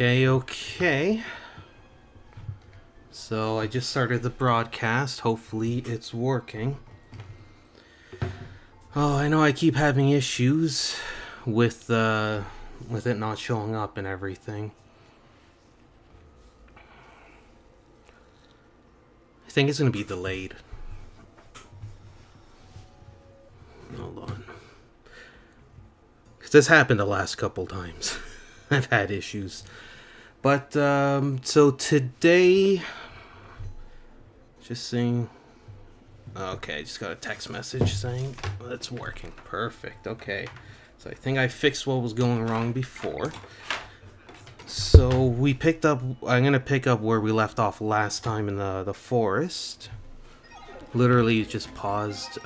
Okay. So I just started the broadcast. Hopefully it's working. Oh, I know I keep having issues with it not showing up and everything. I think it's gonna be delayed. Hold on. 'Cause this happened the last couple times. I've had issues. But, so today... Just saying... Okay, just got a text message saying it's working. Perfect, okay. So I think I fixed what was going wrong before. So we picked up... I'm gonna pick up where we left off last time in the forest. Literally just paused.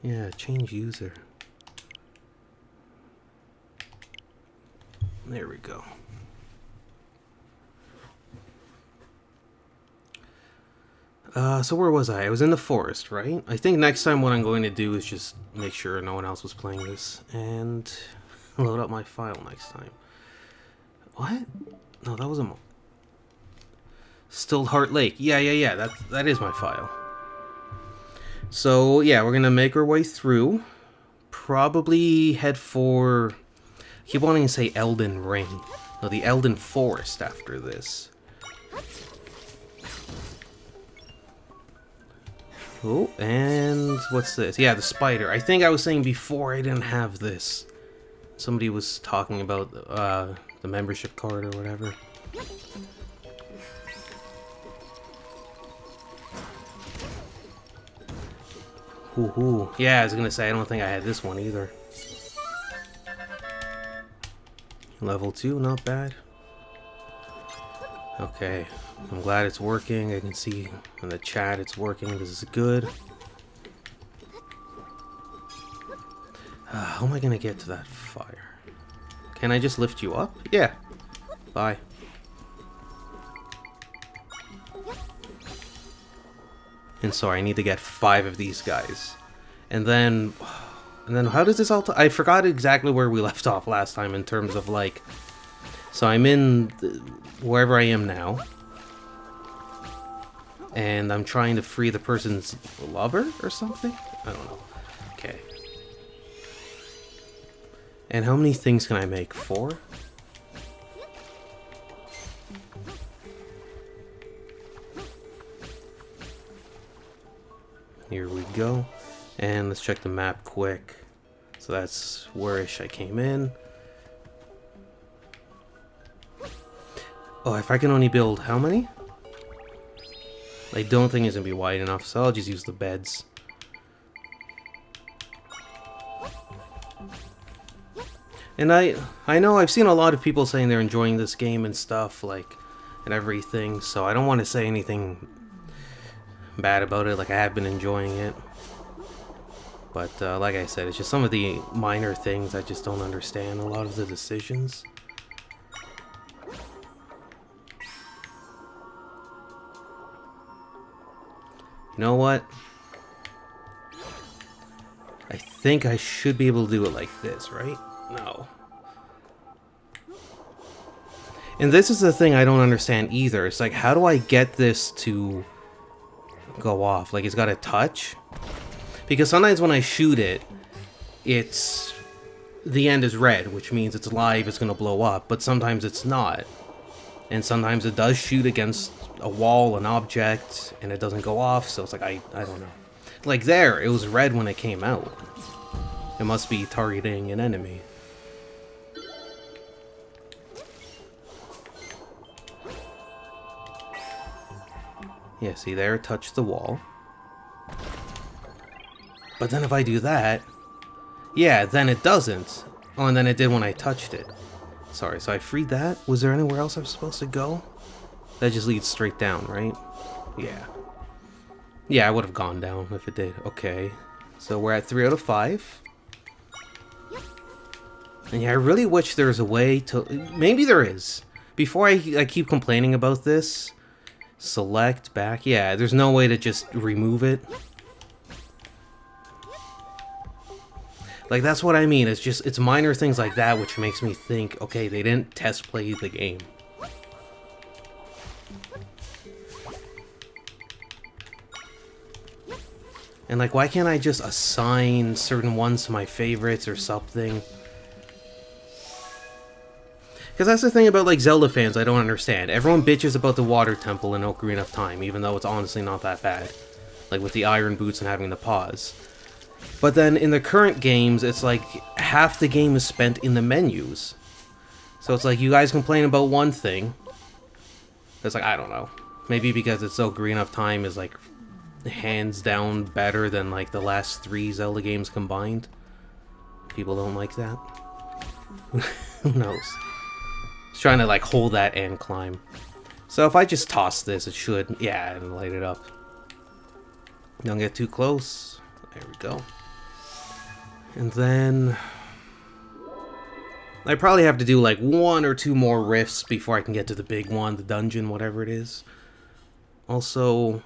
Yeah, change user. There we go. So where was I? I was in the forest, right? I think next time what I'm going to do is just make sure no one else was playing this and load up my file next time. What? No, that was a Still Heart Lake. Yeah. That is my file. So yeah, we're gonna make our way through. Probably head for... I keep wanting to say Eldin Ring. No, the Eldin Forest after this. Oh, and what's this? Yeah, the spider. I think I was saying before I didn't have this. Somebody was talking about the membership card or whatever. Ooh. Yeah, I was gonna say, I don't think I had this one either. Level 2, not bad. Okay, I'm glad it's working. I can see in the chat it's working. This is good. How am I gonna get to that fire? Can I just lift you up? Yeah. Bye. And sorry, I need to get 5 of these guys. And then how does this all... I forgot exactly where we left off last time in terms of, like... So I'm in wherever I am now. And I'm trying to free the person's lover or something? I don't know. Okay. And how many things can I make? 4? Here we go. And let's check the map quick. So that's where-ish I came in. Oh, if I can only build how many? I don't think it's gonna be wide enough, so I'll just use the beds. And I know I've seen a lot of people saying they're enjoying this game and stuff, like, and everything, so I don't want to say anything bad about it. Like, I have been enjoying it. But, like I said, it's just some of the minor things I just don't understand. A lot of the decisions. You know what? I think I should be able to do it like this, right? No. And this is the thing I don't understand either. It's like, how do I get this to go off? Like, it's got to touch? Because sometimes when I shoot it, it's... the end is red, which means it's live, it's going to blow up. But sometimes it's not. And sometimes it does shoot against a wall, an object, and it doesn't go off, so it's like, I don't know. Like there, it was red when it came out. It must be targeting an enemy. Yeah, see there, it touched the wall. But then if I do that, yeah, then it doesn't. Oh, and then it did when I touched it. Sorry, so I freed that. Was there anywhere else I was supposed to go? That just leads straight down, right? Yeah. Yeah, I would have gone down if it did. Okay. So we're at 3 out of 5. And yeah, I really wish there was a way to... Maybe there is. Before I keep complaining about this, select back. Yeah, there's no way to just remove it. Like, that's what I mean. It's just, it's minor things like that which makes me think, okay, they didn't test play the game. And, like, why can't I just assign certain ones to my favorites or something? Because that's the thing about, like, Zelda fans I don't understand. Everyone bitches about the water temple in Ocarina of Time, even though it's honestly not that bad. Like, with the iron boots and having to pause. But then in the current games, it's like half the game is spent in the menus. So it's like you guys complain about one thing. It's like, I don't know. Maybe because it's Ocarina of Time is like hands down better than like the last 3 Zelda games combined. People don't like that. Who knows? Just trying to like hold that and climb. So if I just toss this, it should, yeah, and light it up. Don't get too close. There we go. And then I probably have to do like 1 or 2 more rifts before I can get to the big one, the dungeon, whatever it is. Also,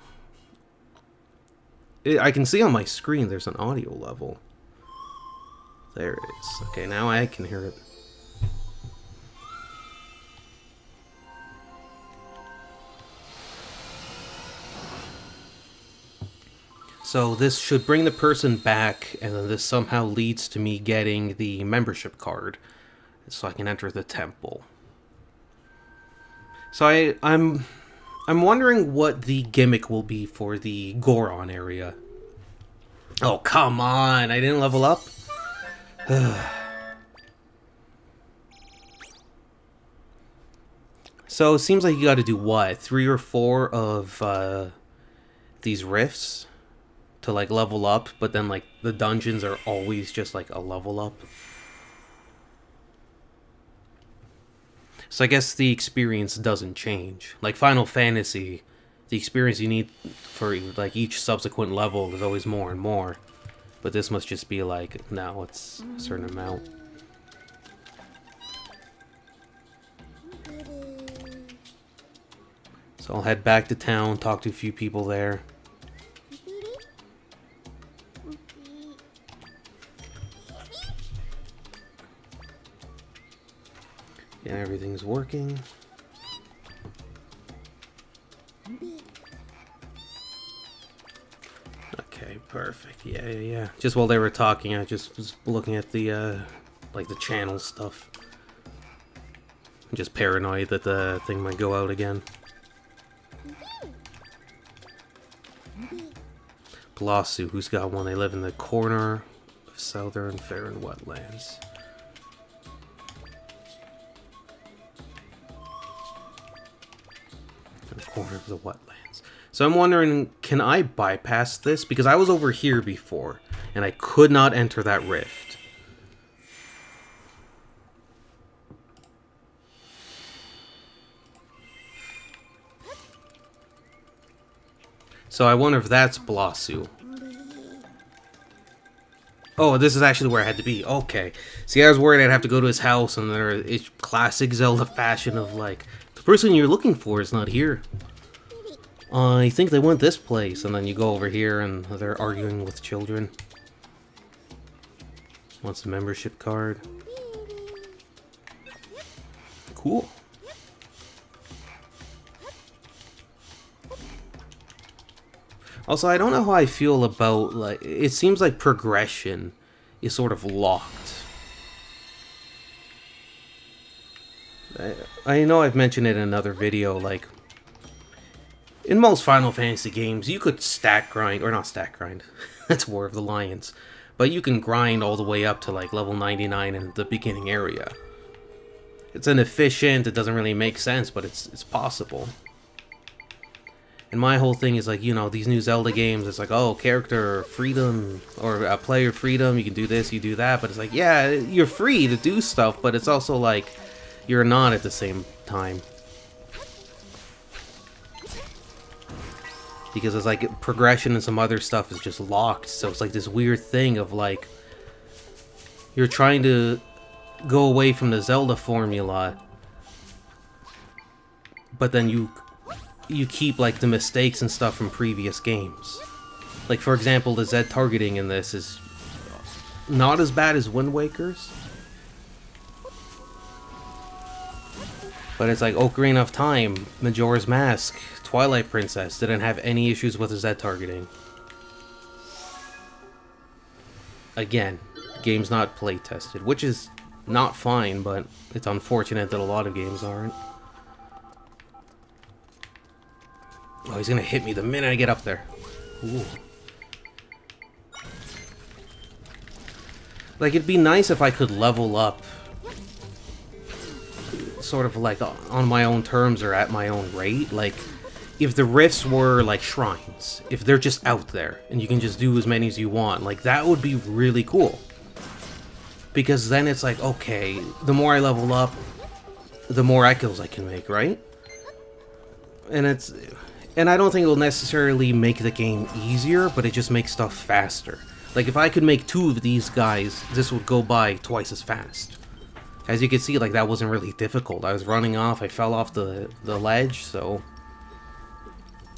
I can see on my screen there's an audio level. There it is. Okay, now I can hear it. So this should bring the person back, and then this somehow leads to me getting the membership card, so I can enter the temple. So I'm wondering what the gimmick will be for the Goron area. Oh, come on! I didn't level up? So it seems like you gotta do what? 3 or 4 of these rifts to like level up, but then like the dungeons are always just like a level up. So I guess the experience doesn't change. Like Final Fantasy, the experience you need for like each subsequent level is always more and more. But this must just be like, now it's a certain amount. So I'll head back to town, talk to a few people there. Yeah, everything's working. Okay, perfect. Yeah. Just while they were talking, I just was looking at the, like the channel stuff. I'm just paranoid that the thing might go out again. Glossu, who's got one? They live in the corner of Suthorn Forest wetlands. Corner of the wetlands. So I'm wondering, can I bypass this? Because I was over here before, and I could not enter that rift. So I wonder if that's Glossu. Oh, this is actually where I had to be. Okay. See, I was worried I'd have to go to his house, and it's classic Zelda fashion of like, the person you're looking for is not here. I think they went this place, and then you go over here and they're arguing with children. Wants the membership card. Cool. Also, I don't know how I feel about, like, it seems like progression is sort of locked. I know I've mentioned it in another video, like, in most Final Fantasy games, you could stack grind, or not stack grind, that's War of the Lions, but you can grind all the way up to like level 99 in the beginning area. It's inefficient, it doesn't really make sense, but it's possible. And my whole thing is like, you know, these new Zelda games, it's like, oh, character freedom, or player freedom, you can do this, you do that, but it's like, yeah, you're free to do stuff, but it's also like, you're not at the same time. Because it's like progression and some other stuff is just locked, so it's like this weird thing of like, you're trying to go away from the Zelda formula, but then you keep like the mistakes and stuff from previous games. Like for example, the Z targeting in this is not as bad as Wind Waker's. But it's like Ocarina of Time, Majora's Mask, Twilight Princess didn't have any issues with the Z targeting. Again, game's not play tested, which is not fine, but it's unfortunate that a lot of games aren't. Oh, he's gonna hit me the minute I get up there. Ooh. Like, it'd be nice if I could level up sort of like on my own terms or at my own rate. Like, if the rifts were like shrines, if they're just out there and you can just do as many as you want, like, that would be really cool. Because then it's like, okay, the more I level up, the more echoes I can make, right? And I don't think it'll necessarily make the game easier, but it just makes stuff faster. Like, if I could make 2 of these guys, this would go by twice as fast. As you can see, like, that wasn't really difficult. I was running off, I fell off the ledge, so...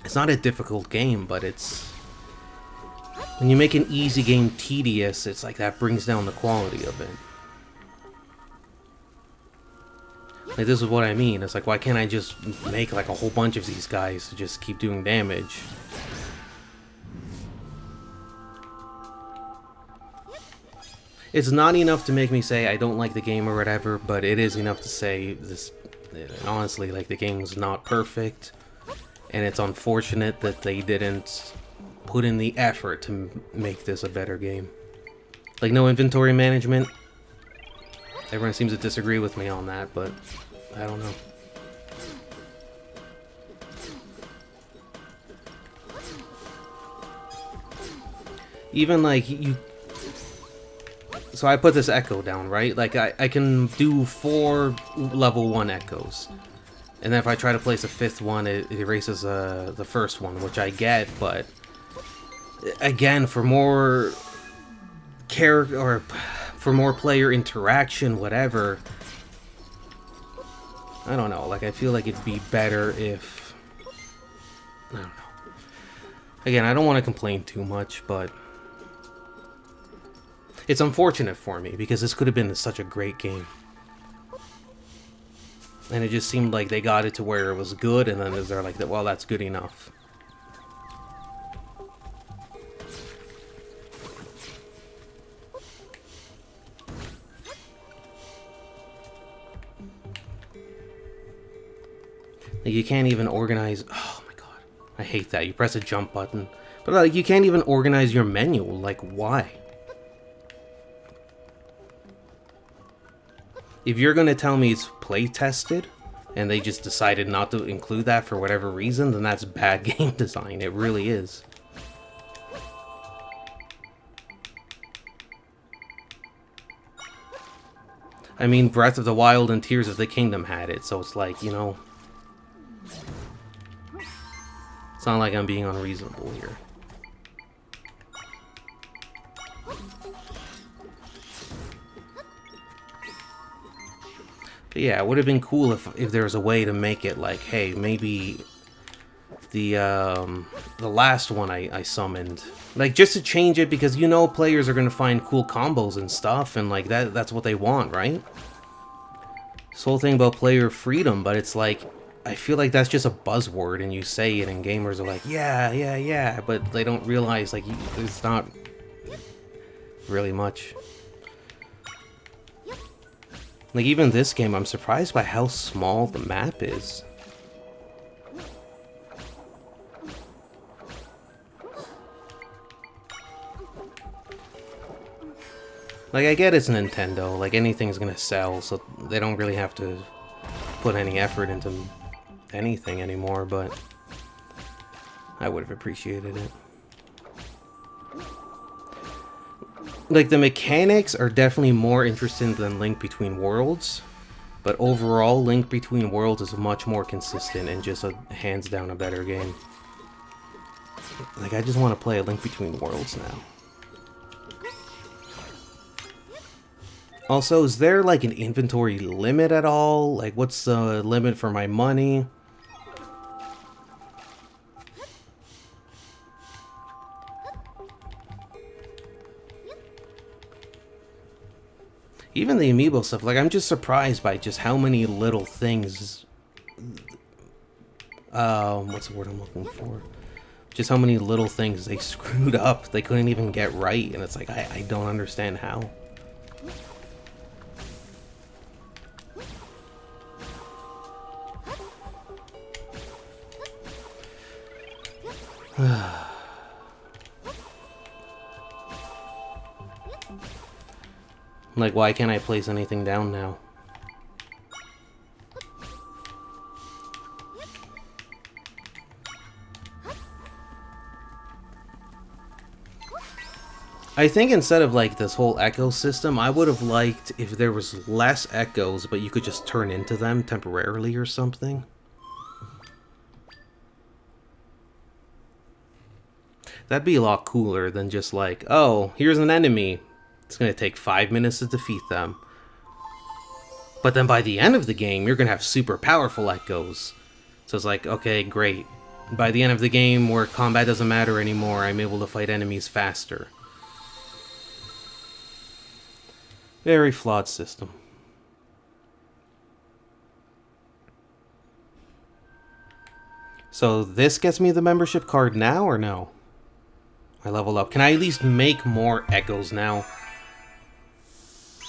It's not a difficult game, but it's... When you make an easy game tedious, it's like that brings down the quality of it. Like, this is what I mean. It's like, why can't I just make, like, a whole bunch of these guys to just keep doing damage? It's not enough to make me say I don't like the game or whatever, but it is enough to say this. Honestly, like, the game's not perfect, and it's unfortunate that they didn't put in the effort to make this a better game. Like, no inventory management. Everyone seems to disagree with me on that, but I don't know. Even like you... So I put this echo down, right? Like, I can do 4 level 1 echoes. And then if I try to place a 5th one, it erases the first one, which I get, but... Again, for more character, or for more player interaction, whatever... I don't know, like, I feel like it'd be better if... I don't know. Again, I don't want to complain too much, but... It's unfortunate for me, because this could have been such a great game. And it just seemed like they got it to where it was good, and then they're like, well, that's good enough. Like, you can't even organize... Oh my god. I hate that. You press a jump button. But, like, you can't even organize your menu. Like, why? If you're gonna tell me it's play tested, and they just decided not to include that for whatever reason, then that's bad game design. It really is. I mean, Breath of the Wild and Tears of the Kingdom had it, so it's like, you know... It's not like I'm being unreasonable here. But yeah, it would have been cool if there was a way to make it like, hey, maybe the last one I summoned, like, just to change it, because you know players are gonna find cool combos and stuff, and like that's what they want, right? This whole thing about player freedom, but it's like, I feel like that's just a buzzword, and you say it, and gamers are like, yeah, but they don't realize, like, it's not really much. Like, even this game, I'm surprised by how small the map is. Like, I get it's Nintendo, like, anything's gonna sell, so they don't really have to put any effort into anything anymore, but I would have appreciated it. Like, the mechanics are definitely more interesting than Link Between Worlds, but overall, Link Between Worlds is much more consistent and just a hands down a better game. Like, I just want to play a Link Between Worlds now. Also, is there like an inventory limit at all? Like, what's the limit for my money? Even the amiibo stuff, like, I'm just surprised by just how many little things... what's the word I'm looking for? Just how many little things they screwed up. They couldn't even get right, and it's like, I don't understand how. Like, why can't I place anything down now? I think instead of, like, this whole echo system, I would have liked if there was less echoes, but you could just turn into them temporarily or something. That'd be a lot cooler than just like, oh, here's an enemy. It's going to take 5 minutes to defeat them. But then by the end of the game, you're going to have super powerful echoes. So it's like, okay, great. By the end of the game, where combat doesn't matter anymore, I'm able to fight enemies faster. Very flawed system. So this gets me the membership card now, or no? I level up. Can I at least make more echoes now?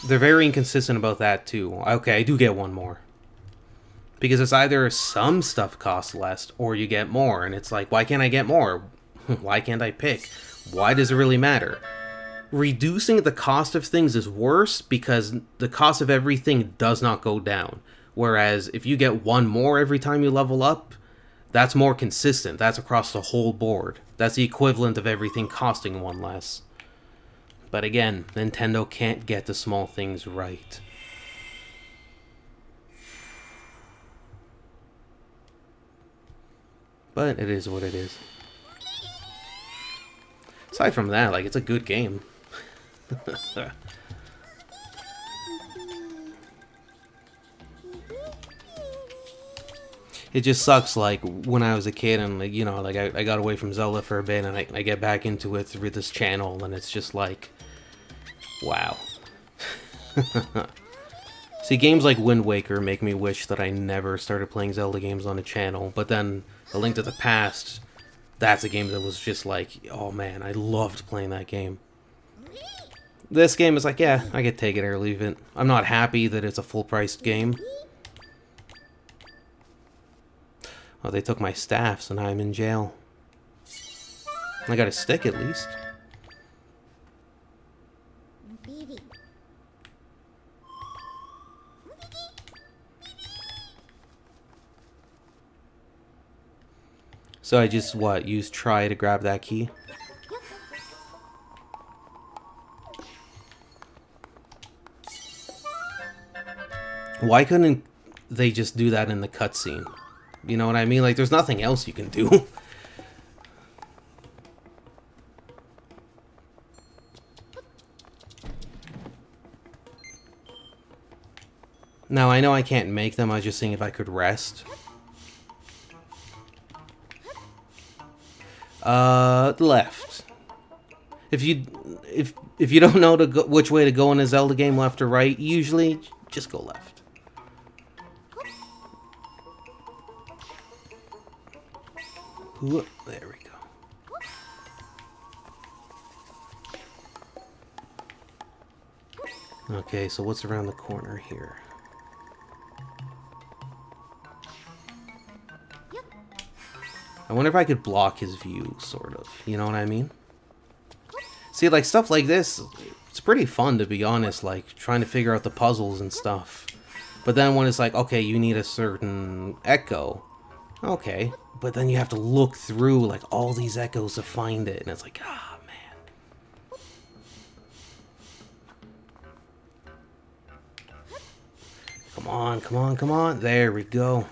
They're very inconsistent about that, too. Okay, I do get one more. Because it's either some stuff costs less, or you get more. And it's like, why can't I get more? Why can't I pick? Why does it really matter? Reducing the cost of things is worse, because the cost of everything does not go down. Whereas, if you get one more every time you level up, that's more consistent. That's across the whole board. That's the equivalent of everything costing one less. But again, Nintendo can't get the small things right. But it is what it is. Aside from that, like, it's a good game. It just sucks, like, when I was a kid and, like, you know, like, I got away from Zelda for a bit and I get back into it through this channel and it's just like, wow. See, games like Wind Waker make me wish that I never started playing Zelda games on a channel, but then A Link to the Past, that's a game that was just like, oh man, I loved playing that game. This game is like, yeah, I could take it or leave it. I'm not happy that it's a full-priced game. Oh, they took my staff, so now I'm in jail. I got a stick at least. So I just, what, use try to grab that key? Why couldn't they just do that in the cutscene? You know what I mean? Like, there's nothing else you can do. Now, I know I can't make them. I was just seeing if I could rest. Left. If you don't know which way to go in a Zelda game, left or right, usually just go left. Ooh, there we go. Okay, so what's around the corner here? I wonder if I could block his view, sort of. You know what I mean? See, like, stuff like this, it's pretty fun, to be honest, like, trying to figure out the puzzles and stuff. But then when it's like, okay, you need a certain echo. Okay. But then you have to look through, like, all these echoes to find it. And it's like, ah, man. Come on, come on, come on. There we go.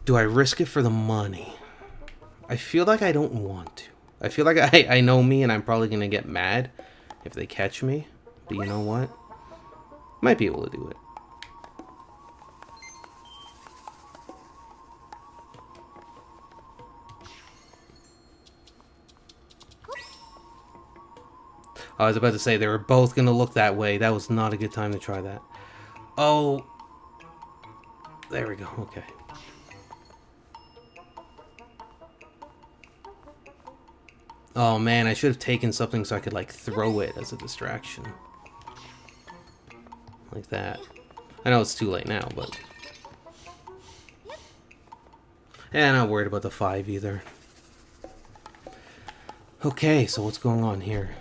Do I risk it for the money? I feel like I don't want to. I feel like I know me and I'm probably going to get mad if they catch me. But you know what? Might be able to do it. I was about to say they were both gonna look that way. That was not a good time to try that. Oh. There we go. Okay. Oh man, I should have taken something so I could like throw it as a distraction. Like that. I know it's too late now, but... Yeah, I'm not worried about the 5 either. Okay, so what's going on here?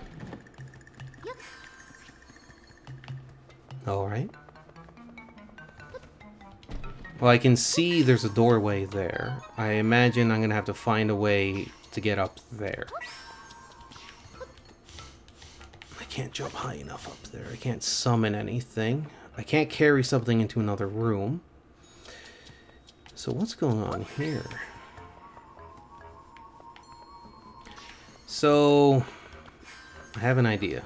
Alright. Well, I can see there's a doorway there. I imagine I'm gonna have to find a way to get up there. I can't jump high enough up there. I can't summon anything. I can't carry something into another room. So what's going on here? So, I have an idea.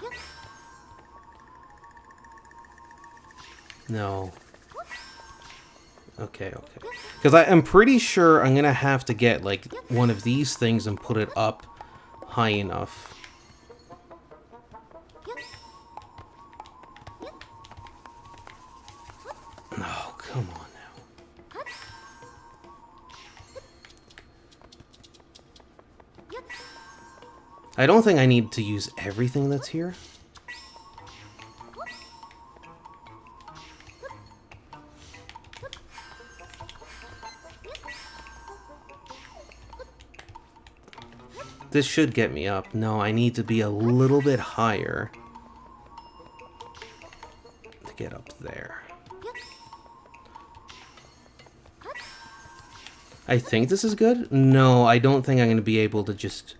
No. Okay, okay. Because I'm pretty sure I'm going to have to get, like, one of these things and put it up high enough. Oh, come on now. I don't think I need to use everything that's here. This should get me up. No, I need to be a little bit higher to get up there. I think this is good. No, I don't think I'm going to be able to just...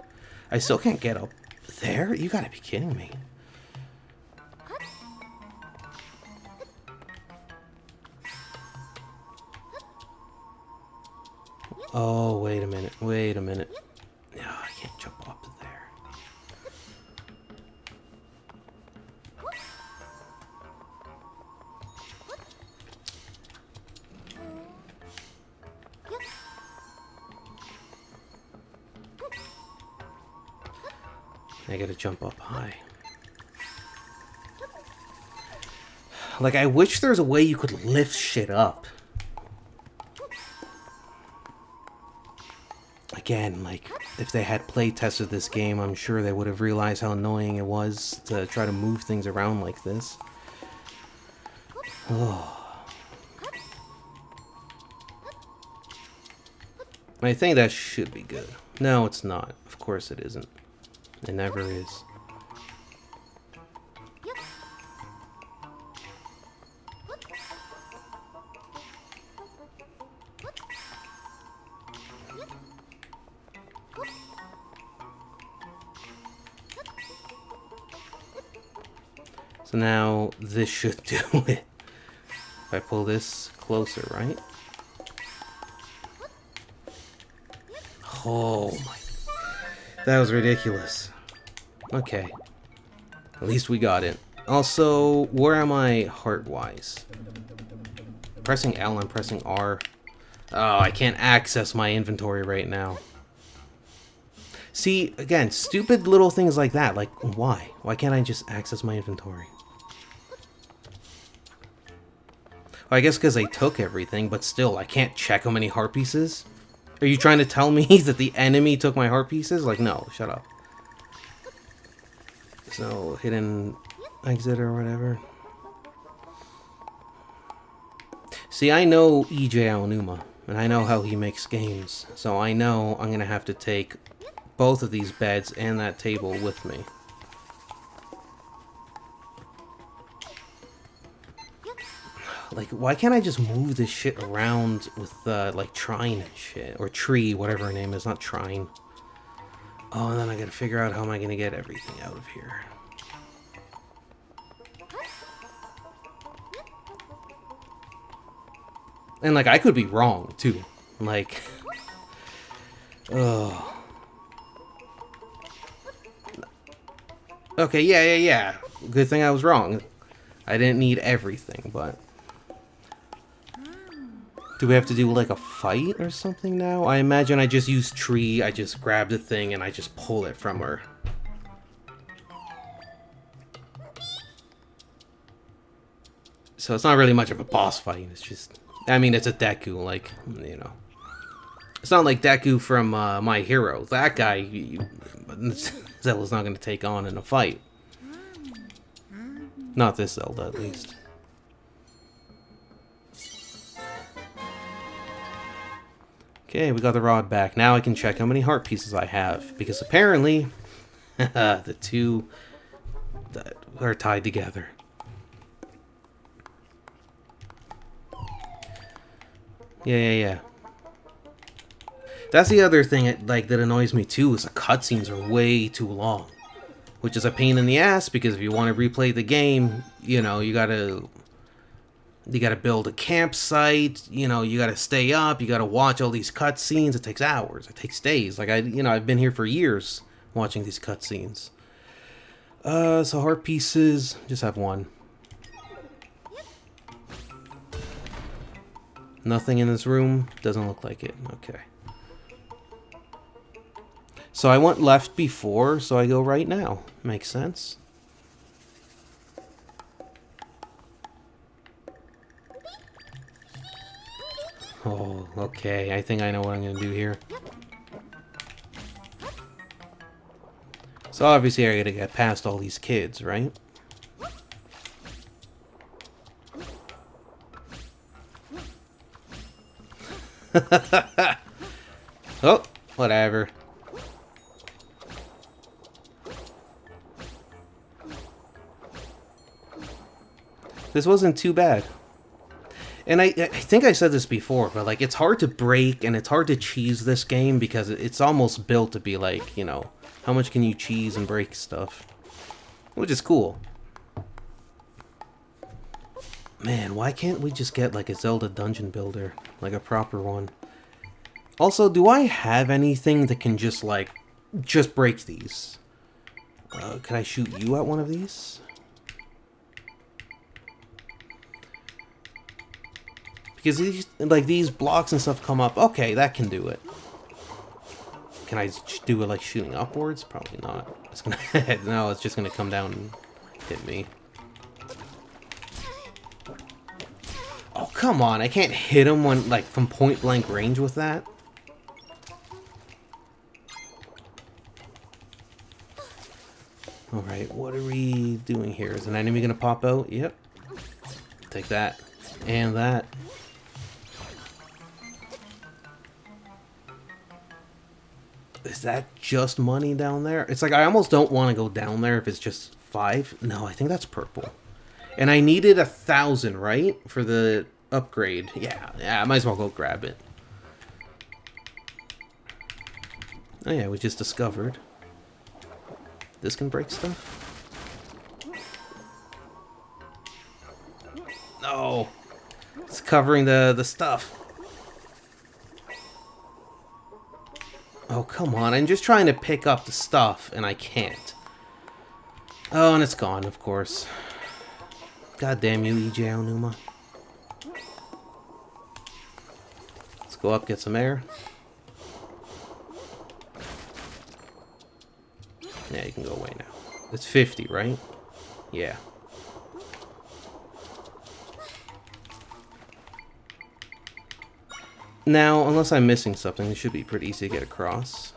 I still can't get up there? You gotta be kidding me. Oh, wait a minute. Wait a minute. No, I can't jump up there. I gotta jump up high. Like, I wish there was a way you could lift shit up. Again, like, if they had play tested this game, I'm sure they would have realized how annoying it was to try to move things around like this. Oh. I think that should be good. No, it's not. Of course it isn't. It never is. So now this should do it. If I pull this closer, right? Oh my. That was ridiculous. Okay. At least we got it. Also, where am I heart-wise? Pressing L and pressing R. Oh, I can't access my inventory right now. See, again, stupid little things like that. Like, why? Why can't I just access my inventory? Well, I guess because they took everything, but still, I can't check how many heart pieces. Are you trying to tell me that the enemy took my heart pieces? Like, no, shut up. There's no hidden exit or whatever. See, I know EJ Aonuma, and I know how he makes games, so I know I'm going to have to take both of these beds and that table with me. Like, why can't I just move this shit around with, like, Trine and shit? Or Tree, whatever her name is, not Trine. Oh, and then I gotta figure out how am I gonna get everything out of here. And, like, I could be wrong, too. Like... Oh... Okay, yeah. Good thing I was wrong. I didn't need everything, but... Do we have to do, like, a fight or something now? I imagine I just use Tree, I just grab the thing, and I just pull it from her. So it's not really much of a boss fight. It's just, I mean, it's a Deku, like, you know. It's not like Deku from My Hero. That guy, Zelda's not going to take on in a fight. Not this Zelda, at least. Okay, we got the rod back. Now I can check how many heart pieces I have. Because apparently, the two that are tied together. Yeah. That's the other thing that annoys me too, is the cutscenes are way too long. Which is a pain in the ass, because if you want to replay the game, you know, you gotta build a campsite, you know, you gotta stay up, you gotta watch all these cutscenes. It takes hours, it takes days. Like, I've been here for years watching these cutscenes. So heart pieces, just have one. Nothing in this room, doesn't look like it, okay. So I went left before, so I go right now. Makes sense. Oh, okay. I think I know what I'm gonna do here. So obviously I gotta get past all these kids, right? Oh, whatever. This wasn't too bad. And I think I said this before, but like, it's hard to break and it's hard to cheese this game because it's almost built to be like, you know, how much can you cheese and break stuff? Which is cool. Man, why can't we just get like a Zelda dungeon builder? Like a proper one. Also, do I have anything that can just like, just break these? Can I shoot you at one of these? Because these blocks and stuff come up. Okay, that can do it. Can I do it like shooting upwards? Probably not. It's gonna no, it's just gonna come down and hit me. Oh, come on. I can't hit him when, like, from point blank range with that. Alright, what are we doing here? Is an enemy gonna pop out? Yep. Take that. And that. Is that just money down there? It's like, I almost don't want to go down there if it's just 5. No, I think that's purple. And I needed 1,000, right? For the upgrade. Yeah, I might as well go grab it. Oh yeah, we just discovered. This can break stuff? No! It's covering the stuff. Oh, come on. I'm just trying to pick up the stuff, and I can't. Oh, and it's gone, of course. God damn you, EJ Onuma. Let's go up, get some air. Yeah, you can go away now. It's 50, right? Yeah. Now, unless I'm missing something, it should be pretty easy to get across.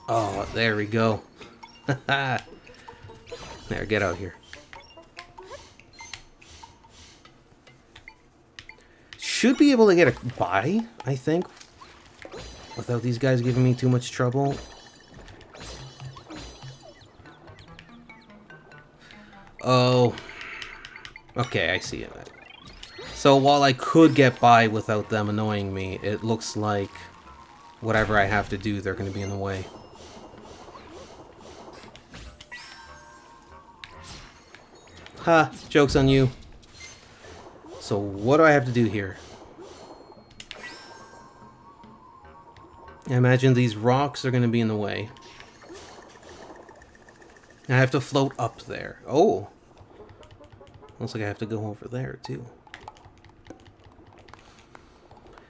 Oh, there we go. There, get out here. Should be able to get by, I think, without these guys giving me too much trouble. Oh. Okay, I see it. So while I could get by without them annoying me, it looks like whatever I have to do, they're going to be in the way. Ha! Joke's on you. So what do I have to do here? I imagine these rocks are going to be in the way. I have to float up there. Oh! Looks like I have to go over there, too.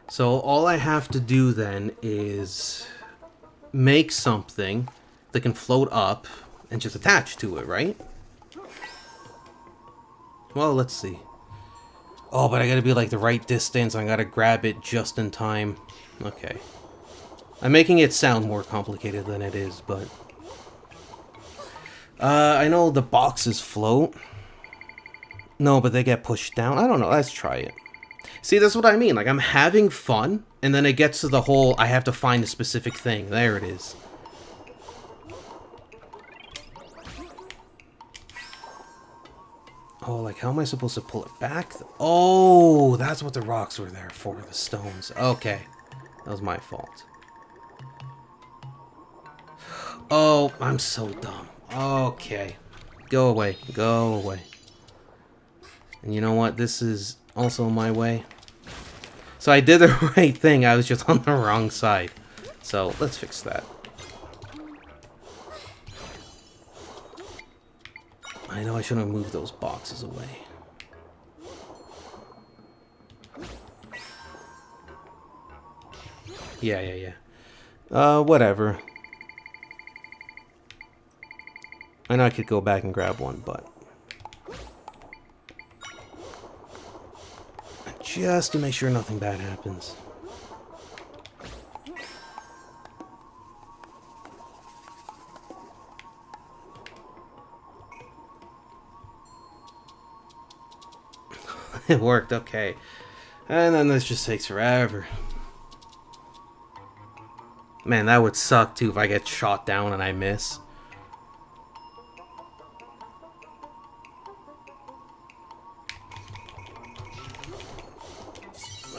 So all I have to do then is make something, that can float up and just attach to it, right? Well, let's see. Oh, but I gotta be like the right distance. I gotta grab it just in time. Okay. I'm making it sound more complicated than it is, but... I know the boxes float. No, but they get pushed down. I don't know. Let's try it. See, that's what I mean. Like, I'm having fun, and then it gets to the whole, I have to find a specific thing. There it is. Oh, like, how am I supposed to pull it back? Oh, that's what the rocks were there for, the stones. Okay. That was my fault. Oh, I'm so dumb. Okay. Go away. Go away. And you know what? This is also my way. So I did the right thing. I was just on the wrong side. So let's fix that. I know I shouldn't have moved those boxes away. Yeah. Whatever. I know I could go back and grab one, but... just to make sure nothing bad happens. It worked, okay. And then this just takes forever. Man, that would suck too if I get shot down and I miss.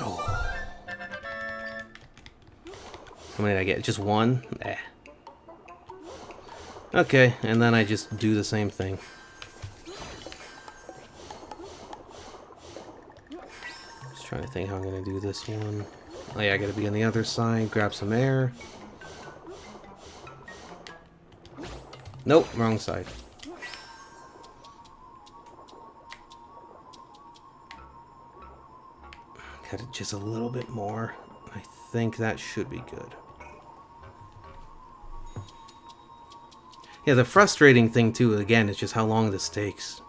Oh. How many did I get? Just one? Eh. Okay, and then I just do the same thing. Just trying to think how I'm gonna do this one. Oh yeah, I gotta be on the other side, grab some air. Nope, wrong side. Cut it just a little bit more. I think that should be good. Yeah, the frustrating thing too, again, is just how long this takes.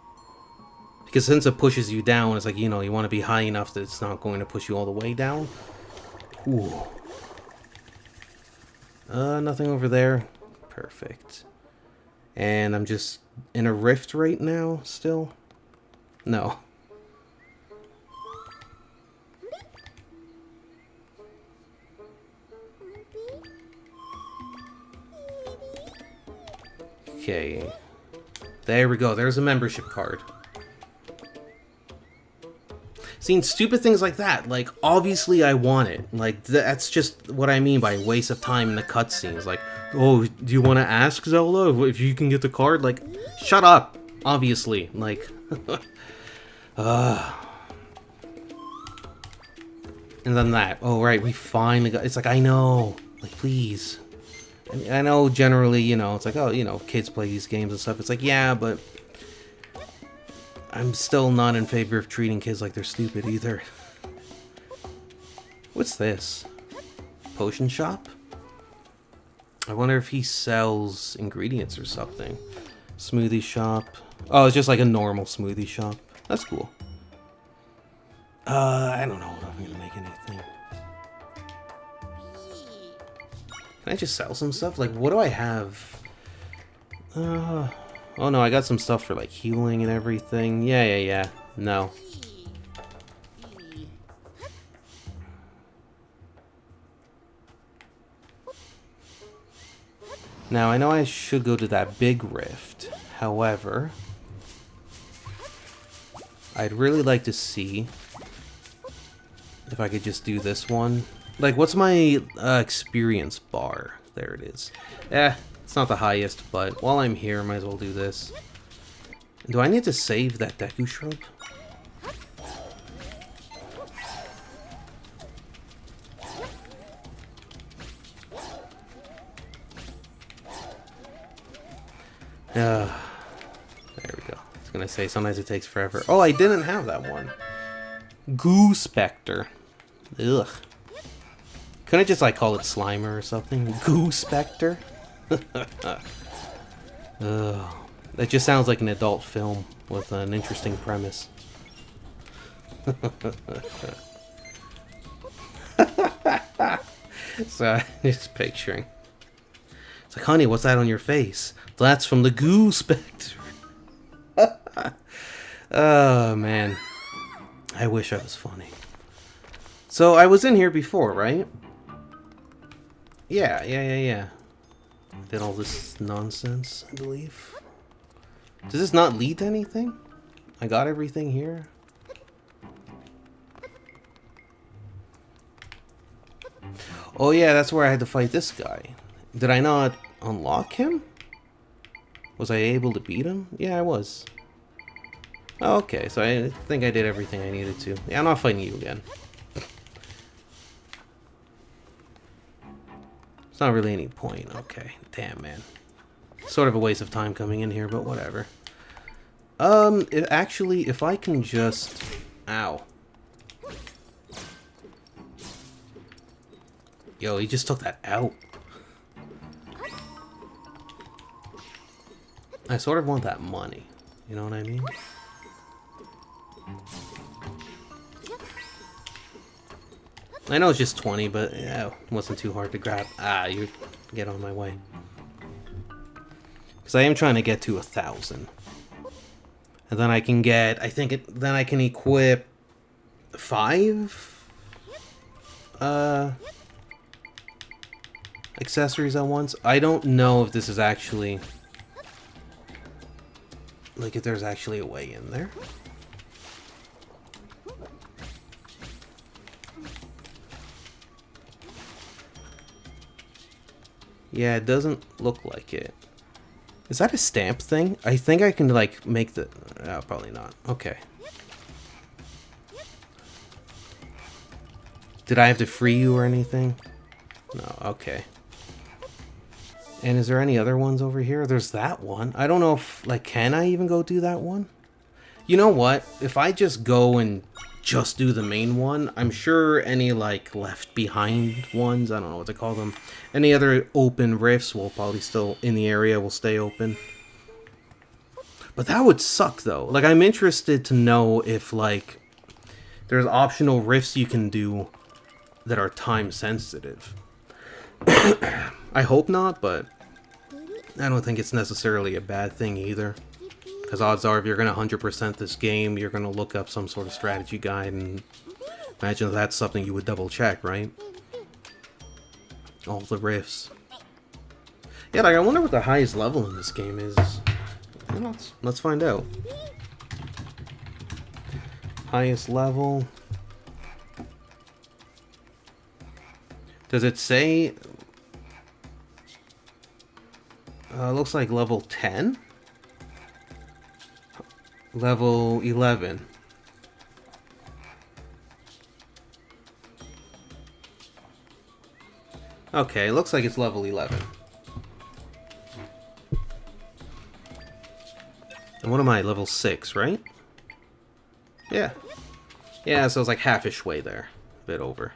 Because since it pushes you down, it's like, you know, you want to be high enough that it's not going to push you all the way down. Ooh. Nothing over there. Perfect. And I'm just in a rift right now, still? No. Okay. There we go. There's a membership card. Seeing stupid things like that, like, obviously I want it. Like, that's just what I mean by waste of time in the cutscenes. Like, oh, do you want to ask Zelda if you can get the card? Like, shut up, obviously. Like, and then that. Oh, right, we finally got... It's like, I know. Like, please. I know generally, you know, it's like, oh, you know, kids play these games and stuff. It's like, yeah, but... I'm still not in favor of treating kids like they're stupid either. What's this? Potion shop? I wonder if he sells ingredients or something. Smoothie shop. Oh, it's just like a normal smoothie shop. That's cool. I don't know if I'm gonna make anything. Can I just sell some stuff? Like, what do I have? Oh no, I got some stuff for like healing and everything. Yeah. No. Now, I know I should go to that big rift. However, I'd really like to see if I could just do this one. Like, what's my experience bar? There it is. It's not the highest, but while I'm here, I might as well do this. Do I need to save that Deku Shrub? There we go. I was gonna say, sometimes it takes forever. Oh, I didn't have that one. Goo Spectre. Ugh. Couldn't I just, like, call it Slimer or something? Goo Spectre? That just sounds like an adult film with an interesting premise. So I'm just picturing. It's like, honey, what's that on your face? That's from the goo specter. Oh, man. I wish I was funny. So I was in here before, right? Yeah. Did all this nonsense, I believe. Does this not lead to anything? I got everything here. Oh yeah, that's where I had to fight this guy. Did I not unlock him? Was I able to beat him? Yeah, I was. Oh, okay, so I think I did everything I needed to. Yeah, I'm not fighting you again. It's not really any point. Okay, damn, man. Sort of a waste of time coming in here, but whatever. If I can just... Ow. Yo, he just took that out. I sort of want that money. You know what I mean? I know it's just 20, but yeah, it wasn't too hard to grab. Ah, you get on my way. Because I am trying to get to 1,000. And then I can get, then I can equip 5 accessories at once. I don't know if this is actually, like, if there's actually a way in there. Yeah, it doesn't look like it. Is that a stamp thing? I think I can, like, make the... Oh, probably not. Okay. Did I have to free you or anything? No, okay. And is there any other ones over here? There's that one. I don't know if, like, can I even go do that one? You know what? If I just go and just do the main one, I'm sure any, like, left behind ones, I don't know what to call them, any other open rifts will probably still, in the area, will stay open. But that would suck, though. Like, I'm interested to know if, like, there's optional rifts you can do that are time sensitive. I hope not, but I don't think it's necessarily a bad thing either. Because odds are, if you're going to 100% this game, you're going to look up some sort of strategy guide, and imagine that's something you would double check, right? All the rifts. Yeah, like, I wonder what the highest level in this game is. Well, let's find out. Highest level. Does it say? Looks like level 10. Level 11. Okay, looks like it's level 11. And what am I? Level 6, right? Yeah. Yeah, so it's like half-ish way there. A bit over.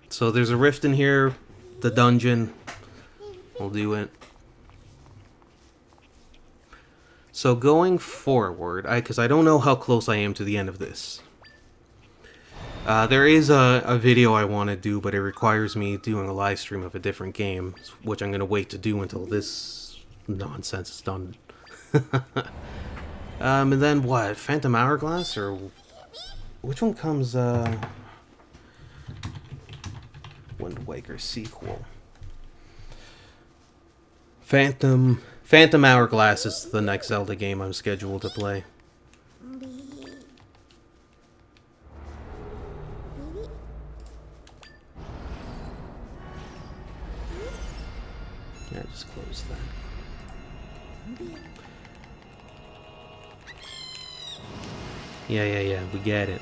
So there's a rift in here. The dungeon. We'll do it. So going forward, because I don't know how close I am to the end of this. There is a video I want to do, but it requires me doing a live stream of a different game, which I'm going to wait to do until this nonsense is done. And then what? Phantom Hourglass? Or which one comes, Wind Waker sequel? Phantom Hourglass is the next Zelda game I'm scheduled to play. Yeah, just close that. Yeah, we get it.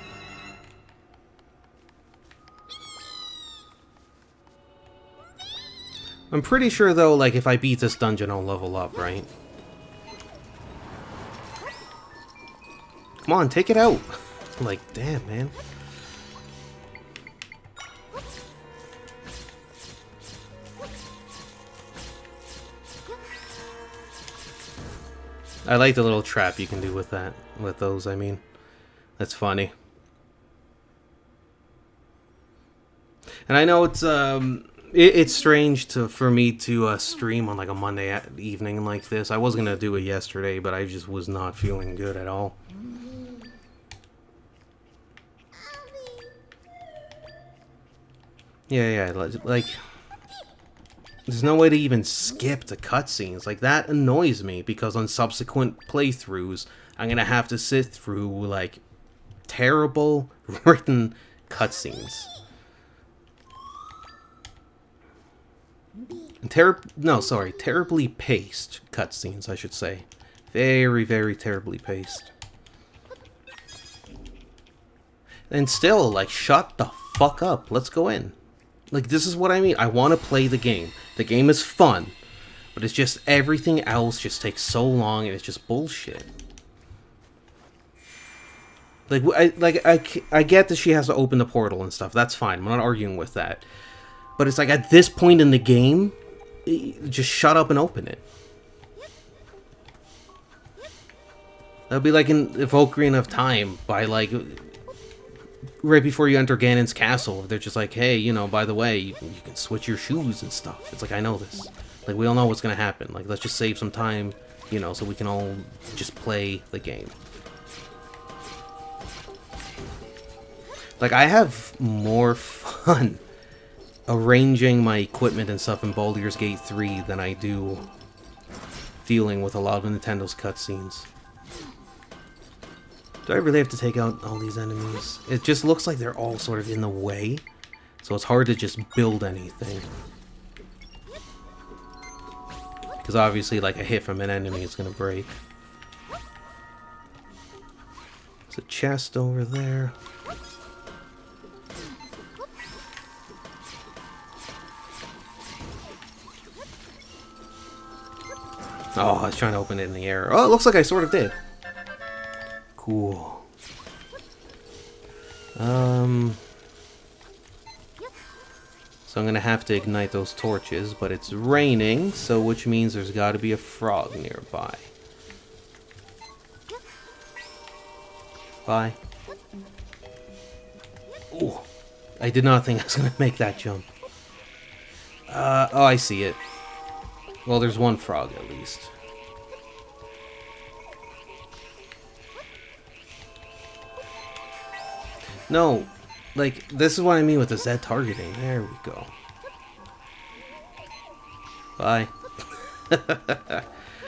I'm pretty sure, though, like, if I beat this dungeon, I'll level up, right? Come on, take it out! Like, damn, man. I like the little trap you can do with that. With those, I mean. That's funny. And I know it's strange for me to stream on like a Monday evening like this. I was gonna do it yesterday, but I just was not feeling good at all. Yeah, like there's no way to even skip the cutscenes. Like that annoys me because on subsequent playthroughs, I'm gonna have to sit through like terrible written cutscenes. Terribly paced cutscenes, I should say. Very, very terribly paced. And still, like, shut the fuck up. Let's go in. Like, this is what I mean. I want to play the game. The game is fun. But it's just everything else just takes so long and it's just bullshit. Like, I get that she has to open the portal and stuff. That's fine. I'm not arguing with that. But it's like, at this point in the game, just shut up and open it. That'd be like in Valkyrie of Time, by like right before you enter Ganon's castle. They're just like, hey, you know, by the way, you can switch your shoes and stuff. It's like, I know this. Like, we all know what's gonna happen. Like, let's just save some time, you know, so we can all just play the game. Like, I have more fun arranging my equipment and stuff in Baldur's Gate 3 than I do dealing with a lot of Nintendo's cutscenes. Do I really have to take out all these enemies? It just looks like they're all sort of in the way, so it's hard to just build anything. Because obviously, like, a hit from an enemy is going to break. There's a chest over there. Oh, I was trying to open it in the air. Oh, it looks like I sort of did. Cool. So I'm gonna have to ignite those torches, but it's raining, so which means there's gotta be a frog nearby. Bye. Ooh. I did not think I was gonna make that jump. Oh, I see it. Well, there's one frog at least. No, like, this is what I mean with the Z targeting. There we go. Bye.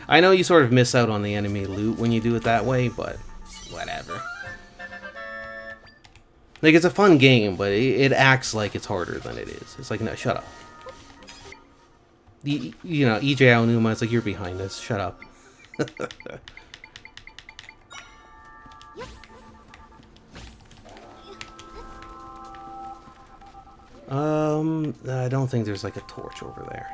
I know you sort of miss out on the enemy loot when you do it that way, but whatever. Like, it's a fun game, but it acts like it's harder than it is. It's like, no, shut up. You know, EJ Aonuma, it's like, you're behind us. Shut up. I don't think there's like a torch over there.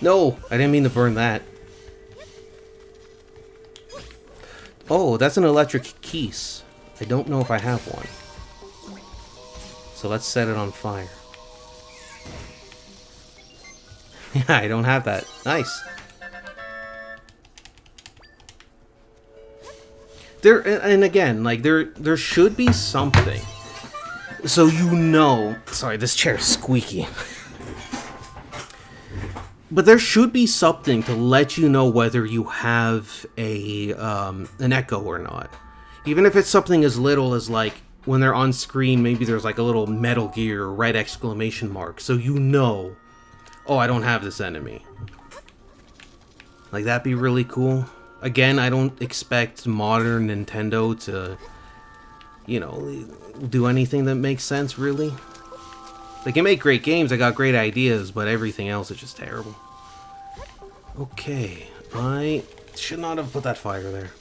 No, I didn't mean to burn that. Oh, that's an electric keys. I don't know if I have one. So let's set it on fire. Yeah, I don't have that. Nice. And again, like, there should be something. So you know... Sorry, this chair's squeaky. But there should be something to let you know whether you have an echo or not. Even if it's something as little as, like, when they're on screen, maybe there's, like, a little Metal Gear red exclamation mark. So you know, oh, I don't have this enemy. Like, that'd be really cool. Again, I don't expect modern Nintendo to, you know, do anything that makes sense, really. They can make great games, I got great ideas, but everything else is just terrible. Okay, I should not have put that fire there.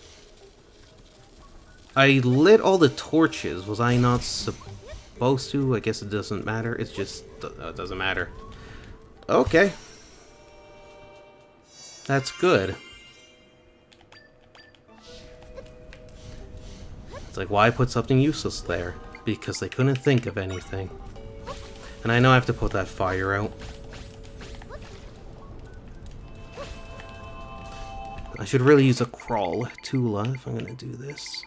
I lit all the torches, was I not supposed to? I guess it doesn't matter, it's just, it doesn't matter. Okay. That's good. It's like, why put something useless there? Because they couldn't think of anything. And I know I have to put that fire out. I should really use a crawl Tula if I'm gonna do this.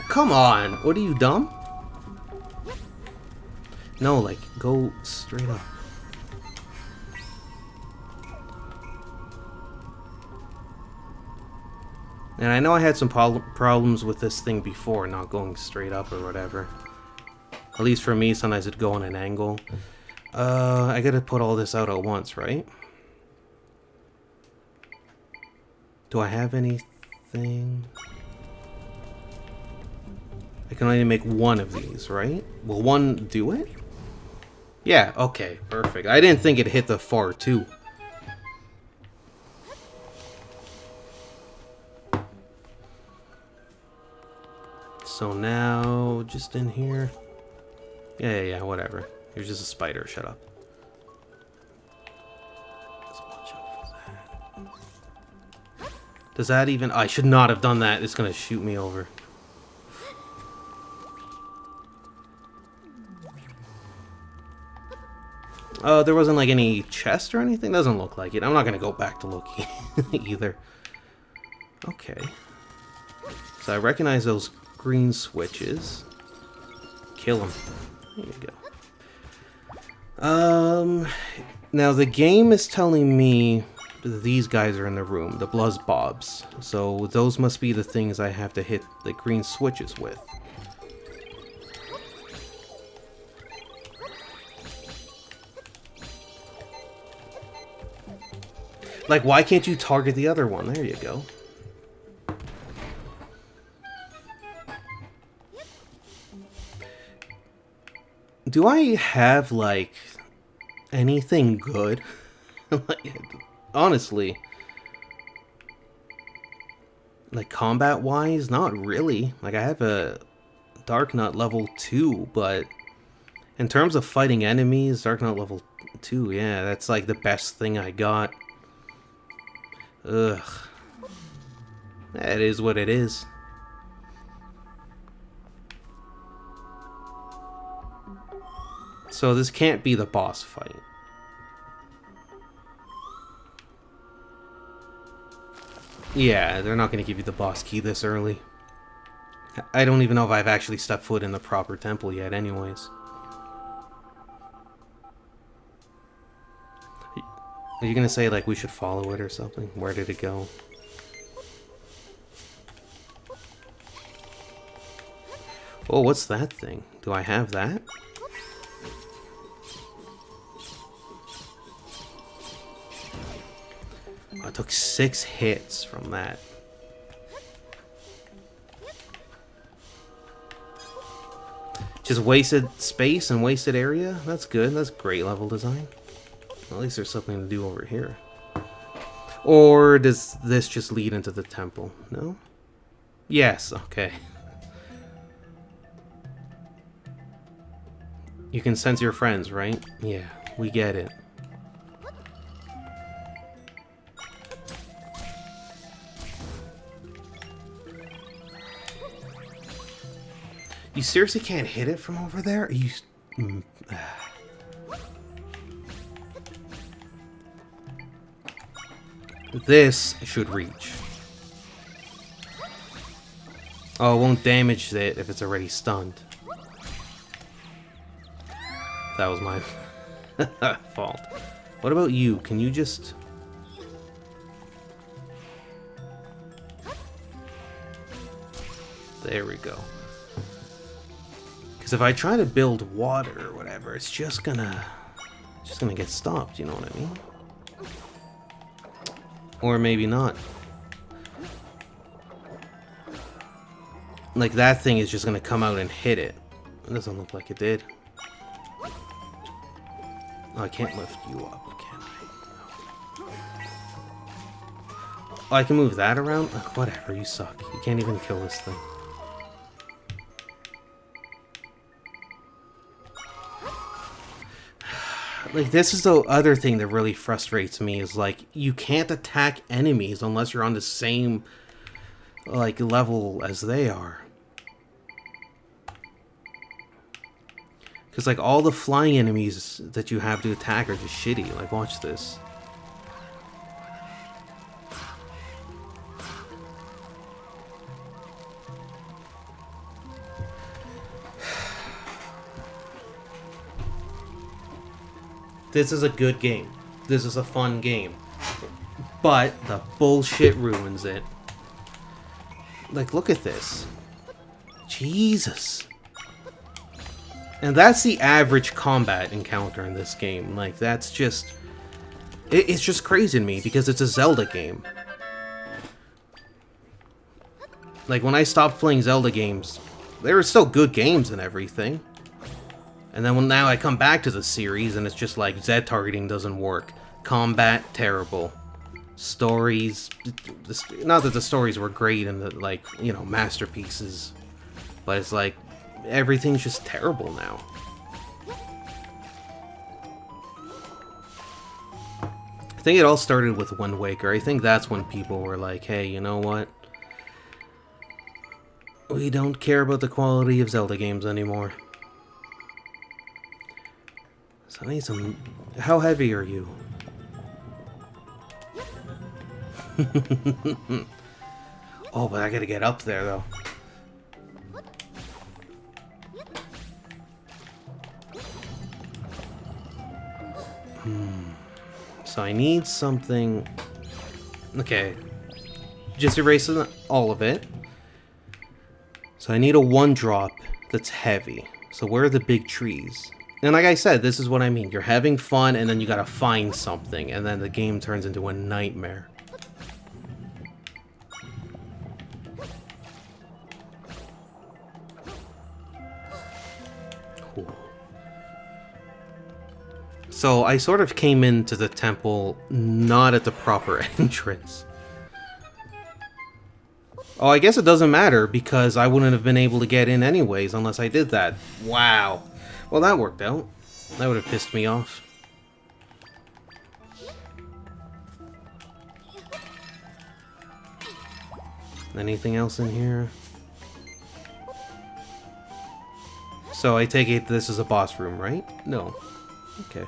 Come on! What are you, dumb? No, like, go straight up. And I know I had some problems with this thing before, not going straight up or whatever. At least for me, sometimes it'd go on an angle. I gotta put all this out at once, right? Do I have anything? I can only make one of these, right? Will one do it? Yeah, okay, perfect. I didn't think it hit the far too. So now, just in here. Yeah, whatever. Here's just a spider, shut up. Let's watch out for that. Does that even... I should not have done that. It's gonna shoot me over. Oh, there wasn't like any chest or anything? Doesn't look like it. I'm not gonna go back to look either. Okay. So I recognize those green switches. Kill them. There you go. Now the game is telling me that these guys are in the room, the Buzzbobs. So those must be the things I have to hit the green switches with. Like, why can't you target the other one? There you go. Do I have, like, anything good? Like, honestly. Like, combat-wise, not really. Like, I have a Dark Nut level 2, but in terms of fighting enemies, Dark Nut level 2, yeah, that's, like, the best thing I got. Ugh. That is what it is. So this can't be the boss fight. Yeah, they're not going to give you the boss key this early. I don't even know if I've actually stepped foot in the proper temple yet anyways. Are you gonna say, like, we should follow it or something? Where did it go? Oh, what's that thing? Do I have that? I took 6 hits from that. Just wasted space and wasted area? That's good. That's great level design. At least there's something to do over here. Or does this just lead into the temple? No? Yes, okay. You can sense your friends, right? Yeah, we get it. You seriously can't hit it from over there? Are you... This should reach. Oh, it won't damage it if it's already stunned. That was my fault. What about you? Can you just... There we go. Because if I try to build water or whatever, it's just gonna get stopped, you know what I mean? Or maybe not. Like, that thing is just gonna come out and hit it. It doesn't look like it did. Oh, I can't lift you up, can I? Oh, I can move that around? Ugh, whatever, you suck. You can't even kill this thing. Like, this is the other thing that really frustrates me, is, like, you can't attack enemies unless you're on the same, like, level as they are. Because, like, all the flying enemies that you have to attack are just shitty. Like, watch this. This is a good game. This is a fun game. But the bullshit ruins it. Like, look at this. Jesus. And that's the average combat encounter in this game. Like, that's just... It's just crazy to me, because it's a Zelda game. Like, when I stopped playing Zelda games, they were still good games and everything. And then now I come back to the series, and it's just like, Z targeting doesn't work. Combat, terrible. Stories... Not that the stories were great and, like, you know, masterpieces. But it's like... Everything's just terrible now. I think it all started with Wind Waker. I think that's when people were like, hey, you know what? We don't care about the quality of Zelda games anymore. So I need some... How heavy are you? Oh, but I gotta get up there, though. So I need something... Okay. Just erasing all of it. So I need a 1-drop that's heavy. So where are the big trees? And like I said, this is what I mean. You're having fun, and then you gotta find something, and then the game turns into a nightmare. Ooh. So I sort of came into the temple not at the proper entrance. Oh, I guess it doesn't matter, because I wouldn't have been able to get in anyways unless I did that. Wow. Well, that worked out. That would have pissed me off. Anything else in here? So I take it this is a boss room, right? No. Okay.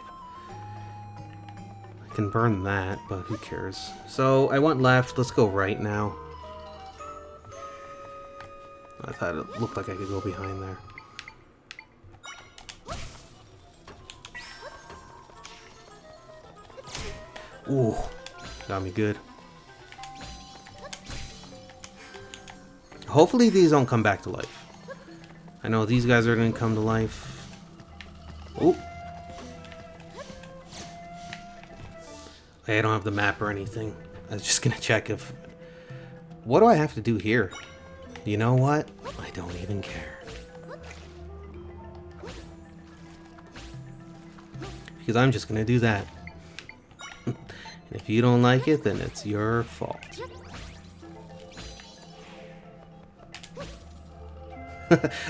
I can burn that, but who cares? So I went left. Let's go right now. I thought it looked like I could go behind there. Ooh, got me good. Hopefully these don't come back to life. I know these guys are gonna come to life. Ooh. I don't have the map or anything. I was just gonna check if... What do I have to do here? You know what? I don't even care. Because I'm just gonna do that. And if you don't like it, then it's your fault.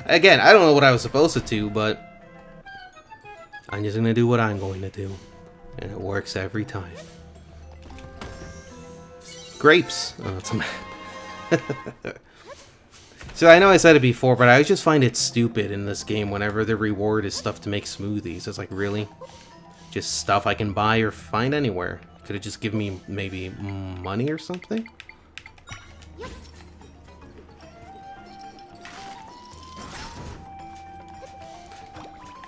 Again, I don't know what I was supposed to do, but I'm just gonna do what I'm going to do. And it works every time. Grapes! Oh, that's a map. So I know I said it before, but I just find it stupid in this game whenever the reward is stuff to make smoothies. It's like, really? Just stuff I can buy or find anywhere. Could it just give me maybe money or something?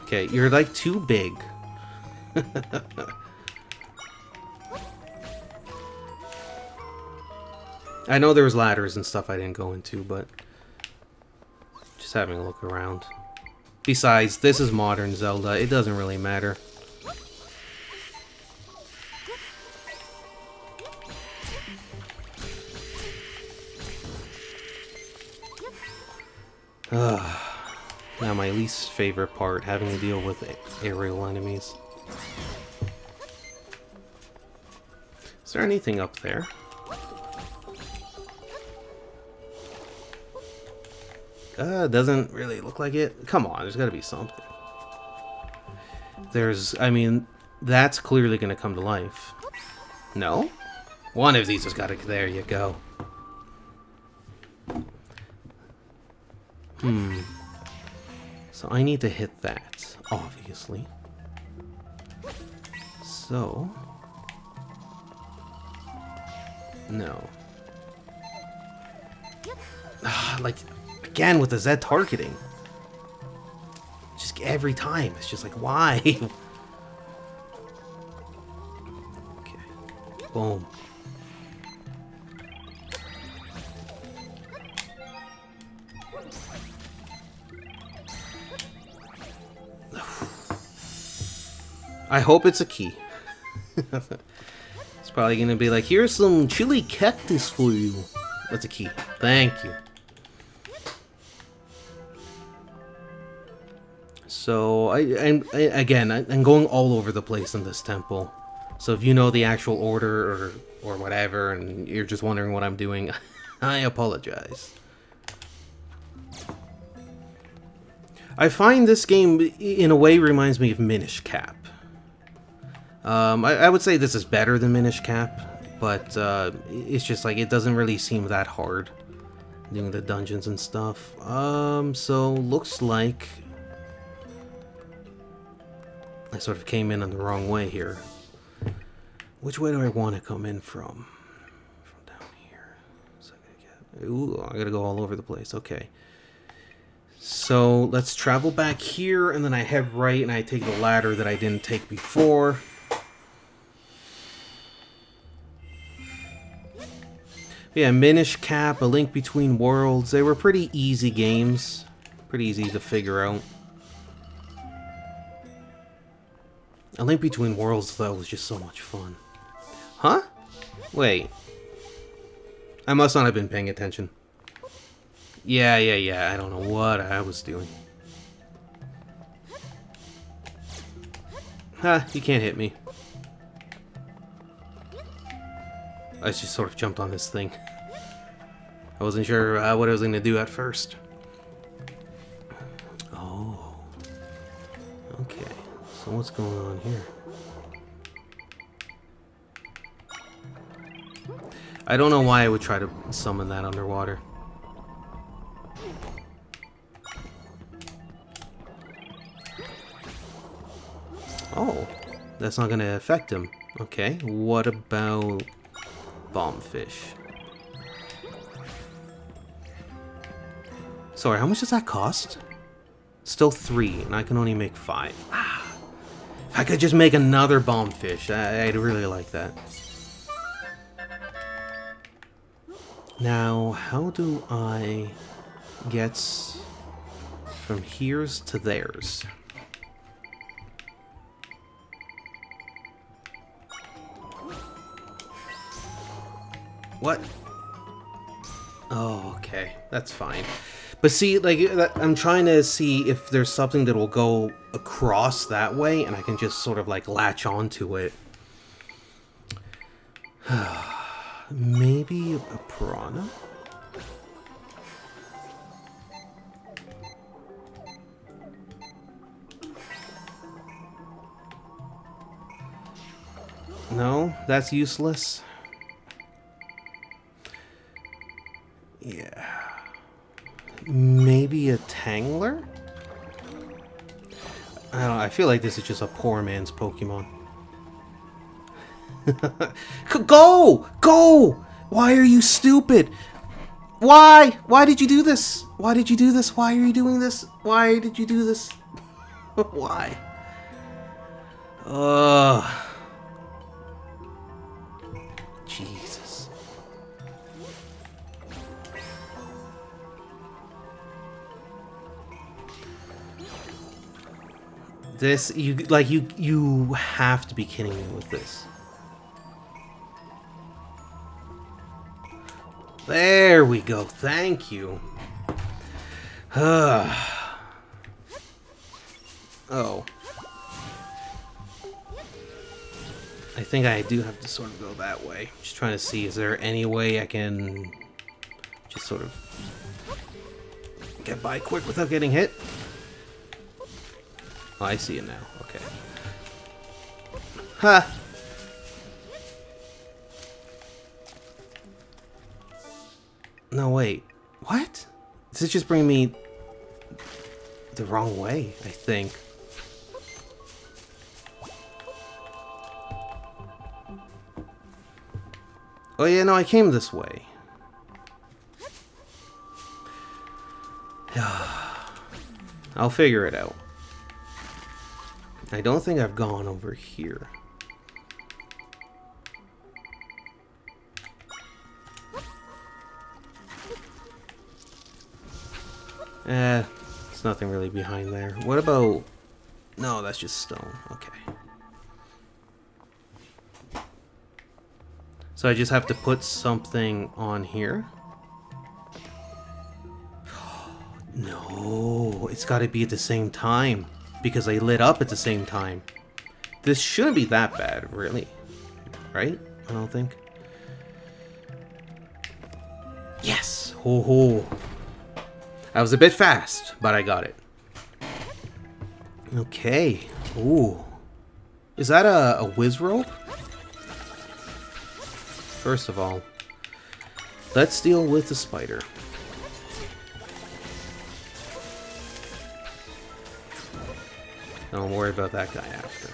Okay, you're like too big. I know there was ladders and stuff I didn't go into, but just having a look around. Besides, this is modern Zelda. It doesn't really matter. Now my least favorite part, having to deal with aerial enemies. Is there anything up there? Doesn't really look like it. Come on, there's gotta be something. There's, I mean, That's clearly going to come to life. No? One of these has got to... There you go. So I need to hit that, obviously. So... No. Like, again with the Z targeting. Just every time. It's just like, why? Okay. Boom. I hope it's a key. It's probably gonna be like, here's some chili cactus for you. That's a key. Thank you. So, I'm going all over the place in this temple. So if you know the actual order or whatever, and you're just wondering what I'm doing, I apologize. I find this game, in a way, reminds me of Minish Cap. I would say this is better than Minish Cap, but it's just like, it doesn't really seem that hard doing the dungeons and stuff. So looks like I sort of came in on the wrong way here. Which way do I want to come in from? From down here. So I gotta go all over the place. Okay. So let's travel back here, and then I head right, and I take the ladder that I didn't take before. Yeah, Minish Cap, A Link Between Worlds. They were pretty easy games. Pretty easy to figure out. A Link Between Worlds, though, was just so much fun. Huh? Wait. I must not have been paying attention. Yeah. I don't know what I was doing. Ha, you can't hit me. I just sort of jumped on this thing. I wasn't sure what I was going to do at first. Oh. Okay. So what's going on here? I don't know why I would try to summon that underwater. Oh. That's not going to affect him. Okay. What about... Bombfish. Sorry, how much does that cost? Still 3, and I can only make 5. Ah, if I could just make another bombfish, I'd really like that. Now, how do I get from here's to theirs? What? Oh, okay. That's fine. But see, like, I'm trying to see if there's something that will go across that way, and I can just sort of, like, latch onto it. Maybe a piranha? No, that's useless. Yeah. Maybe a Tangler? I don't know, I feel like this is just a poor man's Pokemon. Go! Go! Why are you stupid? Why? Why did you do this? Why did you do this? Why are you doing this? Why did you do this? Why? Jesus. This, you have to be kidding me with this. There we go. Thank you. Oh. I think I do have to sort of go that way. Just trying to see, is there any way I can just sort of get by quick without getting hit? Oh, I see it now. Okay. Ha! No, wait. What? Does it just bring me the wrong way, I think. Oh yeah, no, I came this way. I'll figure it out. I don't think I've gone over here. There's nothing really behind there. What about... No, that's just stone. Okay. So I just have to put something on here? No, it's got to be at the same time. Because they lit up at the same time. This shouldn't be that bad, really. Right? I don't think. Yes! Ho ho! I was a bit fast, but I got it. Okay. Ooh. Is that a whiz rope? First of all, let's deal with the spider. Don't worry about that guy after.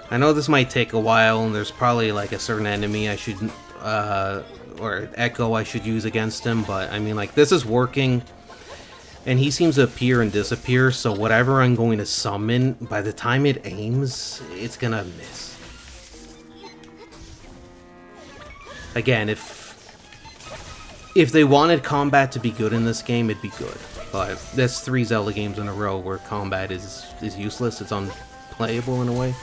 I know this might take a while, and there's probably like a certain enemy I should, or echo I should use against him, but I mean, like, this is working, and he seems to appear and disappear, so whatever I'm going to summon, by the time it aims, it's gonna miss. Again, if they wanted combat to be good in this game, it'd be good, but that's 3 Zelda games in a row where combat is useless, it's unplayable in a way.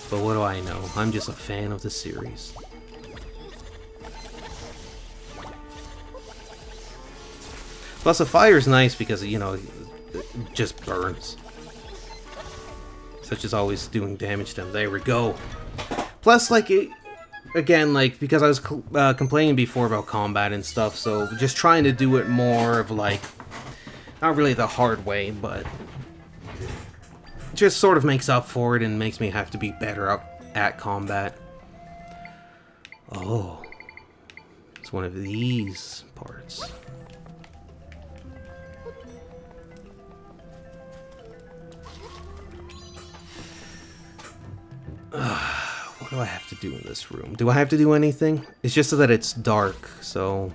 But what do I know? I'm just a fan of the series. Plus, the fire is nice because, you know, it just burns. Such as always doing damage to them. There we go. Plus, like, again, like, because I was complaining before about combat and stuff, so just trying to do it more of, like, not really the hard way, but just sort of makes up for it and makes me have to be better at combat. Oh. It's one of these parts. What do I have to do in this room? Do I have to do anything? It's just so that it's dark, so...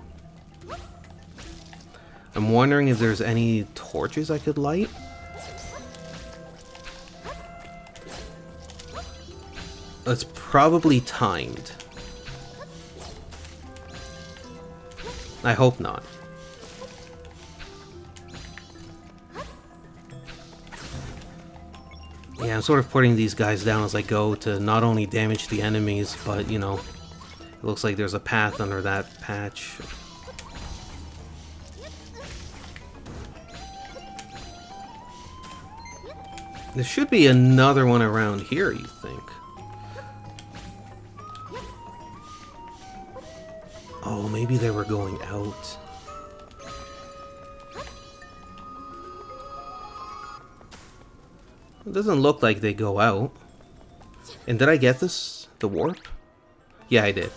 I'm wondering if there's any torches I could light? It's probably timed. I hope not. Yeah, I'm sort of putting these guys down as I go to not only damage the enemies, but, you know, it looks like there's a path under that patch. There should be another one around here, you think? Oh, maybe they were going out. It doesn't look like they go out. And did I get this? The warp? Yeah, I did.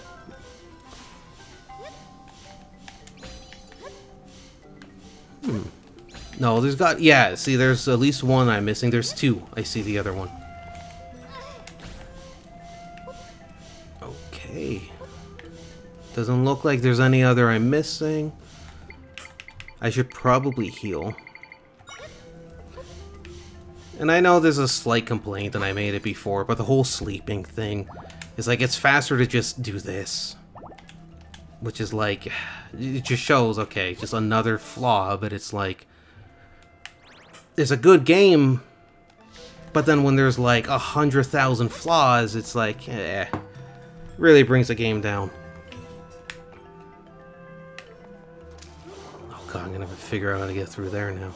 No, there's got... Yeah, see, there's at least one I'm missing. There's 2. I see the other one. Okay. Doesn't look like there's any other I'm missing. I should probably heal. And I know there's a slight complaint, and I made it before, but the whole sleeping thing is like, it's faster to just do this. Which is like, it just shows, okay, just another flaw, but it's like, it's a good game, but then when there's like 100,000 flaws, it's like, really brings the game down. Oh god, I'm gonna have to figure out how to get through there now.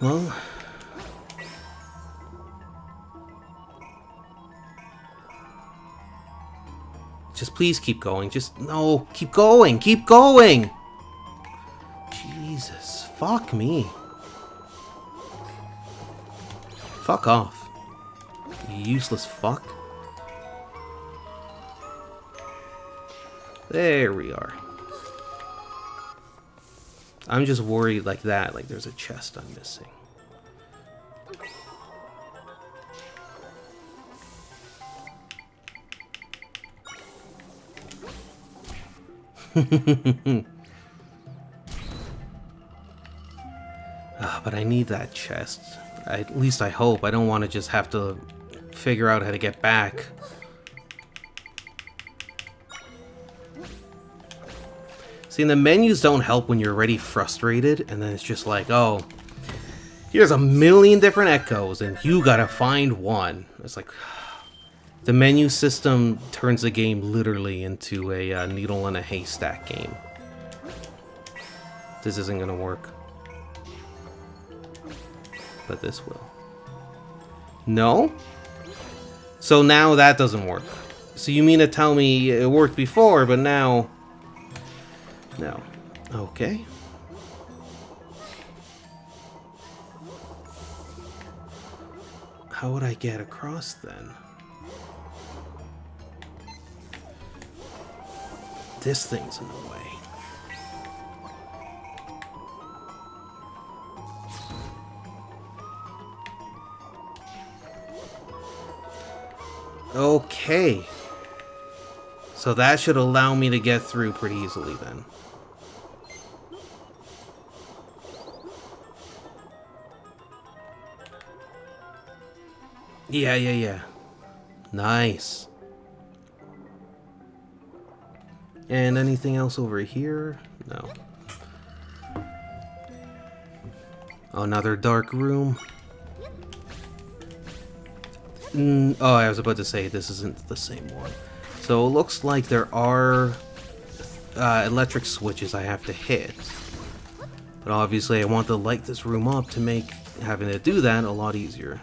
Well... Just please keep going. Just... No! Keep going! Keep going! Jesus. Fuck me. Fuck off. You useless fuck. There we are. I'm just worried like that, like there's a chest I'm missing. But I need that chest. At least I hope. I don't want to just have to figure out how to get back. See, the menus don't help when you're already frustrated, and then it's just like, oh, here's a million different echoes, and you gotta find one. It's like, the menu system turns the game literally into a needle in a haystack game. This isn't gonna work. But this will. No? So now that doesn't work. So you mean to tell me it worked before, but now... No. Okay. How would I get across then? This thing's in the way. Okay. So that should allow me to get through pretty easily then. Yeah. Nice. And anything else over here? No. Another dark room. Oh, I was about to say this isn't the same one. So it looks like there are electric switches I have to hit. But obviously I want to light this room up to make having to do that a lot easier.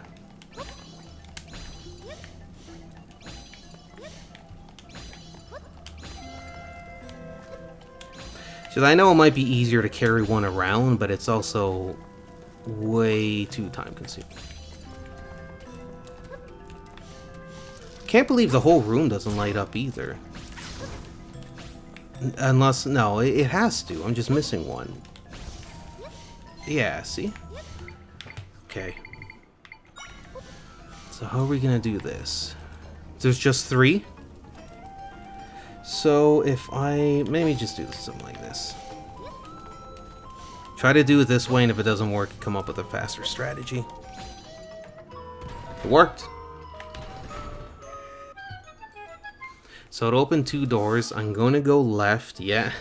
Because I know it might be easier to carry one around, but it's also way too time consuming. Can't believe the whole room doesn't light up either. Unless, no, it has to. I'm just missing one. Yeah, see? Okay. So how are we gonna do this? There's just 3? So if I maybe just do something like this. Try to do it this way, and if it doesn't work, come up with a faster strategy. It worked. So it opened 2 doors. I'm gonna go left. Yeah.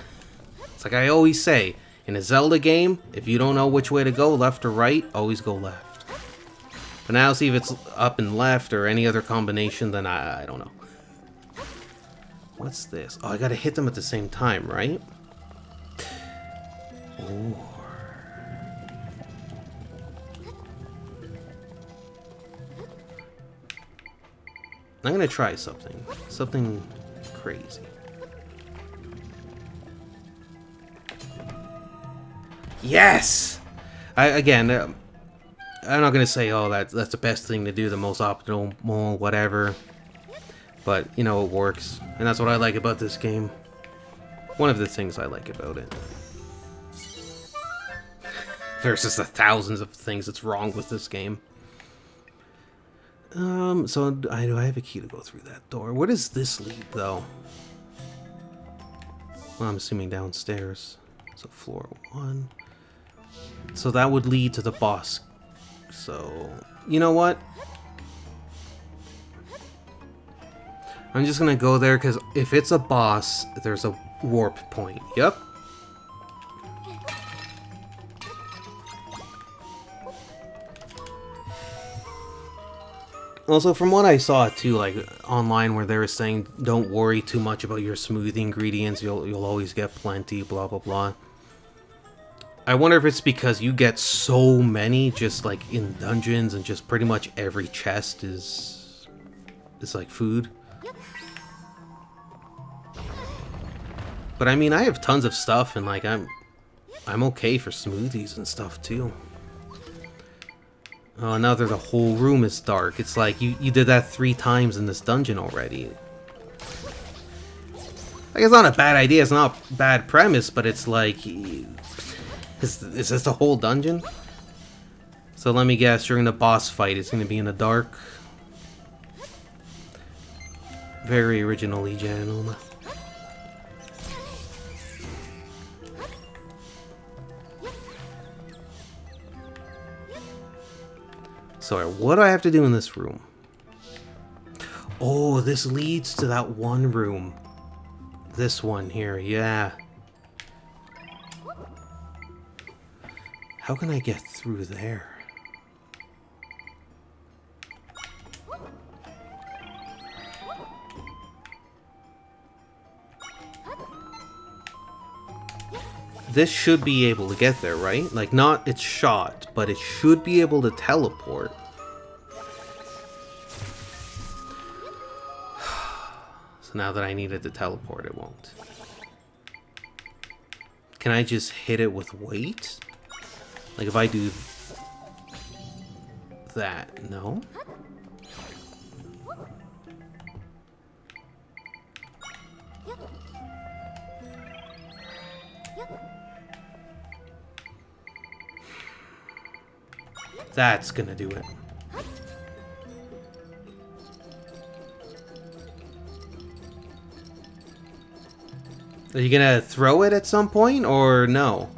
It's like I always say, in a Zelda game, if you don't know which way to go, left or right, always go left. But now see if it's up and left or any other combination, then I don't know. What's this? Oh, I gotta hit them at the same time, right? Ooh. I'm gonna try something. Something crazy. Yes! Again, I'm not gonna say, oh, that's the best thing to do, the most optimal, whatever. But, you know, it works. And that's what I like about this game. One of the things I like about it. Versus the thousands of things that's wrong with this game. So do I have a key to go through that door? Where does this lead, though? Well, I'm assuming downstairs. So floor 1. So that would lead to the boss. So, you know what? I'm just gonna go there, because if it's a boss, there's a warp point. Yep. Also, from what I saw too, like online, where they were saying, don't worry too much about your smoothie ingredients. You'll always get plenty. Blah blah blah. I wonder if it's because you get so many just like in dungeons and just pretty much every chest is like food. But I mean, I have tons of stuff and like I'm okay for smoothies and stuff too. Oh, now that the whole room is dark. It's like you did that 3 times in this dungeon already. Like, it's not a bad idea, it's not a bad premise, but it's like... Is this the whole dungeon? So let me guess, during the boss fight, it's going to be in the dark. Very originally, Janoma. So what do I have to do in this room? Oh, this leads to that one room. This one here, yeah. How can I get through there? This should be able to get there, right? Like, not its shot, but it should be able to teleport. So now that I needed to teleport, it won't. Can I just hit it with weight? Like, if I do that, no? That's gonna do it. Are you gonna throw it at some point, or no?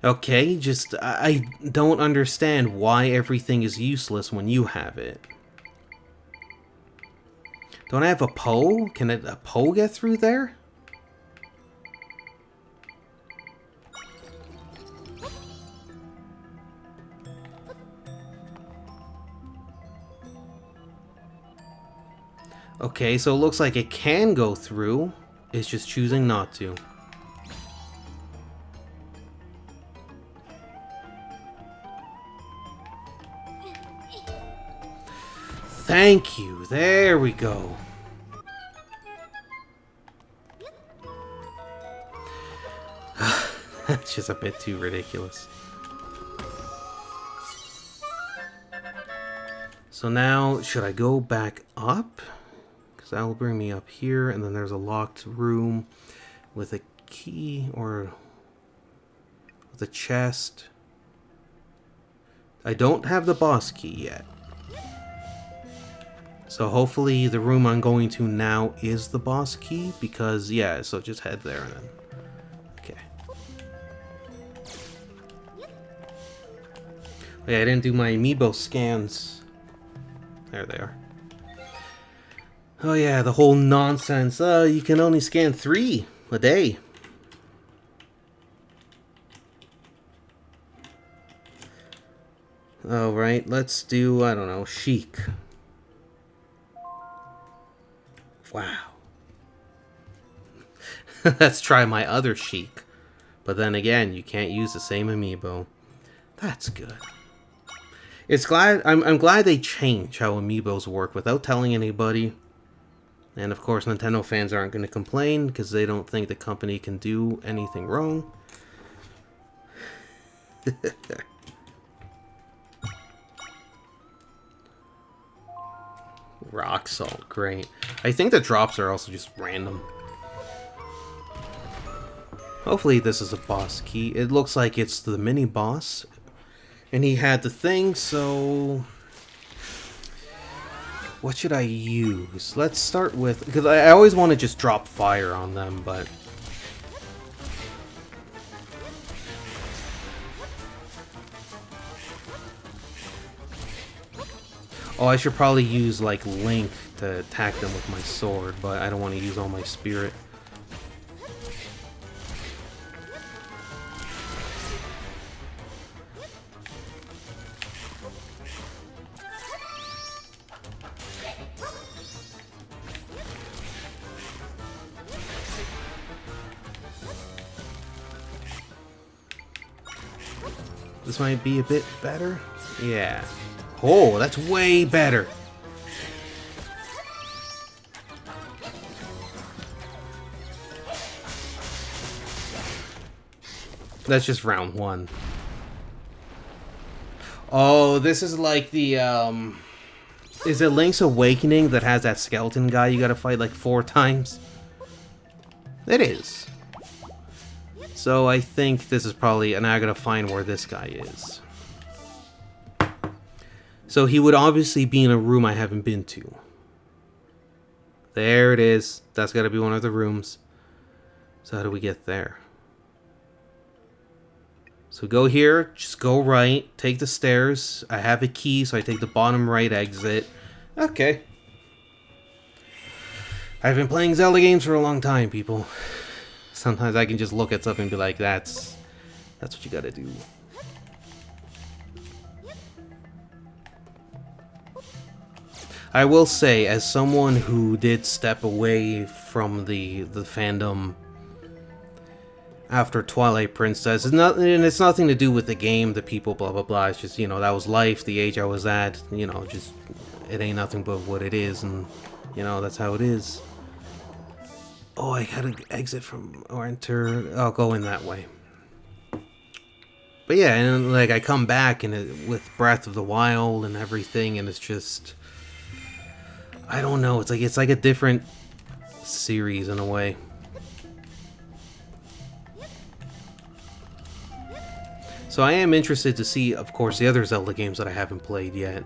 Okay, just, I don't understand why everything is useless when you have it. Don't I have a Poe? Can a Poe get through there? Okay, so it looks like it can go through. It's just choosing not to. Thank you. There we go. That's just a bit too ridiculous. So now, should I go back up? Because that will bring me up here, and then there's a locked room with a key, or with a chest. I don't have the boss key yet. So hopefully the room I'm going to now is the boss key, because, yeah, so just head there and then. Okay. Yeah, I didn't do my amiibo scans. There they are. Oh yeah, the whole nonsense. You can only scan 3 a day. Oh, right, let's do, I don't know, Chic. Wow. Let's try my other Chic. But then again, you can't use the same amiibo. That's good. It's I'm glad they change how amiibos work without telling anybody. And of course, Nintendo fans aren't going to complain because they don't think the company can do anything wrong. Rock salt, great. I think the drops are also just random. Hopefully this is a boss key. It looks like it's the mini boss. And he had the thing, so... What should I use? Let's start with... Because I always want to just drop fire on them, but... Oh, I should probably use, like, Link to attack them with my sword, but I don't want to use all my spirit. This might be a bit better. Yeah. Oh, that's way better. That's just round 1. Oh, this is like the, is it Link's Awakening that has that skeleton guy you gotta fight like 4 times? It is. So I think this is probably, and I gotta find where this guy is. So he would obviously be in a room I haven't been to. There it is. That's gotta be one of the rooms. So how do we get there? So go here, just go right, take the stairs. I have a key, so I take the bottom right exit. Okay. I've been playing Zelda games for a long time, people. Sometimes I can just look at something and be like, that's what you gotta do. I will say, as someone who did step away from the fandom after Twilight Princess, and it's nothing to do with the game, the people, blah blah blah. It's just, you know, that was life, the age I was at. You know, just it ain't nothing but what it is, and you know that's how it is. Oh, I gotta exit from or enter. I'll go in that way. But yeah, and like I come back and with Breath of the Wild and everything, and it's just, I don't know. It's like a different series in a way. So I am interested to see, of course, the other Zelda games that I haven't played yet.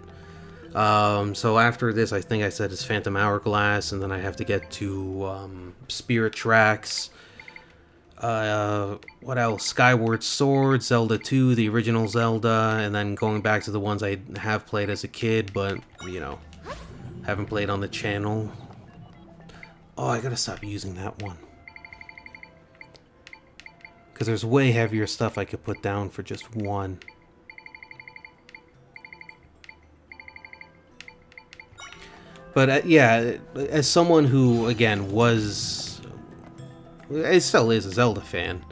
So after this, I think I said it's Phantom Hourglass, and then I have to get to Spirit Tracks. What else? Skyward Sword, Zelda 2, the original Zelda, and then going back to the ones I have played as a kid, but, you know, haven't played on the channel. Oh, I gotta stop using that one. Because there's way heavier stuff I could put down for just one. But yeah, as someone who, again, was... It still is a Zelda fan.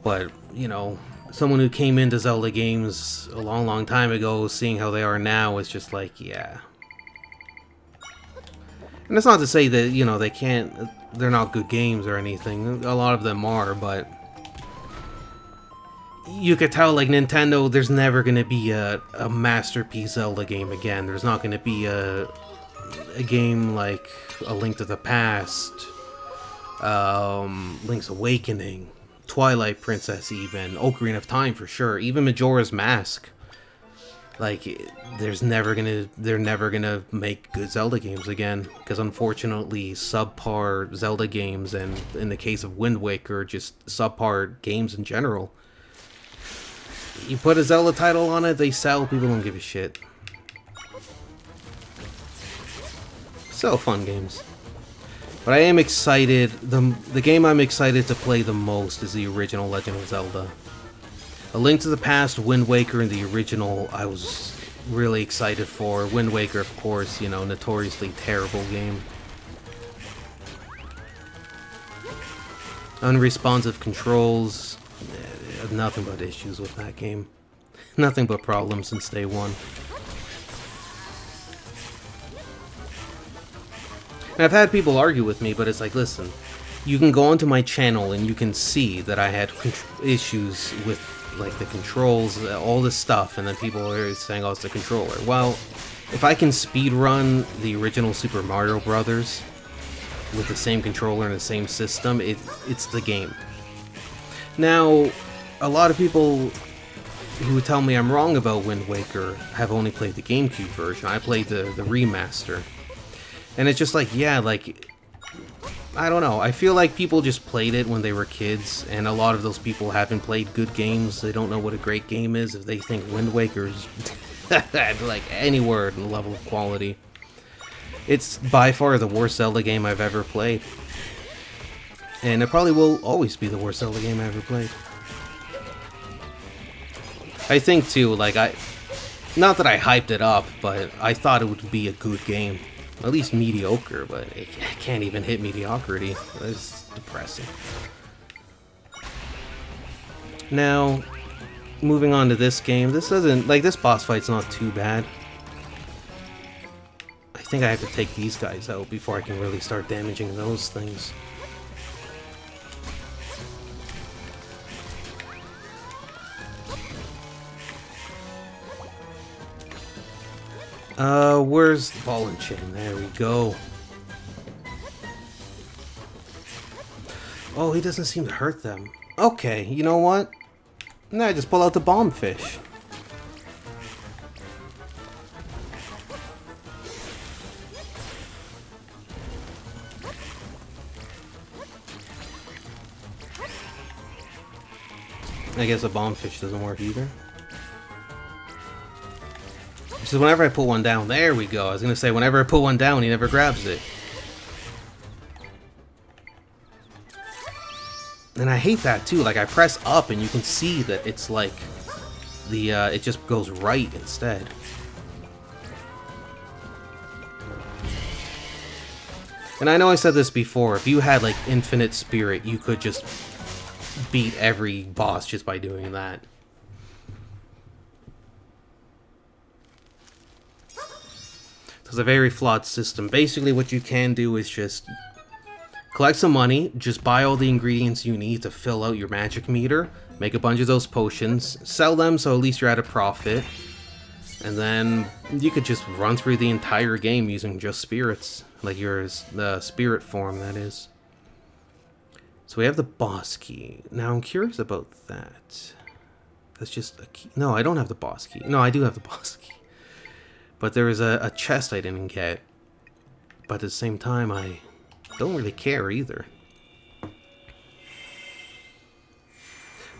But, you know, someone who came into Zelda games a long, long time ago, seeing how they are now, is just like, yeah. And it's not to say that, you know, they're not good games or anything. A lot of them are, but... You could tell, like, Nintendo, there's never going to be a masterpiece Zelda game again. There's not going to be a game like A Link to the Past, Link's Awakening, Twilight Princess even, Ocarina of Time for sure, even Majora's Mask. Like, they're never gonna make good Zelda games again, because unfortunately subpar Zelda games, and in the case of Wind Waker, just subpar games in general. You put a Zelda title on it, they sell, people don't give a shit. So fun games. But I am excited, the game I'm excited to play the most is the original Legend of Zelda. A Link to the Past, Wind Waker, and the original I was really excited for. Wind Waker, of course, you know, notoriously terrible game. Unresponsive controls. Nothing but issues with that game. Nothing but problems since day one. And I've had people argue with me, but it's like, listen, you can go onto my channel and you can see that I had issues with, like, the controls, all this stuff, and then people are saying, oh, it's the controller. Well, if I can speedrun the original Super Mario Brothers with the same controller and the same system, it's the game. Now, a lot of people who tell me I'm wrong about Wind Waker have only played the GameCube version. I played the remaster. And it's just like, yeah, like, I don't know. I feel like people just played it when they were kids, and a lot of those people haven't played good games. They don't know what a great game is if they think Wind Waker's like anywhere in the level of quality. It's by far the worst Zelda game I've ever played. And it probably will always be the worst Zelda game I ever played. I think too, like, not that I hyped it up, but I thought it would be a good game. At least mediocre, but it can't even hit mediocrity. It's depressing. Now, moving on to this game, this doesn't, like, this boss fight's not too bad. I think I have to take these guys out before I can really start damaging those things. Where's the ball and chain? There we go. Oh, he doesn't seem to hurt them. Okay, you know what? Nah, just pull out the bomb fish. I guess a bomb fish doesn't work either. Just whenever I put one down, there we go. I was gonna say, whenever I put one down, he never grabs it. And I hate that too. Like, I press up and you can see that it's like the it just goes right instead. And I know I said this before, if you had like infinite spirit, you could just beat every boss just by doing that. It's a very flawed system. Basically what you can do is just collect some money, just buy all the ingredients you need to fill out your magic meter, make a bunch of those potions, sell them so at least you're at a profit, and then you could just run through the entire game using just spirits, like yours, the spirit form, that is. So we have the boss key. Now I'm curious about that. That's just a key. No, I don't have the boss key. No, I do have the boss key. But there is a chest I didn't get. But at the same time, I don't really care either.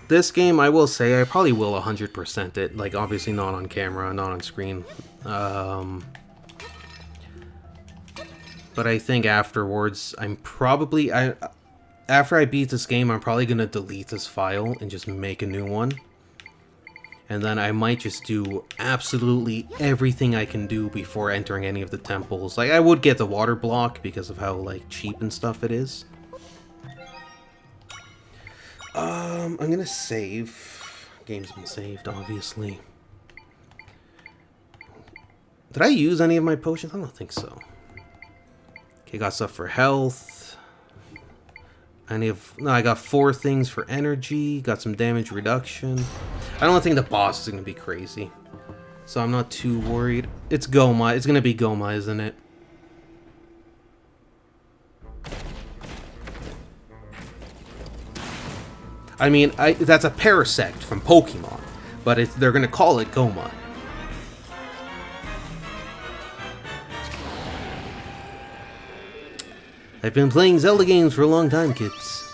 This game, I will say, I probably will 100% it. Like, obviously not on camera, not on screen. But I think afterwards, I'm probably... After I beat this game, I'm probably going to delete this file and just make a new one. And then I might just do absolutely everything I can do before entering any of the temples. Like, I would get the water block because of how, like, cheap and stuff it is. I'm gonna save. Game's been saved, obviously. Did I use any of my potions? I don't think so. Okay, got stuff for health. No, I got 4 things for energy, got some damage reduction. I don't think the boss is going to be crazy, so I'm not too worried. It's Goma. It's going to be Goma, isn't it? I mean, that's a Parasect from Pokemon, but they're going to call it Goma. I've been playing Zelda games for a long time, kids.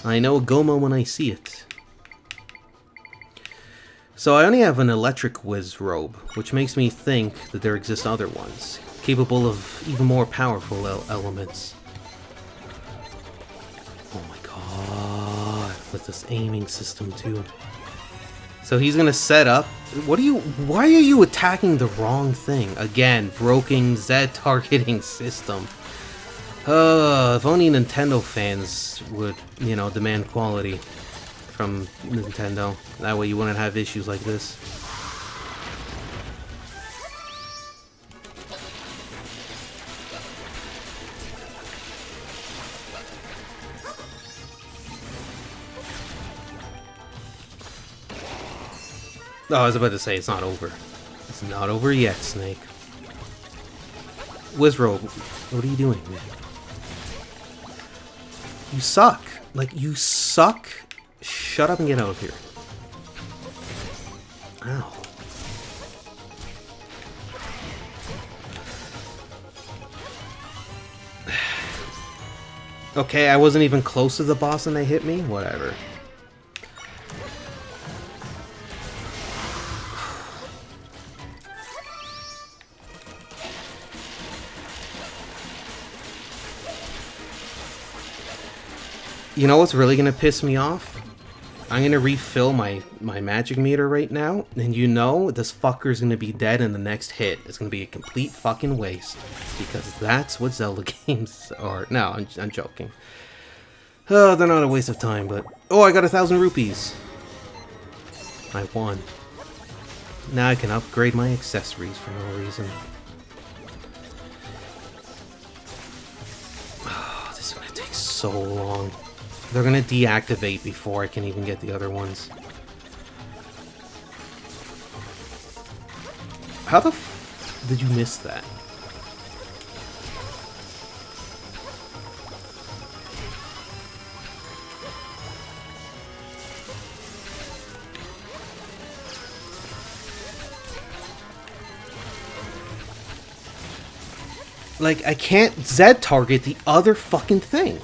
I know Goma when I see it. So I only have an electric whiz robe, which makes me think that there exist other ones, capable of even more powerful elements. Oh my god, with this aiming system too. So he's gonna set up. Why are you attacking the wrong thing? Again, broken Z targeting system. If only Nintendo fans would, you know, demand quality from Nintendo. That way you wouldn't have issues like this. Oh, I was about to say, it's not over. It's not over yet, Snake. Wizrobe, what are you doing, man? You suck. Like, you suck. Shut up and get out of here. Ow. Okay, I wasn't even close to the boss and they hit me? Whatever. You know what's really gonna piss me off? I'm gonna refill my magic meter right now, and you know this fucker's gonna be dead in the next hit. It's gonna be a complete fucking waste, because that's what Zelda games are. No, I'm joking. Oh, they're not a waste of time, but... Oh, I got 1,000 rupees! I won. Now I can upgrade my accessories for no reason. Oh, this is gonna take so long. They're gonna deactivate before I can even get the other ones. How the f did you miss that? Like, I can't Z-target the other fucking thing.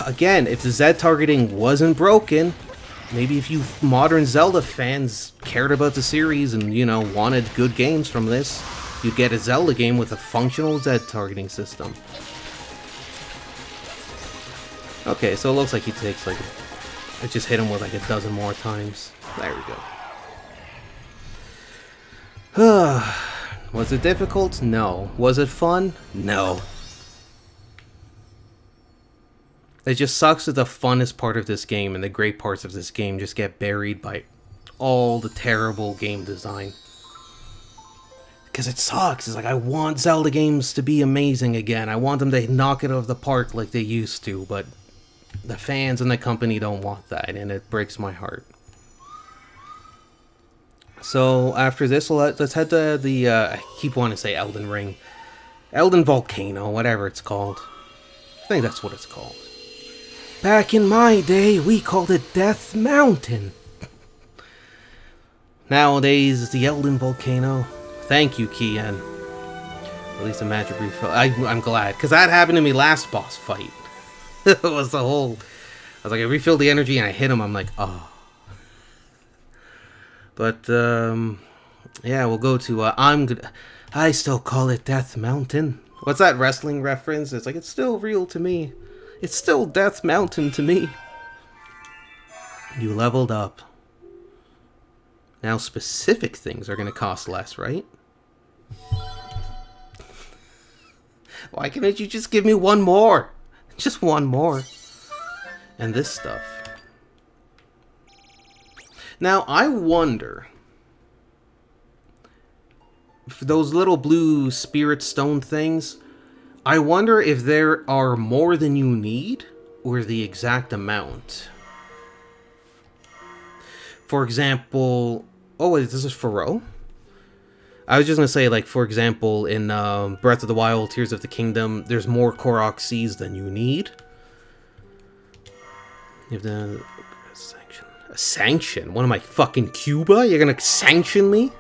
Again, if the Z-targeting wasn't broken, maybe if you modern Zelda fans cared about the series and, you know, wanted good games from this, you'd get a Zelda game with a functional Z-targeting system. Okay, so it looks like he takes, like, I just hit him with, like, a dozen more times. There we go. Was it difficult? No. Was it fun? No. It just sucks that the funnest part of this game and the great parts of this game just get buried by all the terrible game design. Because it sucks. It's like, I want Zelda games to be amazing again. I want them to knock it out of the park like they used to, but the fans and the company don't want that, and it breaks my heart. So after this, let's head to the, I keep wanting to say Elden Ring. Eldin Volcano, whatever it's called. I think that's what it's called. Back in my day, we called it Death Mountain. Nowadays, the Eldin Volcano. Thank you, Kian. At least a magic refill. I'm glad, because that happened to me last boss fight. It was the whole... I was like, I refilled the energy and I hit him, I'm like, oh. But, yeah, we'll go to, I still call it Death Mountain. What's that wrestling reference? It's like, it's still real to me. It's still Death Mountain to me. You leveled up. Now specific things are going to cost less, right? Why can't you just give me one more? Just one more. And this stuff. Now, I wonder, for those little blue spirit stone things, I wonder if there are more than you need, or the exact amount. For example, oh wait, this is Faro? I was just going to say, like, for example, in Breath of the Wild, Tears of the Kingdom, there's more Korok seeds than you need. You have the... Sanction? What am I, fucking Cuba? You're gonna sanction me?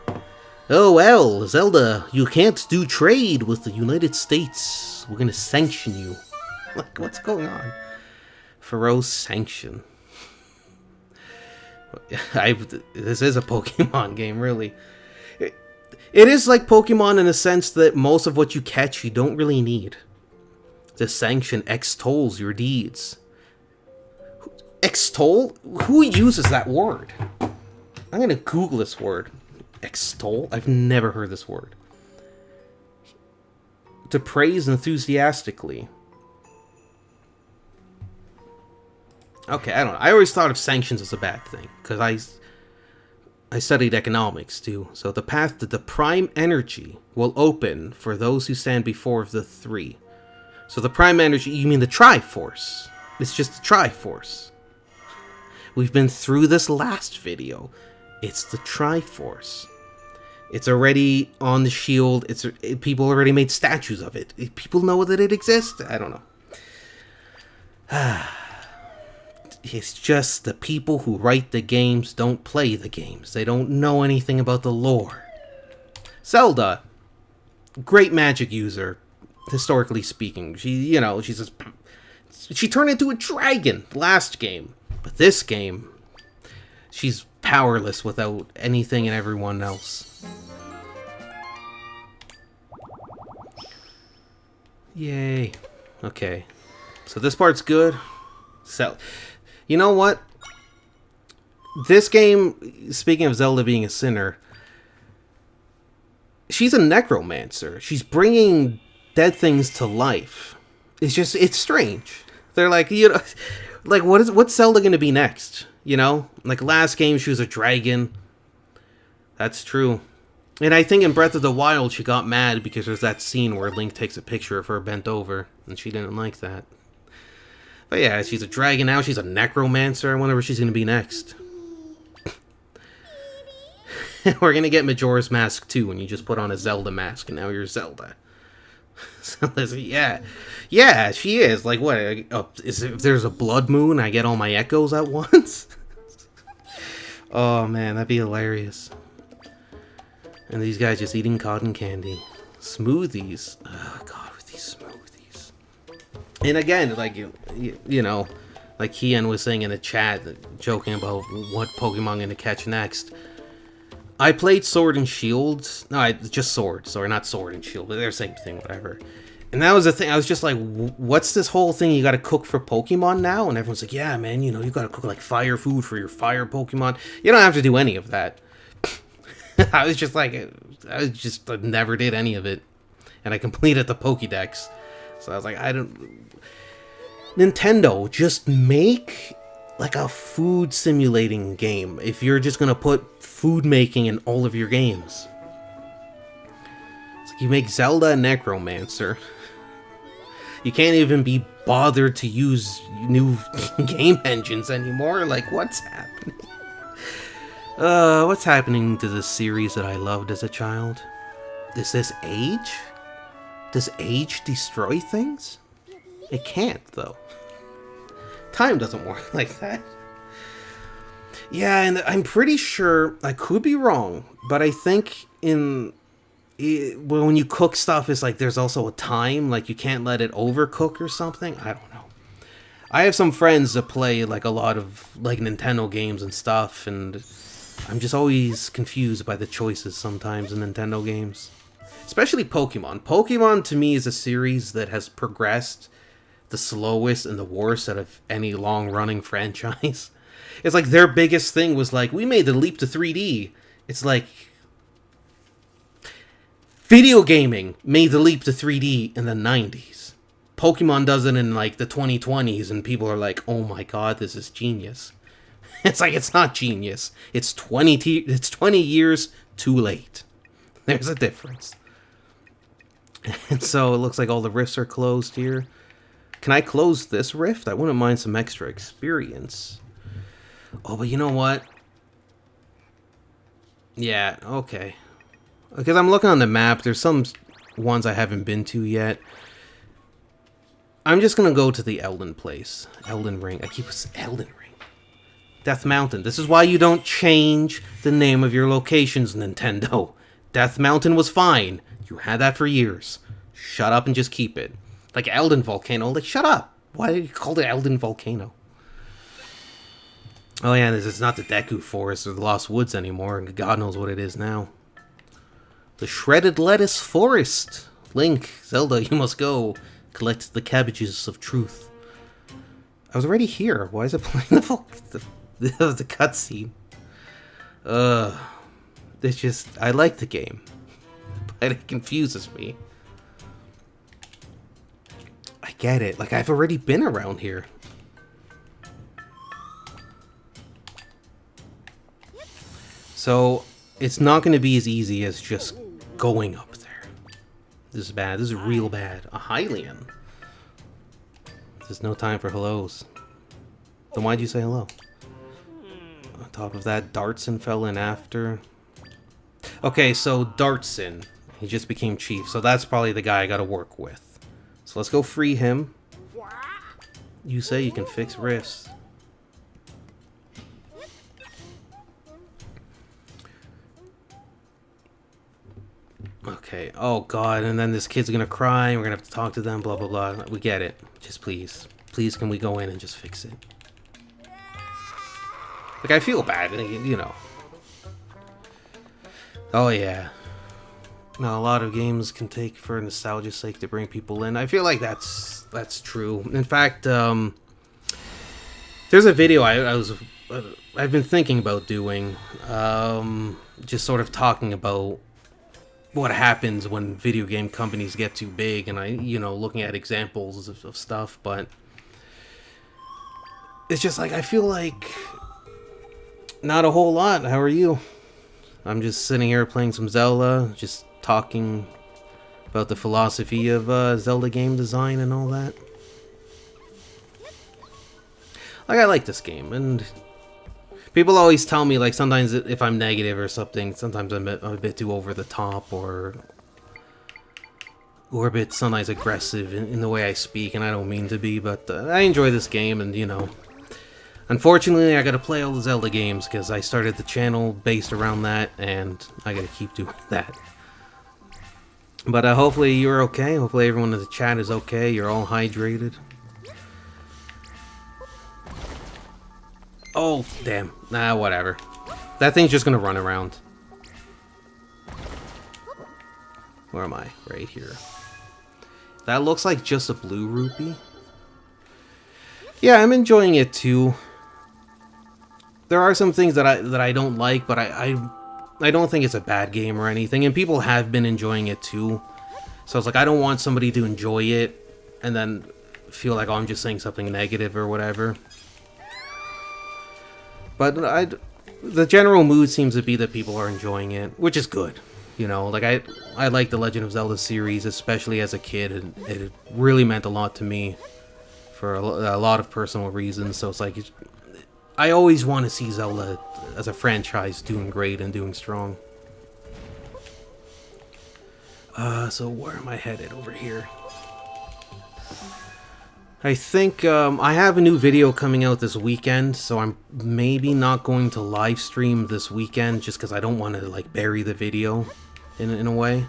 Oh well, Zelda, you can't do trade with the United States. We're gonna sanction you. Like, what's going on? Faro's sanction. This is a Pokemon game, really. It is like Pokemon in the sense that most of what you catch you don't really need. The sanction extols your deeds. Extol? Who uses that word? I'm gonna Google this word. Extol? I've never heard this word. To praise enthusiastically. Okay, I don't know. I always thought of sanctions as a bad thing, because I studied economics too. So the path to the prime energy will open for those who stand before the three. So the prime energy, you mean the Triforce. It's just the Triforce. We've been through this last video. It's the Triforce. It's already on the shield. People already made statues of it. People know that it exists. I don't know. It's just the people who write the games don't play the games. They don't know anything about the lore. Zelda, great magic user, historically speaking. She turned into a dragon last game. But this game, she's powerless without anything and everyone else. Yay. Okay. So this part's good. So, you know what? This game, speaking of Zelda being a sinner, she's a necromancer. She's bringing dead things to life. It's strange. They're like, Like, what's Zelda gonna be next? You know? Like, last game, she was a dragon. That's true. And I think in Breath of the Wild, she got mad because there's that scene where Link takes a picture of her bent over, and she didn't like that. But yeah, she's a dragon now, she's a necromancer. I wonder what she's gonna be next. We're gonna get Majora's Mask too, when you just put on a Zelda mask, and now you're Zelda. So, yeah. Yeah, she is. Like, what? If there's a blood moon, I get all my echoes at once? Oh, man, that'd be hilarious. And these guys just eating cotton candy. Smoothies. Oh, God, with these smoothies. And again, like, you know, like Kian was saying in the chat, joking about what Pokemon gonna catch next. I played Sword and Shield. No, just Sword. Sorry, not Sword and Shield, but they're the same thing, whatever. And that was the thing. I was just like, what's this whole thing you gotta cook for Pokemon now? And everyone's like, yeah, man, you know, you gotta cook like fire food for your fire Pokemon. You don't have to do any of that. I was just like, I never did any of it. And I completed the Pokédex. So I was like, Nintendo, just make like a food simulating game if you're just gonna put food making in all of your games. It's like you make Zelda a necromancer. You can't even be bothered to use new game engines anymore. Like, what's happening? What's happening to this series that I loved as a child? Is this age? Does age destroy things? It can't, though. Time doesn't work like that. Yeah, and I'm pretty sure, I could be wrong, but I think when you cook stuff, it's like there's also a time, like you can't let it overcook or something. I don't know. I have some friends that play like a lot of like Nintendo games and stuff, and I'm just always confused by the choices sometimes in Nintendo games. Especially Pokemon. Pokemon to me is a series that has progressed the slowest and the worst out of any long-running franchise. It's like their biggest thing was like, we made the leap to 3D. It's like video gaming made the leap to 3D in the 90s. Pokemon does it in like the 2020s and people are like, oh my god, this is genius. It's like, it's not genius. It's 20 years too late. There's a difference. And so it looks like all the rifts are closed here. Can I close this rift? I wouldn't mind some extra experience. Oh, but you know what? Yeah, okay. Because I'm looking on the map. There's some ones I haven't been to yet. I'm just going to go to the Eldin place. Eldin Ring. I keep saying Eldin Ring. Death Mountain. This is why you don't change the name of your locations, Nintendo. Death Mountain was fine. You had that for years. Shut up and just keep it. Like Eldin Volcano. Like, shut up. Why did you call it Eldin Volcano? Oh yeah, this is not the Deku Forest or the Lost Woods anymore. God knows what it is now. The Shredded Lettuce Forest. Link, Zelda, you must go. Collect the cabbages of truth. I was already here. Why is it playing the cutscene? It's just, I like the game. But it confuses me. I get it. Like, I've already been around here. So, it's not going to be as easy as just going up there. This is bad. This is real bad. A Hylian. There's no time for hellos. Then why'd you say hello? On top of that, Dartson fell in after. Okay, so Dartson. He just became chief. So that's probably the guy I gotta work with. So let's go free him. You say you can fix rifts. Okay. Oh god, and then this kid's gonna cry, and we're gonna have to talk to them, blah blah blah. We get it. Just please. Please can we go in and just fix it? Like, I feel bad, you know. Oh yeah. Now, a lot of games can take for nostalgia's sake to bring people in. I feel like that's true. In fact, there's a video I've been thinking about doing, just sort of talking about what happens when video game companies get too big, and looking at examples of stuff. But it's just like, I feel like not a whole lot. How are you? I'm just sitting here playing some Zelda, just talking about the philosophy of Zelda game design and all that. Like, I like this game, and people always tell me, like, sometimes if I'm negative or something, sometimes I'm a bit too over the top, or a bit sometimes aggressive in the way I speak, and I don't mean to be, but I enjoy this game, and, you know, unfortunately, I gotta play all the Zelda games, because I started the channel based around that, and I gotta keep doing that. But hopefully you're okay, hopefully everyone in the chat is okay, you're all hydrated. Oh, damn. Nah, whatever. That thing's just gonna run around. Where am I? Right here. That looks like just a blue rupee. Yeah, I'm enjoying it too. There are some things that I don't like, but I don't think it's a bad game or anything, and people have been enjoying it too. So it's like, I don't want somebody to enjoy it and then feel like, oh, I'm just saying something negative or whatever. But the general mood seems to be that people are enjoying it, which is good. You know, like, I like the Legend of Zelda series, especially as a kid, and it really meant a lot to me for a lot of personal reasons. So it's like, I always want to see Zelda as a franchise doing great and doing strong. So where am I headed? Over here. I think I have a new video coming out this weekend, so I'm maybe not going to live stream this weekend just because I don't want to, like, bury the video in a way.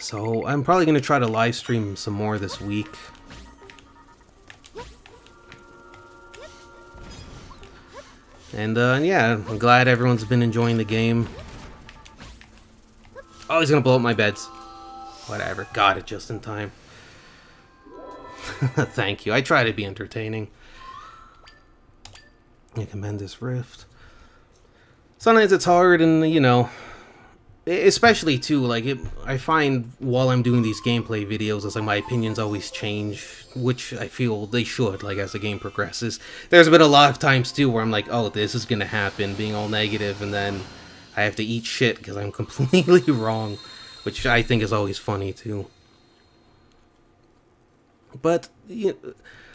So I'm probably going to try to live stream some more this week. And yeah, I'm glad everyone's been enjoying the game. Oh, he's going to blow up my beds. Whatever, got it just in time. Thank you, I try to be entertaining. I commend this rift. Sometimes it's hard, and, you know, especially too, like, I find while I'm doing these gameplay videos, it's like my opinions always change, which I feel they should, like, as the game progresses. There's been a lot of times too where I'm like, oh, this is gonna happen, being all negative, and then I have to eat shit because I'm completely wrong. Which I think is always funny, too. But, you know,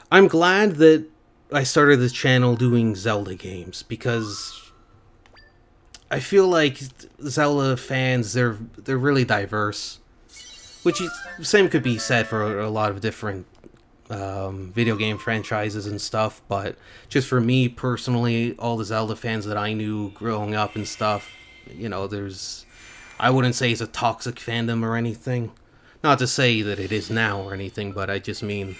I'm glad that I started this channel doing Zelda games, because I feel like Zelda fans, they're really diverse. Which, same could be said for a lot of different video game franchises and stuff, but just for me, personally, all the Zelda fans that I knew growing up and stuff, you know, I wouldn't say it's a toxic fandom or anything. Not to say that it is now or anything, but I just mean,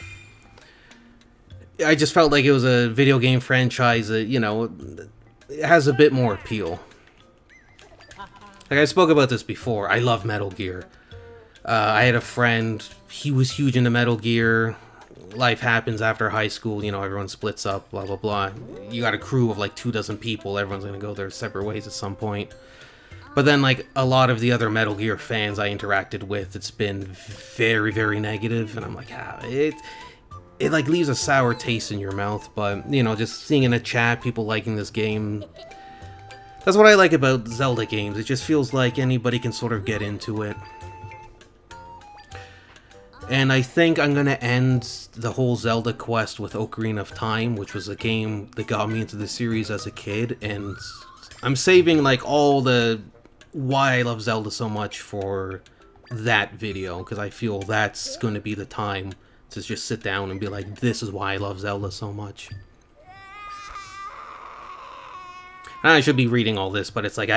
I just felt like it was a video game franchise that, you know, it has a bit more appeal. Like, I spoke about this before, I love Metal Gear. I had a friend, he was huge into Metal Gear. Life happens after high school, you know, everyone splits up, blah, blah, blah. You got a crew of like 24 people, everyone's gonna go their separate ways at some point. But then, like, a lot of the other Metal Gear fans I interacted with, it's been very, very negative, and I'm like, it like leaves a sour taste in your mouth. But, you know, just seeing in a chat people liking this game, that's what I like about Zelda games. It just feels like anybody can sort of get into it. And I think I'm gonna end the whole Zelda quest with Ocarina of Time, which was a game that got me into the series as a kid, and I'm saving, like, all the why I love Zelda so much for that video, because I feel that's going to be the time to just sit down and be like, this is why I love Zelda so much. And I should be reading all this, but it's like,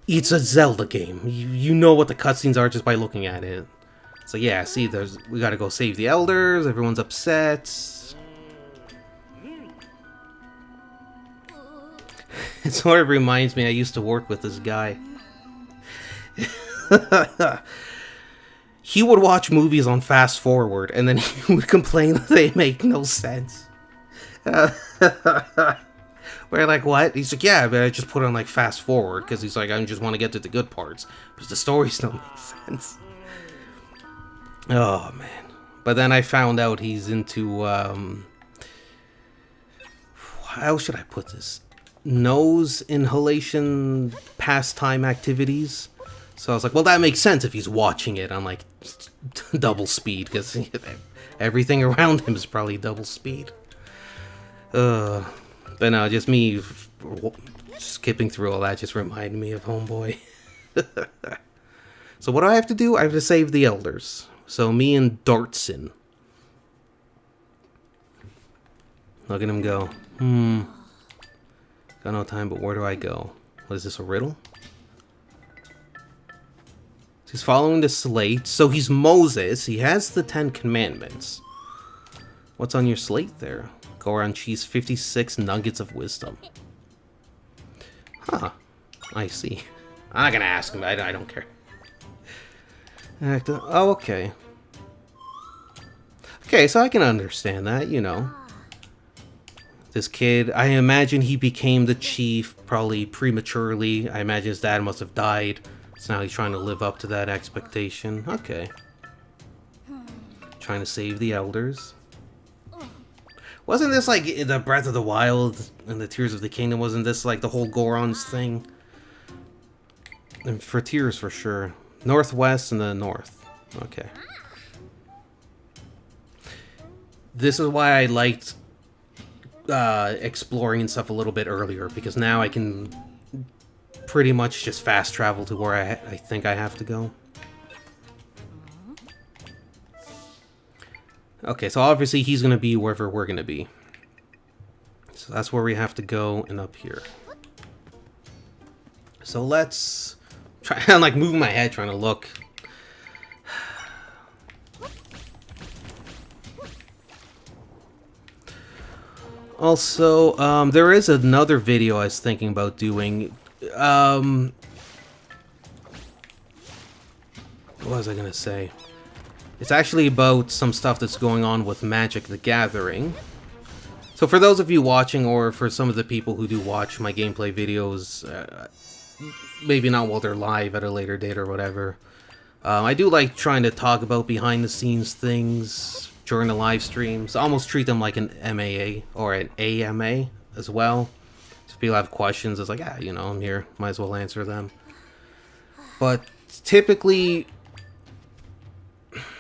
it's a Zelda game. You know what the cutscenes are just by looking at it. So yeah, see, we gotta go save the elders, everyone's upset. It sort of reminds me, I used to work with this guy. He would watch movies on fast forward, and then he would complain that they make no sense. We're like, what? He's like, yeah, but I just put on, like, fast forward, because he's like, I just want to get to the good parts, because the stories don't make sense. Oh, man. But then I found out he's into, how should I put this? Nose inhalation pastime activities. So I was like, well, that makes sense if he's watching it on, like, double speed, because everything around him is probably double speed. But no, just me skipping through all that just reminded me of Homeboy. So what do I have to do? I have to save the elders. So me and Dartson. Look at him go. Got no time, but where do I go? What is this, a riddle? He's following the slate. So he's Moses. He has the 10 Commandments. What's on your slate there? Goron cheese 56 nuggets of wisdom. Huh. I see. I'm not gonna ask him. I don't care. Oh, okay. Okay, so I can understand that, you know. This kid, I imagine he became the chief probably prematurely. I imagine his dad must have died. So now he's trying to live up to that expectation. Okay. Trying to save the elders. Wasn't this like the Breath of the Wild and the Tears of the Kingdom? Wasn't this like the whole Gorons thing? And for Tears, for sure. Northwest and the north. Okay. This is why I liked exploring and stuff a little bit earlier, because now I can pretty much just fast travel to where I think I have to go. Okay, so obviously he's going to be wherever we're going to be. So that's where we have to go, and up here. So let's try. I'm like moving my head trying to look. Also, there is another video I was thinking about doing. What was I gonna say? It's actually about some stuff that's going on with Magic the Gathering. So for those of you watching, or for some of the people who do watch my gameplay videos, maybe not while they're live at a later date or whatever, I do like trying to talk about behind-the-scenes things during the live streams. I almost treat them like an MAA or an AMA as well. So if people have questions, it's like, ah, you know, I'm here, might as well answer them. But typically,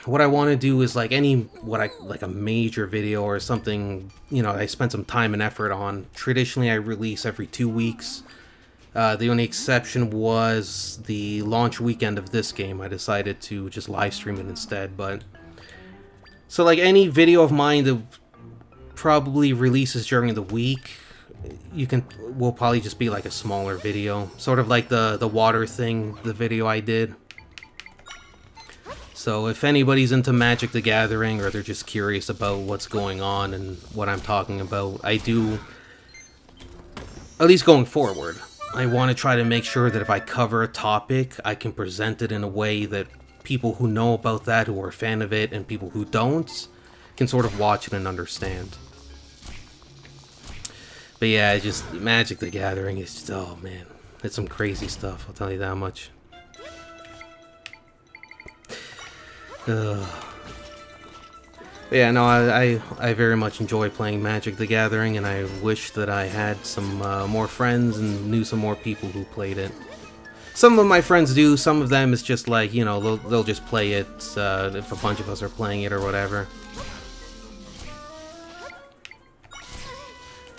what I want to do is like like a major video or something, you know, I spend some time and effort on. Traditionally, I release every 2 weeks. The only exception was the launch weekend of this game. I decided to just live stream it instead, but so like any video of mine that probably releases during the week, will probably just be like a smaller video, sort of like the water thing, the video I did. So if anybody's into Magic the Gathering, or they're just curious about what's going on and what I'm talking about, I do, at least going forward, I want to try to make sure that if I cover a topic, I can present it in a way that people who know about that, who are a fan of it, and people who don't, can sort of watch it and understand. But yeah, just Magic the Gathering is just, oh man, it's some crazy stuff, I'll tell you that much. Yeah, no, I very much enjoy playing Magic the Gathering, and I wish that I had some more friends and knew some more people who played it. Some of my friends do, some of them is just like, you know, they'll just play it if a bunch of us are playing it or whatever.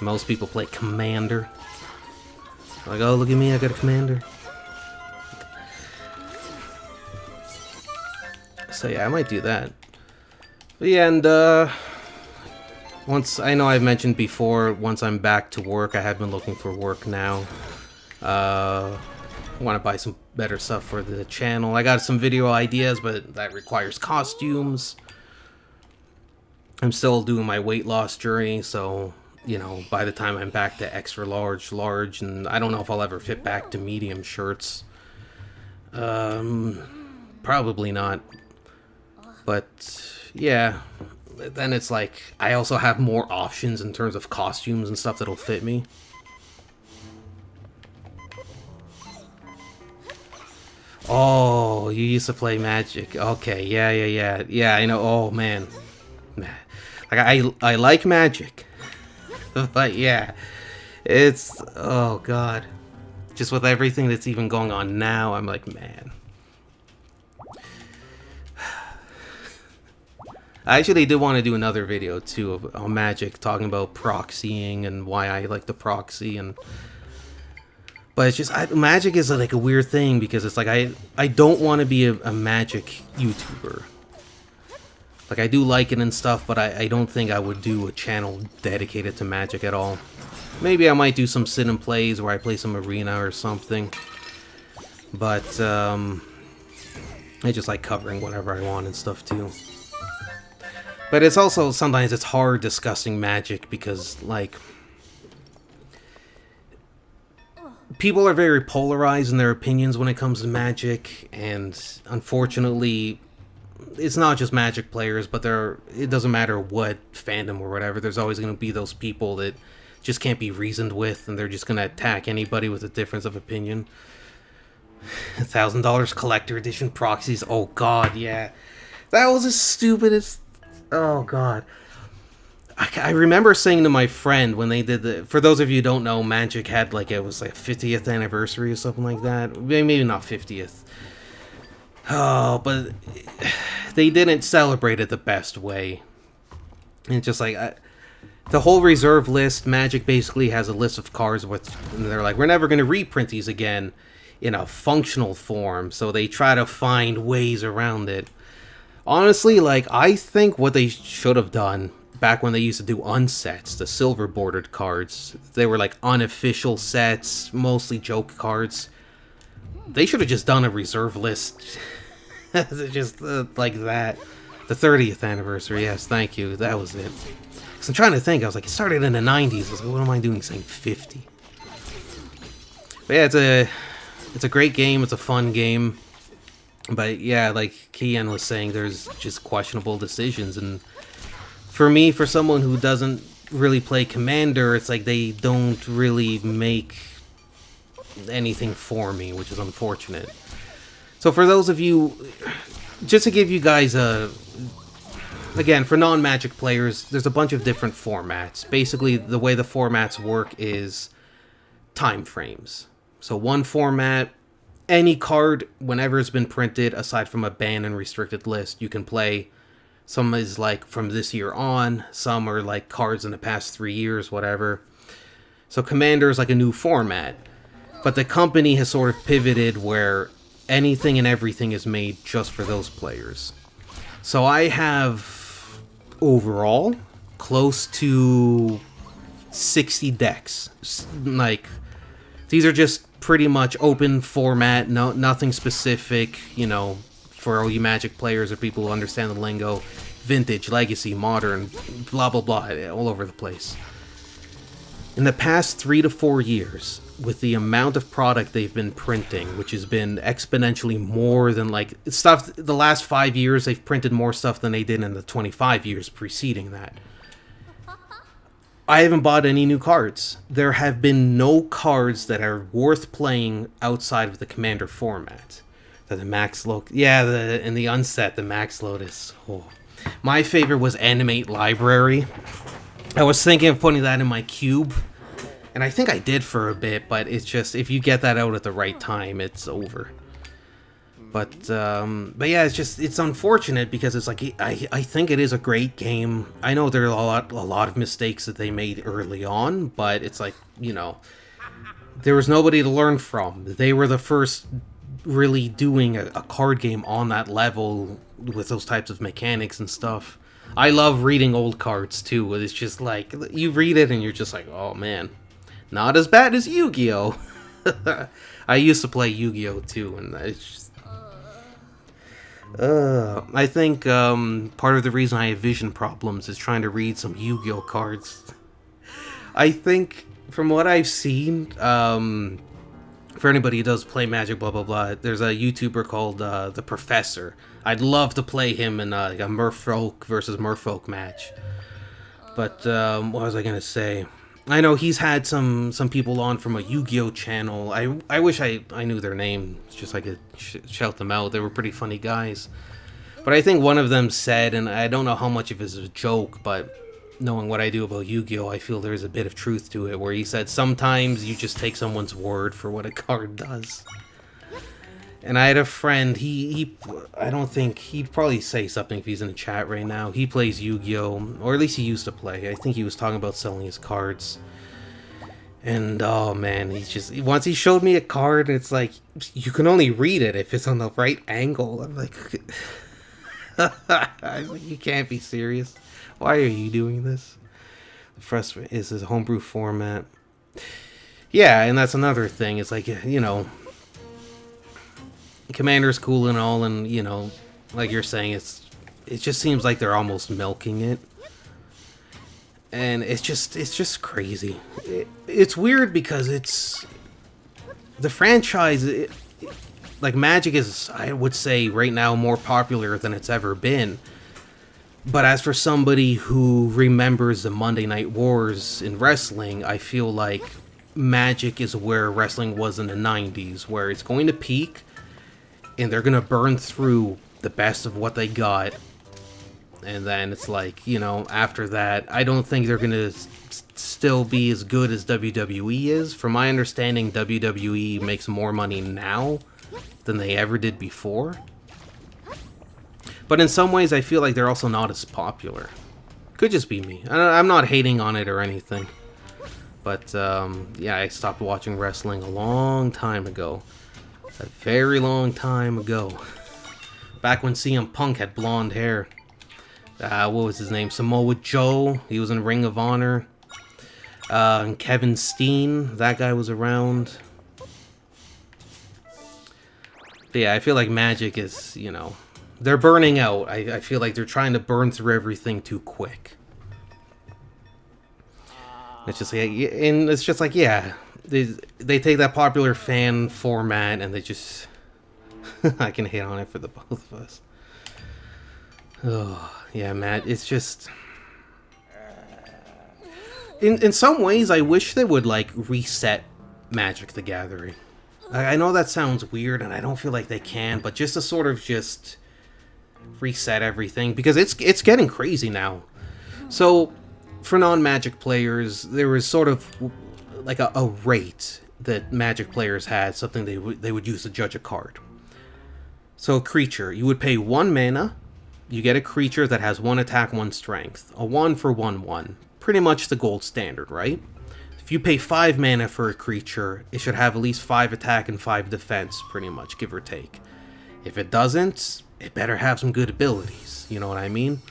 Most people play Commander. Like, oh, look at me, I got a Commander. So yeah, I might do that. But yeah, and once, I know I've mentioned before, once I'm back to work, I have been looking for work now. I want to buy some better stuff for the channel. I got some video ideas, but that requires costumes. I'm still doing my weight loss journey, so, you know, by the time I'm back to extra large, and I don't know if I'll ever fit back to medium shirts. Probably not. But yeah, then it's like I also have more options in terms of costumes and stuff that'll fit me. Oh, you used to play Magic. Okay, yeah. I know. Oh man, like I like Magic, but yeah, it's oh god. Just with everything that's even going on now, I'm like, man. I actually did want to do another video too on Magic, talking about proxying and why I like the proxy and. But it's just, Magic is like a weird thing because it's like, I don't want to be a Magic YouTuber. Like, I do like it and stuff, but I don't think I would do a channel dedicated to Magic at all. Maybe I might do some sit and plays where I play some arena or something. But, I just like covering whatever I want and stuff too. But it's also, sometimes it's hard discussing Magic because, like, people are very polarized in their opinions when it comes to Magic, and unfortunately, it's not just Magic players, but it doesn't matter what fandom or whatever, there's always going to be those people that just can't be reasoned with, and they're just going to attack anybody with a difference of opinion. $1,000 collector edition proxies, oh god, yeah. That was the stupidest, oh god. I remember saying to my friend when they did for those of you who don't know, Magic had like, it was like 50th anniversary or something like that. Maybe not 50th. Oh, but they didn't celebrate it the best way. And it's just like, the whole reserve list, Magic basically has a list of cards with, and they're like, we're never going to reprint these again in a functional form. So they try to find ways around it. Honestly, like, I think what they should have done back when they used to do unsets, the silver bordered cards, they were like unofficial sets, mostly joke cards. They should have just done a reserve list. Just like that. The 30th anniversary, yes, thank you, that was it. Because I'm trying to think, I was like, it started in the 90s, I was like, what am I doing saying 50? But yeah, it's a great game, it's a fun game. But yeah, like Kian was saying, there's just questionable decisions, and for me, for someone who doesn't really play Commander, it's like they don't really make anything for me, which is unfortunate. So for those of you, just to give you guys again, for non-Magic players, there's a bunch of different formats. Basically, the way the formats work is time frames. So one format, any card, whenever it's been printed, aside from a banned and restricted list, you can play. Some is like from this year on, some are like cards in the past 3 years, whatever. So Commander is like a new format, but the company has sort of pivoted where anything and everything is made just for those players. So I have, overall, close to 60 decks. Like, these are just pretty much open format, nothing specific, you know, for all you Magic players or people who understand the lingo. Vintage, legacy, modern, blah blah blah, all over the place. In the past 3 to 4 years, with the amount of product they've been printing, which has been exponentially more than like stuff, the last 5 years they've printed more stuff than they did in the 25 years preceding that. I haven't bought any new cards. There have been no cards that are worth playing outside of the Commander format. The max load, yeah, in the unset, the max load is, oh. My favorite was Animate Library. I was thinking of putting that in my cube, and I think I did for a bit, but it's just, if you get that out at the right time, it's over. But yeah, it's just, it's unfortunate because it's like, I think it is a great game. I know there are a lot of mistakes that they made early on, but it's like, you know, there was nobody to learn from. They were the first really doing a card game on that level with those types of mechanics and stuff. I love reading old cards too. It's just like, you read it and you're just like, oh man, not as bad as Yu-Gi-Oh! I used to play Yu-Gi-Oh! Too, and it's just, I think part of the reason I have vision problems is trying to read some Yu-Gi-Oh! Cards. I think, from what I've seen, for anybody who does play Magic, blah blah blah, there's a YouTuber called The Professor. I'd love to play him in like a Merfolk versus Merfolk match. But what was I gonna say? I know he's had some people on from a Yu-Gi-Oh channel. I wish I knew their name, just so I could shout them out. They were pretty funny guys. But I think one of them said, and I don't know how much of it is a joke, but knowing what I do about Yu-Gi-Oh, I feel there's a bit of truth to it, where he said sometimes you just take someone's word for what a card does. And I had a friend, I don't think, he'd probably say something if he's in the chat right now. He plays Yu-Gi-Oh, or at least he used to play. I think he was talking about selling his cards. And, oh man, once he showed me a card, it's like, you can only read it if it's on the right angle. I'm like, you can't be serious. Why are you doing this? The frustrating is this homebrew format. Yeah, and that's another thing. It's like, you know, Commander's cool and all, and, you know, like you're saying, it just seems like they're almost milking it. And it's just crazy. It's weird because the franchise, like Magic is, I would say right now, more popular than it's ever been. But as for somebody who remembers the Monday Night Wars in wrestling, I feel like Magic is where wrestling was in the 90s, where it's going to peak, and they're going to burn through the best of what they got. And then it's like, you know, after that, I don't think they're going to still be as good as WWE is. From my understanding, WWE makes more money now than they ever did before. But in some ways, I feel like they're also not as popular. Could just be me. I'm not hating on it or anything. But, yeah, I stopped watching wrestling a long time ago. A very long time ago. Back when CM Punk had blonde hair. What was his name? Samoa Joe. He was in Ring of Honor. And Kevin Steen. That guy was around. But yeah, I feel like Magic is, you know, they're burning out. I feel like they're trying to burn through everything too quick. It's just like, and it's just like, yeah, they take that popular fan format and they just, I can hate on it for the both of us. Oh, yeah, Matt, it's just, in some ways, I wish they would, like, reset Magic the Gathering. I know that sounds weird, and I don't feel like they can, but just to sort of just reset everything, because it's getting crazy now. So, for non-Magic players, there was sort of, like, a rate that Magic players had, something they would use to judge a card. So, a creature, you would pay 1 mana, you get a creature that has 1 attack, 1 strength. A 1 for 1/1. Pretty much the gold standard, right? If you pay 5 mana for a creature, it should have at least 5 attack and 5 defense, pretty much, give or take. If it doesn't, it better have some good abilities, you know what I mean?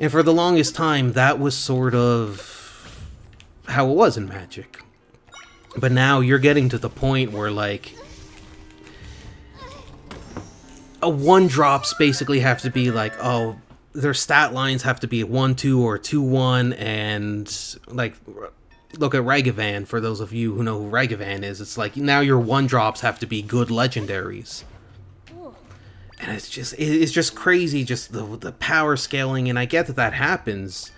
And for the longest time, that was sort of how it was in Magic. But now you're getting to the point where, like, a 1-drops basically have to be like, oh, their stat lines have to be a 1/2 or a 2/1, and, like, look at Ragavan, for those of you who know who Ragavan is. It's like, now your 1-drops have to be good legendaries. And it's just crazy, just the power scaling, and I get that happens.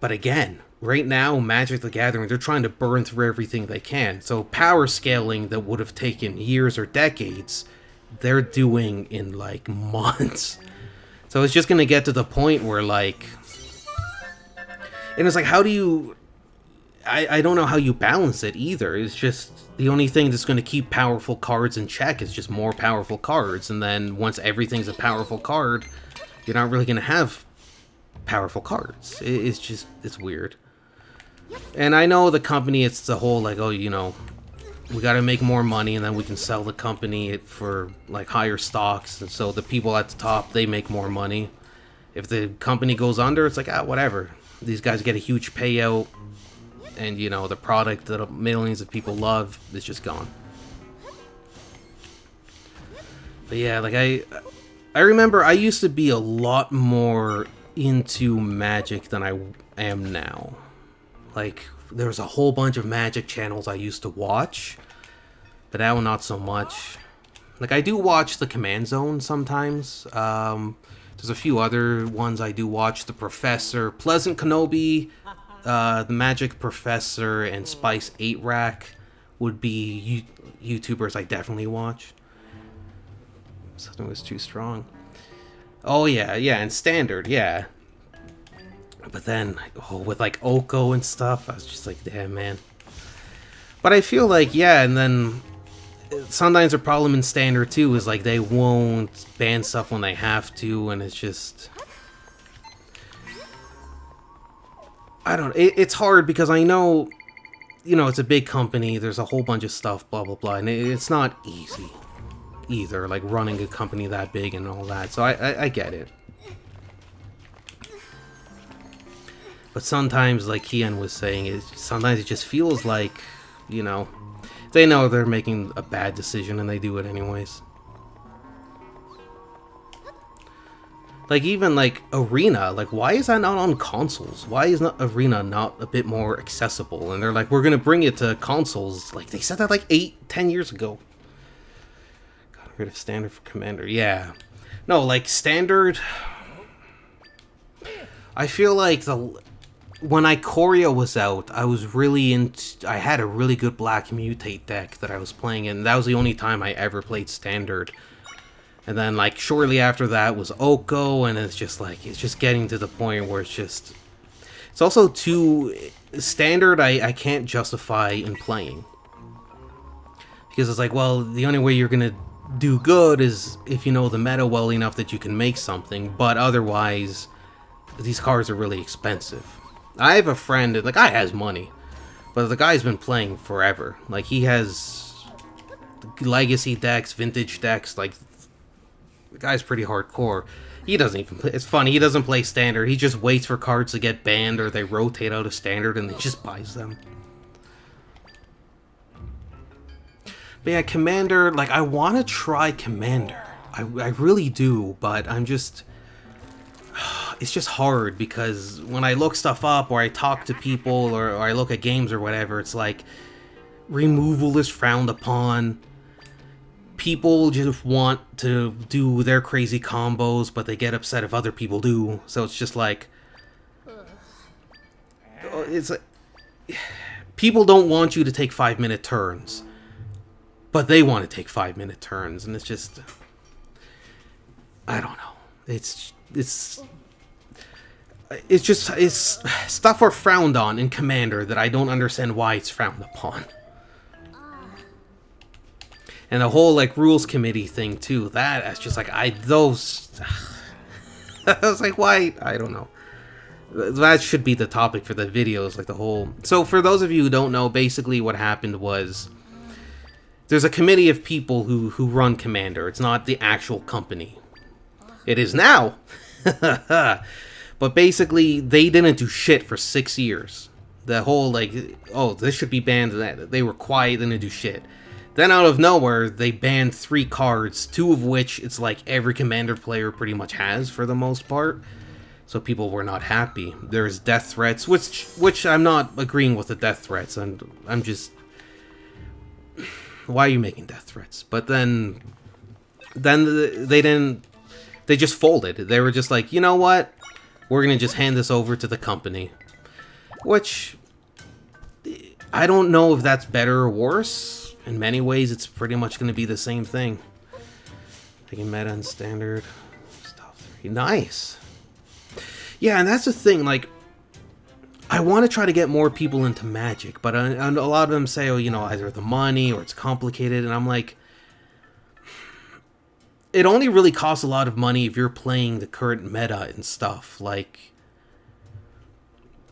But again, right now, Magic the Gathering, they're trying to burn through everything they can. So power scaling that would have taken years or decades, they're doing in, like, months. So it's just going to get to the point where, like... And it's like, how do you... I don't know how you balance it either. It's just... The only thing that's going to keep powerful cards in check is just more powerful cards. And then once everything's a powerful card, you're not really going to have powerful cards. It's just... It's weird. And I know the company, it's the whole, like, oh, you know... We gotta make more money, and then we can sell the company for, like, higher stocks, and so the people at the top, they make more money. If the company goes under, it's like, whatever. These guys get a huge payout, and, you know, the product that millions of people love is just gone. But yeah, like, I remember I used to be a lot more into Magic than I am now. Like, there was a whole bunch of Magic channels I used to watch, but now not so much. Like, I do watch the Command Zone sometimes. There's a few other ones I do watch. The Professor, Pleasant Kenobi, the Magic Professor and Spice 8 Rack would be YouTubers I definitely watch. Something was too strong. Oh yeah, and Standard, yeah. But then, with like Oko and stuff, I was just like, damn, man. But I feel like, yeah, and then sometimes the problem in Standard too is like they won't ban stuff when they have to, and it's just, I don't know. It's hard because I know, it's a big company, there's a whole bunch of stuff, blah blah blah, and it's not easy either, like running a company that big and all that, so I get it. But sometimes, like Kian was saying, sometimes it just feels like, they know they're making a bad decision and they do it anyways. Like, even, like, Arena, like, why is that not on consoles? Why is not Arena not a bit more accessible? And they're like, we're gonna bring it to consoles. Like, they said that, like, 10 years ago. Got rid of Standard for Commander. Yeah. No, like, Standard, I feel like when Ikoria was out, I was really I had a really good Black Mutate deck that I was playing, and that was the only time I ever played Standard. And then, like, shortly after that was Oko, and it's just, like, it's just getting to the point where it's also too, Standard I can't justify in playing. Because it's like, well, the only way you're gonna do good is if you know the meta well enough that you can make something, but otherwise, these cards are really expensive. I have a friend, the guy has money, but the guy's been playing forever. Like, he has legacy decks, vintage decks, like, the guy's pretty hardcore. He doesn't even play, it's funny, he doesn't play Standard, he just waits for cards to get banned or they rotate out of Standard and he just buys them. But yeah, Commander, like, I want to try Commander. I really do, but I'm just, it's just hard because when I look stuff up or I talk to people or I look at games or whatever, it's like removal is frowned upon. People just want to do their crazy combos, but they get upset if other people do. So it's just like, it's like, people don't want you to take 5-minute turns, but they want to take 5-minute turns, and it's just, I don't know. It's stuff are frowned on in Commander that I don't understand why it's frowned upon. And the whole, like, rules committee thing, too, that's just, like, I was like, why? I don't know. That should be the topic for the videos, like, the whole... So, for those of you who don't know, basically what happened was, there's a committee of people who run Commander. It's not the actual company. It is now! But basically, they didn't do shit for 6 years. The whole, like, oh, this should be banned, they were quiet, they didn't do shit. Then out of nowhere, they banned 3 cards, 2 of which it's like every Commander player pretty much has for the most part. So people were not happy. There's death threats, which I'm not agreeing with the death threats. I'm just, why are you making death threats? But then they just folded. They were just like, you know what? We're gonna just hand this over to the company. Which, I don't know if that's better or worse. In many ways, it's pretty much going to be the same thing. Taking meta and Standard. Top 3. Nice. Yeah, and that's the thing, like, I want to try to get more people into Magic, but a lot of them say, oh, either the money or it's complicated, and I'm like, it only really costs a lot of money if you're playing the current meta and stuff. Like,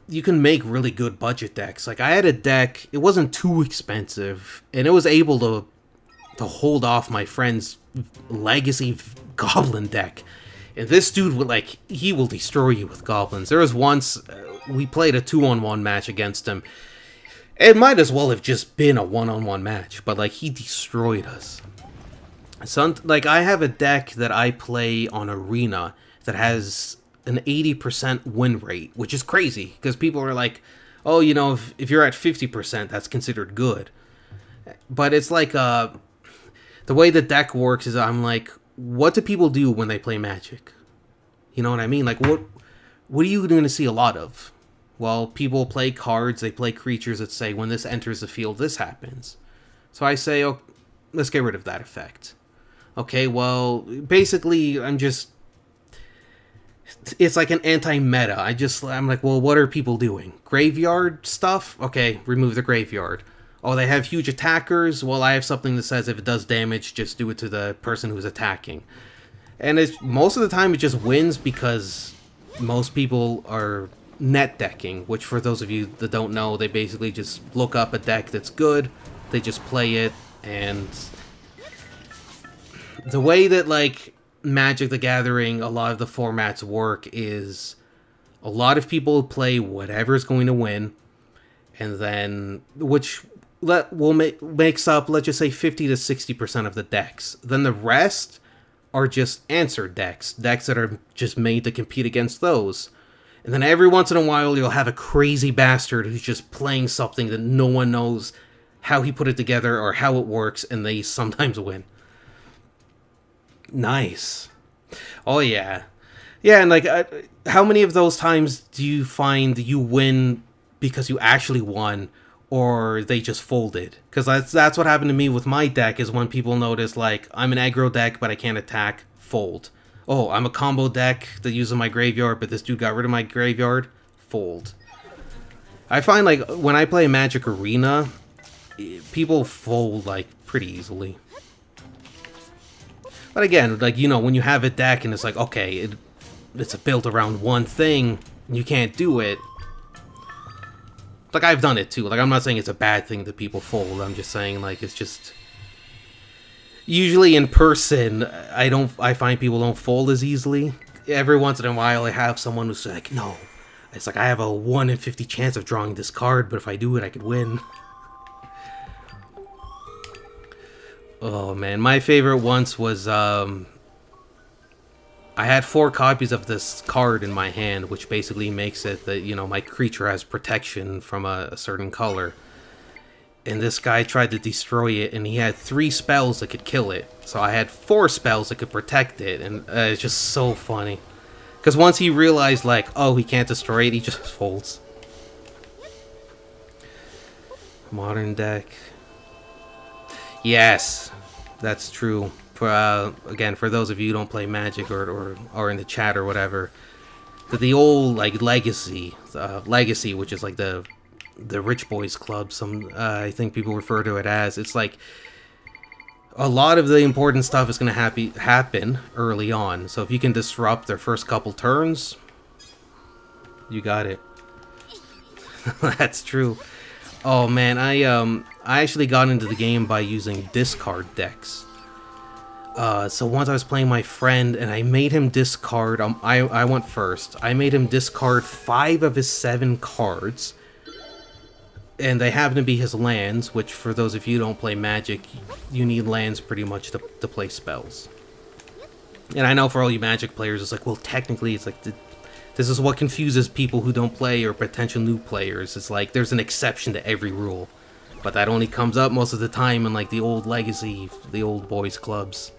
you can make really good budget decks. Like, I had a deck, it wasn't too expensive, and it was able to hold off my friend's legacy goblin deck. And this dude would, like, he will destroy you with goblins. There was once, we played a 2-on-1 match against him. It might as well have just been a 1-on-1 match, but, like, he destroyed us. So, like, I have a deck that I play on Arena that has an 80% win rate, which is crazy, because people are like, oh, if you're at 50%, that's considered good. But it's like, the way the deck works is I'm like, what do people do when they play Magic? You know what I mean? Like, what are you going to see a lot of? Well, people play cards, they play creatures that say, when this enters the field, this happens. So I say, oh, let's get rid of that effect. Okay, well, basically, it's like an anti-meta. I'm like, well, what are people doing? Graveyard stuff? Okay, remove the graveyard. Oh, they have huge attackers? Well, I have something that says if it does damage, just do it to the person who's attacking. And most of the time it just wins because most people are net decking, which for those of you that don't know, they basically just look up a deck that's good, they just play it, and the way that, like, Magic the Gathering, a lot of the formats work is a lot of people play whatever's going to win, and then, which makes up, let's just say, 50 to 60% of the decks. Then the rest are just answer decks that are just made to compete against those. And then every once in a while, you'll have a crazy bastard who's just playing something that no one knows how he put it together or how it works, and they sometimes win. Nice. Oh, yeah. Yeah, and, like, how many of those times do you find you win because you actually won, or they just folded? Because that's what happened to me with my deck, is when people notice, like, I'm an aggro deck, but I can't attack, fold. Oh, I'm a combo deck that uses my graveyard, but this dude got rid of my graveyard, fold. I find, like, when I play Magic Arena, people fold, like, pretty easily. But again, like, you know, when you have a deck and it's like, okay, it's built around one thing, and you can't do it. Like, I've done it too. Like, I'm not saying it's a bad thing that people fold. I'm just saying, like, it's just... Usually in person, I find people don't fold as easily. Every once in a while, I have someone who's like, no. It's like, I have a 1 in 50 chance of drawing this card, but if I do it, I could win. Oh, man. My favorite once was, I had 4 copies of this card in my hand, which basically makes it that, you know, my creature has protection from a certain color. And this guy tried to destroy it, and he had 3 spells that could kill it. So I had 4 spells that could protect it, and it's just so funny. Because once he realized, like, oh, he can't destroy it, he just folds. Modern deck. Yes, that's true. For again, for those of you who don't play Magic or in the chat or whatever, the old, like, Legacy, which is like the Rich Boys Club, I think people refer to it as. It's like a lot of the important stuff is going to happen early on. So if you can disrupt their first couple turns, you got it. That's true. Oh man, I actually got into the game by using discard decks. So once I was playing my friend, and I made him discard. I went first. I made him discard 5 of his 7 cards. And they happen to be his lands, which for those of you who don't play Magic, you need lands pretty much to play spells. And I know for all you Magic players, it's like, well, technically, it's like, this is what confuses people who don't play or potential new players. It's like, there's an exception to every rule. But that only comes up most of the time in, like, the old Legacy, the old boys clubs.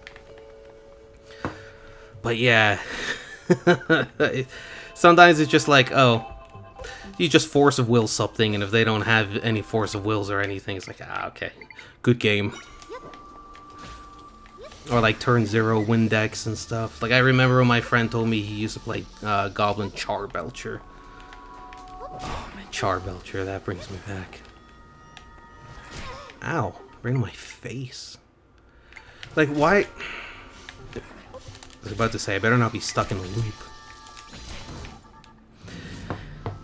But yeah, sometimes it's just like, oh, you just force of will something, and if they don't have any force of wills or anything, it's like, ah, okay, good game. Or like turn 0 win decks and stuff. Like, I remember when my friend told me he used to play Goblin Charbelcher. Oh man, Charbelcher, that brings me back. Ow, right in my face. Like, why? I was about to say, I better not be stuck in a loop.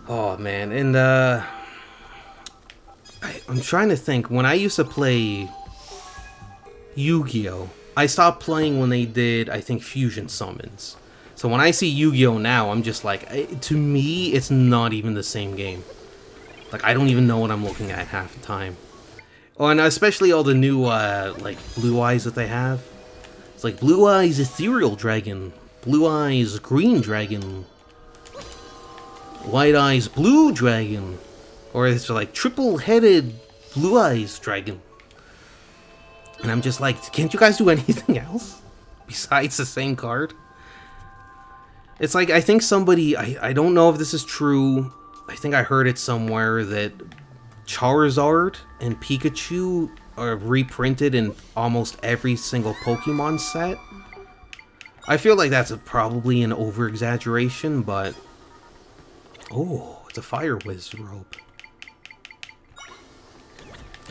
Oh man, and I'm trying to think. When I used to play Yu-Gi-Oh, I stopped playing when they did, I think, fusion summons. So when I see Yu-Gi-Oh now, I'm just like, to me, it's not even the same game. Like, I don't even know what I'm looking at half the time. Oh, and especially all the new, like, Blue Eyes that they have. It's like, Blue Eyes Ethereal Dragon, Blue Eyes Green Dragon, White Eyes Blue Dragon, or it's like triple-headed Blue Eyes Dragon. And I'm just like, can't you guys do anything else besides the same card? It's like, I think somebody, I don't know if this is true, I think I heard it somewhere that Charizard and Pikachu are reprinted in almost every single Pokemon set. I feel like that's probably an over-exaggeration, but... Oh, it's a Fire Whiz robe.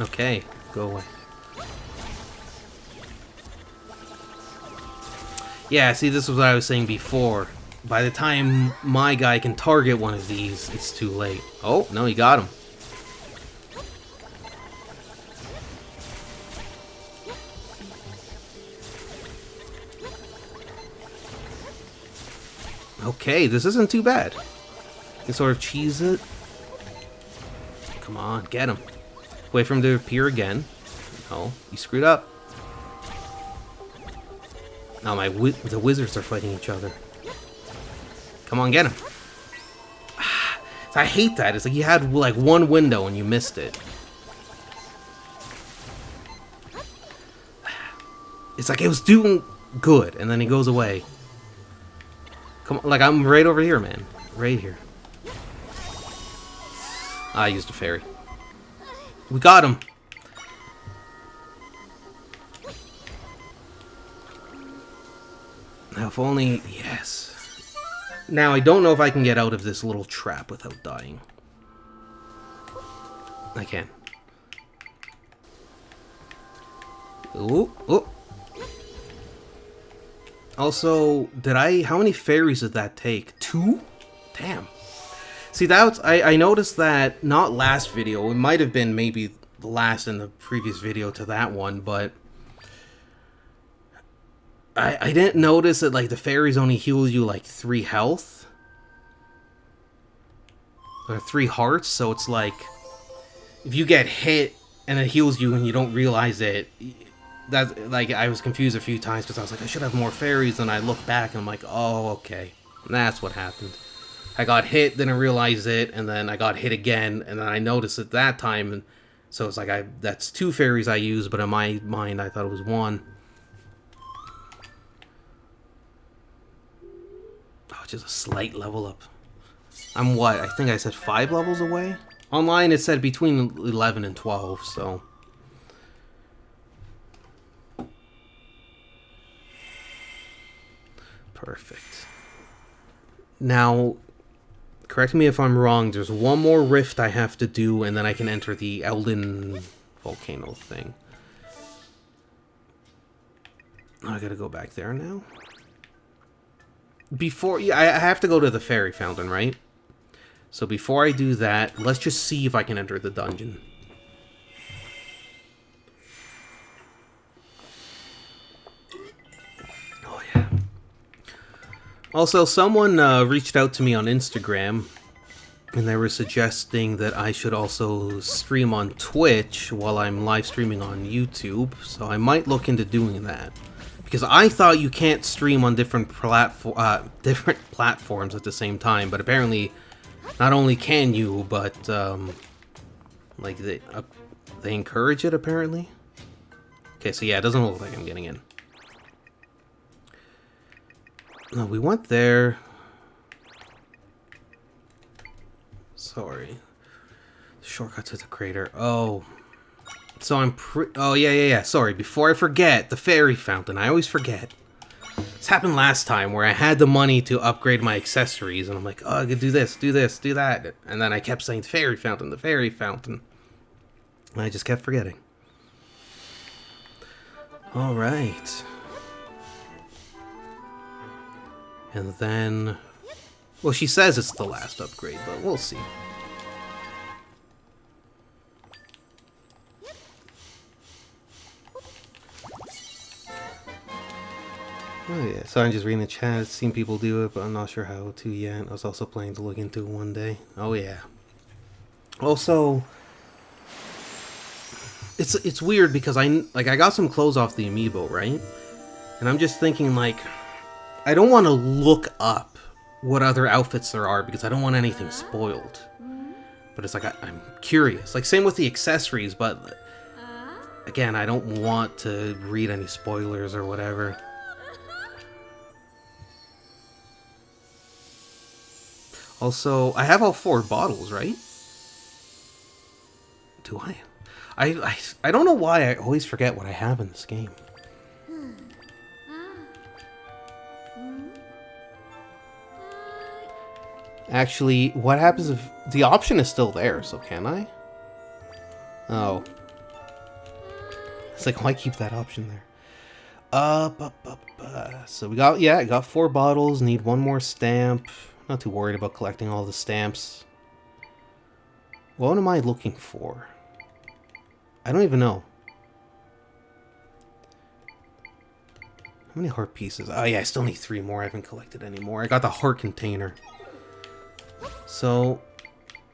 Okay, go away. Yeah, see, this was what I was saying before. By the time my guy can target one of these, it's too late. Oh, no, he got him. Okay, this isn't too bad. You can sort of cheese it. Come on, get him. Wait for him to appear again. No, you screwed up. Now the wizards are fighting each other. Come on, get him. I hate that. It's like you had like one window and you missed it. It's like it was doing good and then he goes away. Come on, like I'm right over here, man. Right here. I used a fairy. We got him. Now if only... Yes. Now, I don't know if I can get out of this little trap without dying. I can. Ooh, ooh. Also, how many fairies did that take? 2? Damn. See, I noticed that, not last video, it might have been maybe the last in the previous video to that one, but... I didn't notice that, like, the fairies only heal you, like, 3 health. Or 3 hearts, so it's like... If you get hit and it heals you and you don't realize it... That's, like, I was confused a few times because I was like, I should have more fairies, and I look back and I'm like, oh, okay. And that's what happened. I got hit, didn't realize it, and then I got hit again, and then I noticed it that time, and so it's like, that's 2 fairies I used, but in my mind, I thought it was 1. Just a slight level up. I'm what? I think I said 5 levels away? Online it said between 11 and 12, so... Perfect. Now, correct me if I'm wrong, there's one more rift I have to do, and then I can enter the Eldin Volcano thing. Oh, I gotta go back there now? Yeah, I have to go to the fairy fountain, right? So before I do that, let's just see if I can enter the dungeon. Oh, yeah. Also, someone reached out to me on Instagram, and they were suggesting that I should also stream on Twitch while I'm live streaming on YouTube, so I might look into doing that. Because I thought you can't stream on different platforms at the same time, but apparently, not only can you, but like they encourage it apparently. Okay, so yeah, it doesn't look like I'm getting in. No, we went there. Sorry, shortcut to the crater. Oh. So oh, yeah. Sorry, before I forget, the fairy fountain. I always forget. This happened last time where I had the money to upgrade my accessories, and I'm like, oh, I could do this, do that. And then I kept saying, the fairy fountain, the fairy fountain. And I just kept forgetting. Alright. And then... Well, she says it's the last upgrade, but we'll see. Oh yeah, so I'm just reading the chat, seen people do it, but I'm not sure how to yet. I was also planning to look into it one day. Oh yeah. Also, it's weird because I got some clothes off the amiibo, right? And I'm just thinking like, I don't want to look up what other outfits there are because I don't want anything spoiled. But it's like, I'm curious. Like, same with the accessories, but again, I don't want to read any spoilers or whatever. Also, I have all 4 bottles, right? Do I? I don't know why I always forget what I have in this game. Actually, what happens if... The option is still there, so can I? Oh. It's like, why keep that option there? So we got... Yeah, I got 4 bottles, need 1 more stamp. Not too worried about collecting all the stamps. What am I looking for? I don't even know. How many heart pieces? Oh yeah, I still need 3 more. I haven't collected any more. I got the heart container. So,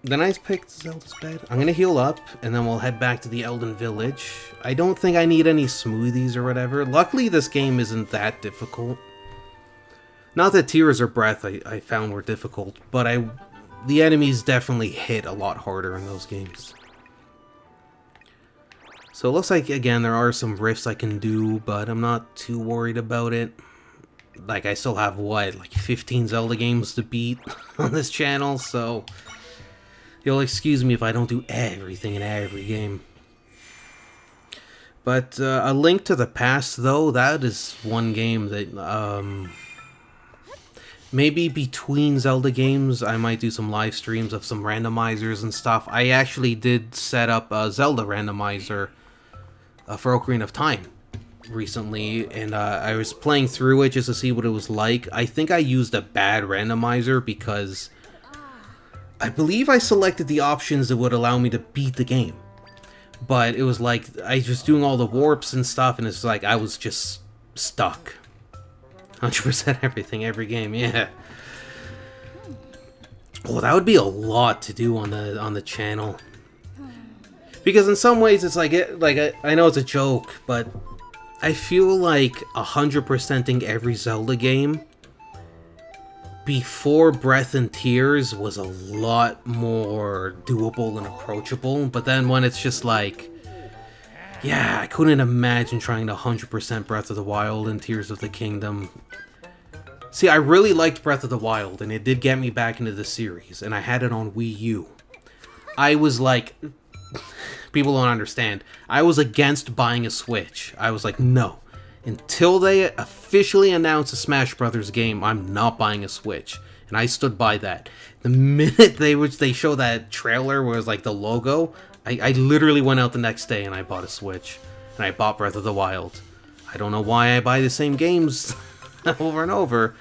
then I picked Zelda's bed. I'm gonna heal up, and then we'll head back to the Eldin village. I don't think I need any smoothies or whatever. Luckily, this game isn't that difficult. Not that Tears or Breath I found were difficult, but the enemies definitely hit a lot harder in those games. So it looks like, again, there are some rifts I can do, but I'm not too worried about it. Like, I still have, what, like 15 Zelda games to beat on this channel, so you'll excuse me if I don't do everything in every game. But A Link to the Past, though, that is one game that, maybe between Zelda games, I might do some live streams of some randomizers and stuff. I actually did set up a Zelda randomizer for Ocarina of Time recently, and I was playing through it just to see what it was like. I think I used a bad randomizer because I believe I selected the options that would allow me to beat the game. But it was like, I was doing all the warps and stuff, and it's like I was just stuck. 100% everything, every game, yeah. Well, that would be a lot to do on the channel. Because in some ways, it's like I know it's a joke, but I feel like 100%ing every Zelda game before Breath and Tears was a lot more doable and approachable. But then when it's just like, yeah, I couldn't imagine trying to 100% Breath of the Wild and Tears of the Kingdom. See, I really liked Breath of the Wild, and it did get me back into the series, and I had it on Wii U. I was like... People don't understand. I was against buying a Switch. I was like, no. Until they officially announce a Smash Brothers game, I'm not buying a Switch. And I stood by that. The minute they show that trailer where it was like the logo, I literally went out the next day and I bought a Switch. And I bought Breath of the Wild. I don't know why I buy the same games over and over,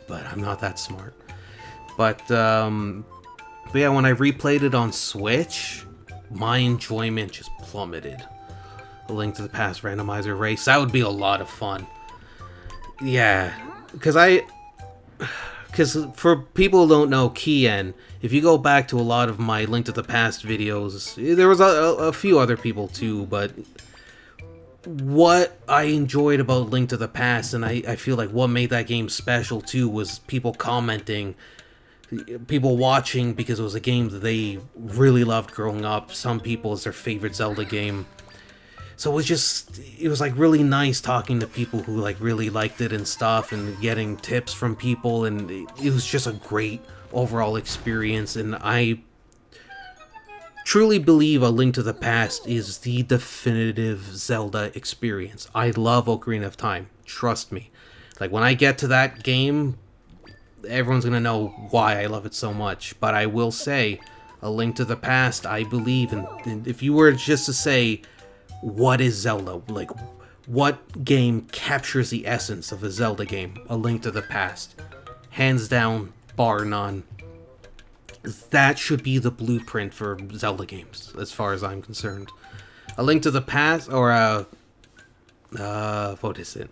but I'm not that smart. But yeah, when I replayed it on Switch, my enjoyment just plummeted. A Link to the Past randomizer race, that would be a lot of fun. Yeah, because for people who don't know Kian, if you go back to a lot of my Link to the Past videos, there was a few other people too, but what I enjoyed about Link to the Past, and I feel like what made that game special too, was people commenting, people watching because it was a game that they really loved growing up. Some people, it's their favorite Zelda game. So it was like really nice talking to people who like really liked it and stuff, and getting tips from people, and it was just a great overall experience. And I truly believe A Link to the Past is the definitive Zelda experience. I love Ocarina of Time, trust me. Like, when I get to that game, everyone's gonna know why I love it so much. But I will say, A Link to the Past, I believe, and if you were just to say, what is Zelda? Like, what game captures the essence of a Zelda game? A Link to the Past. Hands down, bar none. That should be the blueprint for Zelda games, as far as I'm concerned. A Link to the Past, or what is it?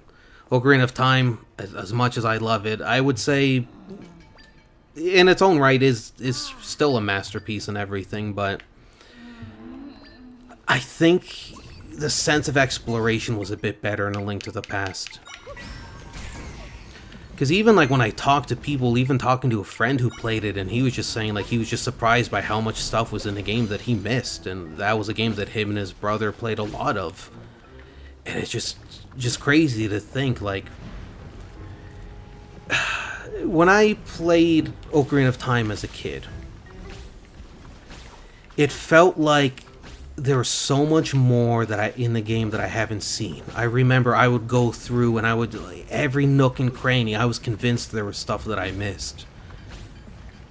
Ocarina of Time, as much as I love it, I would say, in its own right, is still a masterpiece and everything, but I think the sense of exploration was a bit better in A Link to the Past. Because even like when I talked to people, even talking to a friend who played it, and he was just saying like he was just surprised by how much stuff was in the game that he missed, and that was a game that him and his brother played a lot of. And it's just crazy to think, like, when I played Ocarina of Time as a kid, it felt like there was so much more that in the game that I haven't seen. I remember I would go through and I would, like, every nook and cranny, I was convinced there was stuff that I missed.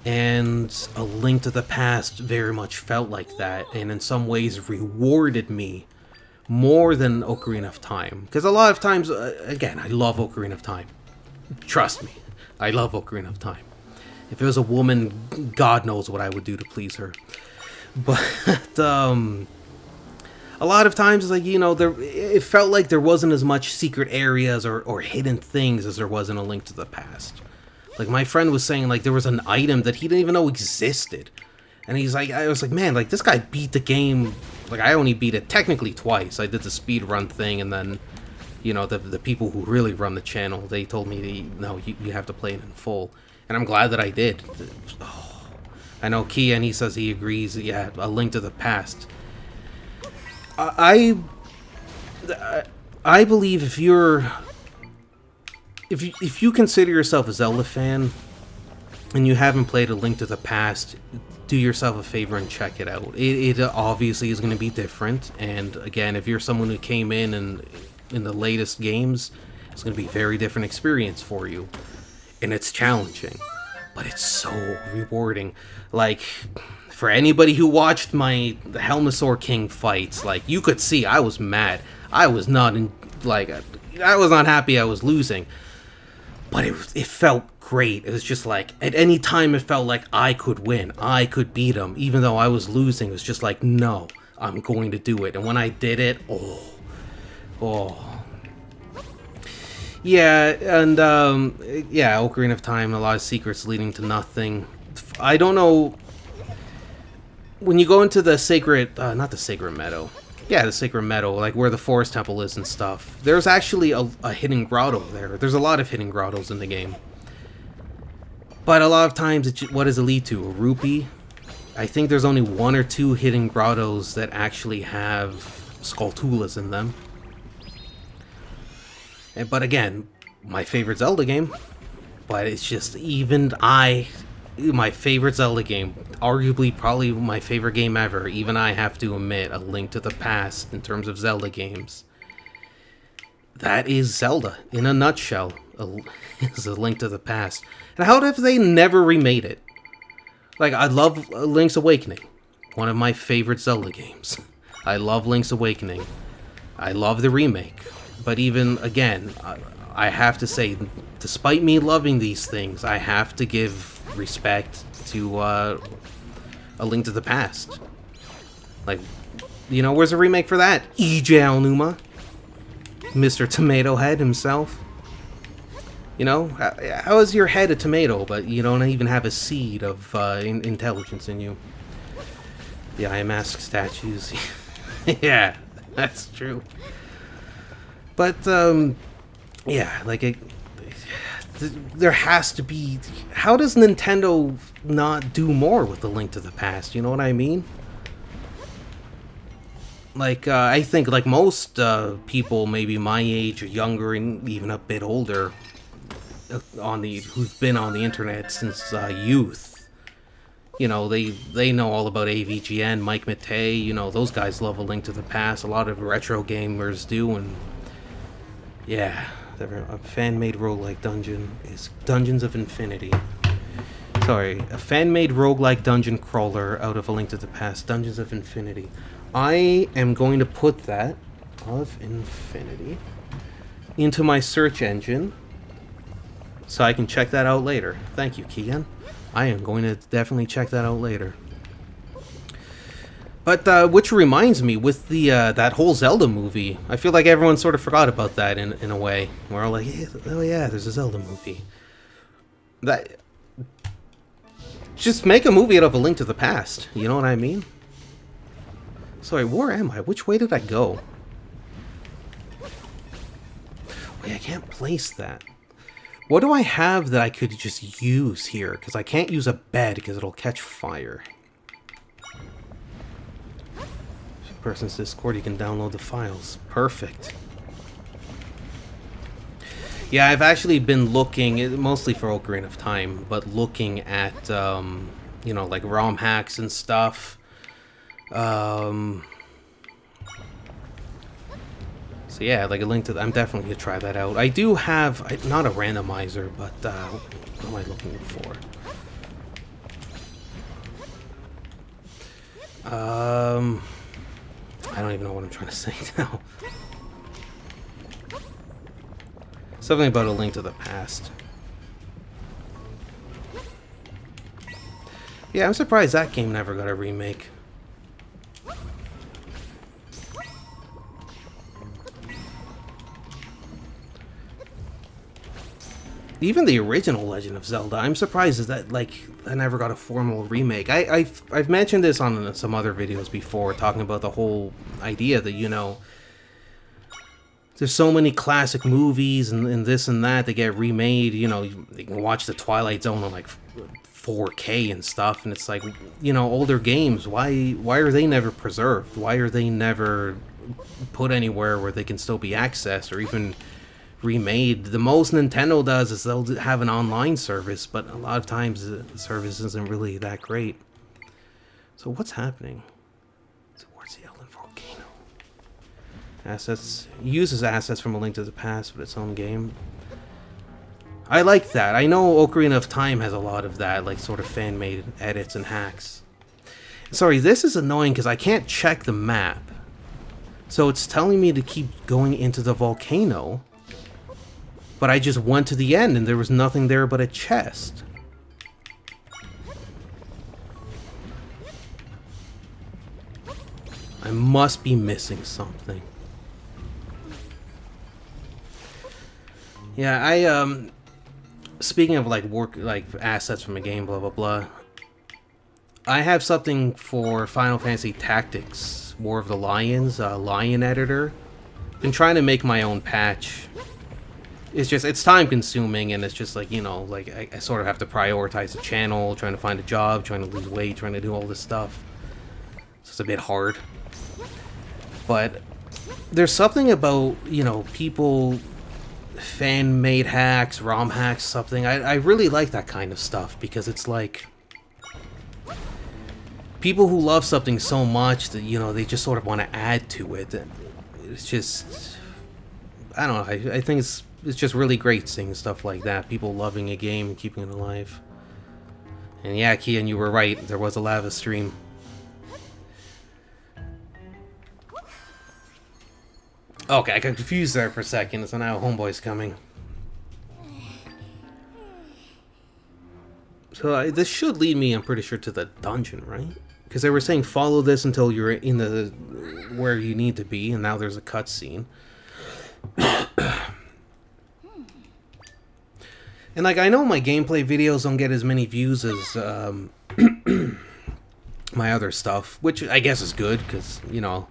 And A Link to the Past very much felt like that, and in some ways rewarded me more than Ocarina of Time. Because a lot of times, again, I love Ocarina of Time. Trust me, I love Ocarina of Time. If it was a woman, God knows what I would do to please her. But a lot of times, it's like, you know, it felt like there wasn't as much secret areas or hidden things as there was in A Link to the Past. Like, my friend was saying, like, there was an item that he didn't even know existed. And he's like, I was like, man, like, this guy beat the game. Like, I only beat it technically twice. I did the speed run thing, and then, you know, the people who really run the channel, they told me, no, you have to play it in full. And I'm glad that I did. Oh, I know Kian, he says he agrees. Yeah, A Link to the Past. I believe if you consider yourself a Zelda fan and you haven't played A Link to the Past, do yourself a favor and check it out. It obviously is going to be different, and again, if you're someone who came in the latest games, it's going to be a very different experience for you, and it's challenging, but it's so rewarding. Like, for anybody who watched the Helmasaur King fights, like, you could see I was mad. I was not happy I was losing. But it felt great. It was just like, at any time it felt like I could win. I could beat him. Even though I was losing, it was just like, no, I'm going to do it. And when I did it, oh. Yeah, and, yeah, Ocarina of Time, a lot of secrets leading to nothing. I don't know, when you go into the sacred, not the Sacred Meadow. Yeah, the Sacred Meadow, like where the Forest Temple is and stuff. There's actually a hidden grotto there. There's a lot of hidden grottos in the game. But a lot of times, what does it lead to? A rupee? I think there's only 1 or 2 hidden grottos that actually have Skulltulas in them. But again, my favorite Zelda game. But it's just, my favorite Zelda game, arguably probably my favorite game ever, even I have to admit, A Link to the Past in terms of Zelda games. That is Zelda, in a nutshell, is A Link to the Past. And how have they never remade it? Like, I love Link's Awakening, one of my favorite Zelda games. I love Link's Awakening. I love the remake. But even, again, I have to say, despite me loving these things, I have to give respect to A Link to the Past. Like, you know, where's a remake for that? E.J. Aonuma, Mr. Tomato Head himself. You know, how is your head a tomato, but you don't even have a seed of intelligence in you? The Eye Mask statues. Yeah, that's true. But, yeah, like, there has to be... How does Nintendo not do more with A Link to the Past? You know what I mean? Like, I think, like most people, maybe my age or younger, and even a bit older, who've been on the internet since youth, you know, they know all about AVGN, Mike Matei, you know, those guys love A Link to the Past. A lot of retro gamers do, and yeah, a fan-made roguelike dungeon is Dungeons of Infinity. Sorry, a fan-made roguelike dungeon crawler out of A Link to the Past, Dungeons of Infinity. I am going to put that, of Infinity, into my search engine, so I can check that out later. Thank you, Kian. I am going to definitely check that out later. But, which reminds me, with the, that whole Zelda movie, I feel like everyone sort of forgot about that in a way. We're all like, oh yeah, there's a Zelda movie. Just make a movie out of A Link to the Past, you know what I mean? Sorry, where am I? Which way did I go? Wait, I can't place that. What do I have that I could just use here? Because I can't use a bed because it'll catch fire. Person's Discord, you can download the files. Perfect. Yeah, I've actually been looking, mostly for Ocarina of Time, but looking at, you know, like ROM hacks and stuff. So yeah, like a link to. I'm definitely gonna try that out. I do have not a randomizer, but what am I looking for? I don't even know what I'm trying to say now. Something about A Link to the Past. Yeah, I'm surprised that game never got a remake. Even the original Legend of Zelda, I'm surprised that like I never got a formal remake. I've mentioned this on some other videos before, talking about the whole idea that, you know, there's so many classic movies and this and that that get remade. You know, you can watch the Twilight Zone on like 4K and stuff, and it's like, you know, older games. Why are they never preserved? Why are they never put anywhere where they can still be accessed or even remade? The most Nintendo does is they'll have an online service, but a lot of times the service isn't really that great. So what's happening? Towards the Eldin Volcano. Assets. Uses assets from A Link to the Past, but its own game. I like that. I know Ocarina of Time has a lot of that, like sort of fan-made edits and hacks. Sorry, this is annoying because I can't check the map. So it's telling me to keep going into the volcano. But I just went to the end and there was nothing there but a chest. I must be missing something. Yeah, speaking of like assets from a game, blah blah blah. I have something for Final Fantasy Tactics, War of the Lions, Lion Editor. Been trying to make my own patch. It's time consuming, and it's just like, you know, like I sort of have to prioritize the channel, trying to find a job, trying to lose weight, trying to do all this stuff. So it's a bit hard. But there's something about, you know, people, fan-made hacks, ROM hacks, something. I really like that kind of stuff, because it's like people who love something so much that, you know, they just sort of want to add to it. And it's just, I don't know, I think it's just really great seeing stuff like that. People loving a game and keeping it alive. And yeah, Kian, you were right. There was a lava stream. Okay, I got confused there for a second. So now Homeboy's coming. So this should lead me, I'm pretty sure, to the dungeon, right? Because they were saying follow this until you're in the where you need to be, and now there's a cutscene. And like, I know my gameplay videos don't get as many views as my other stuff, which I guess is good, because, you know,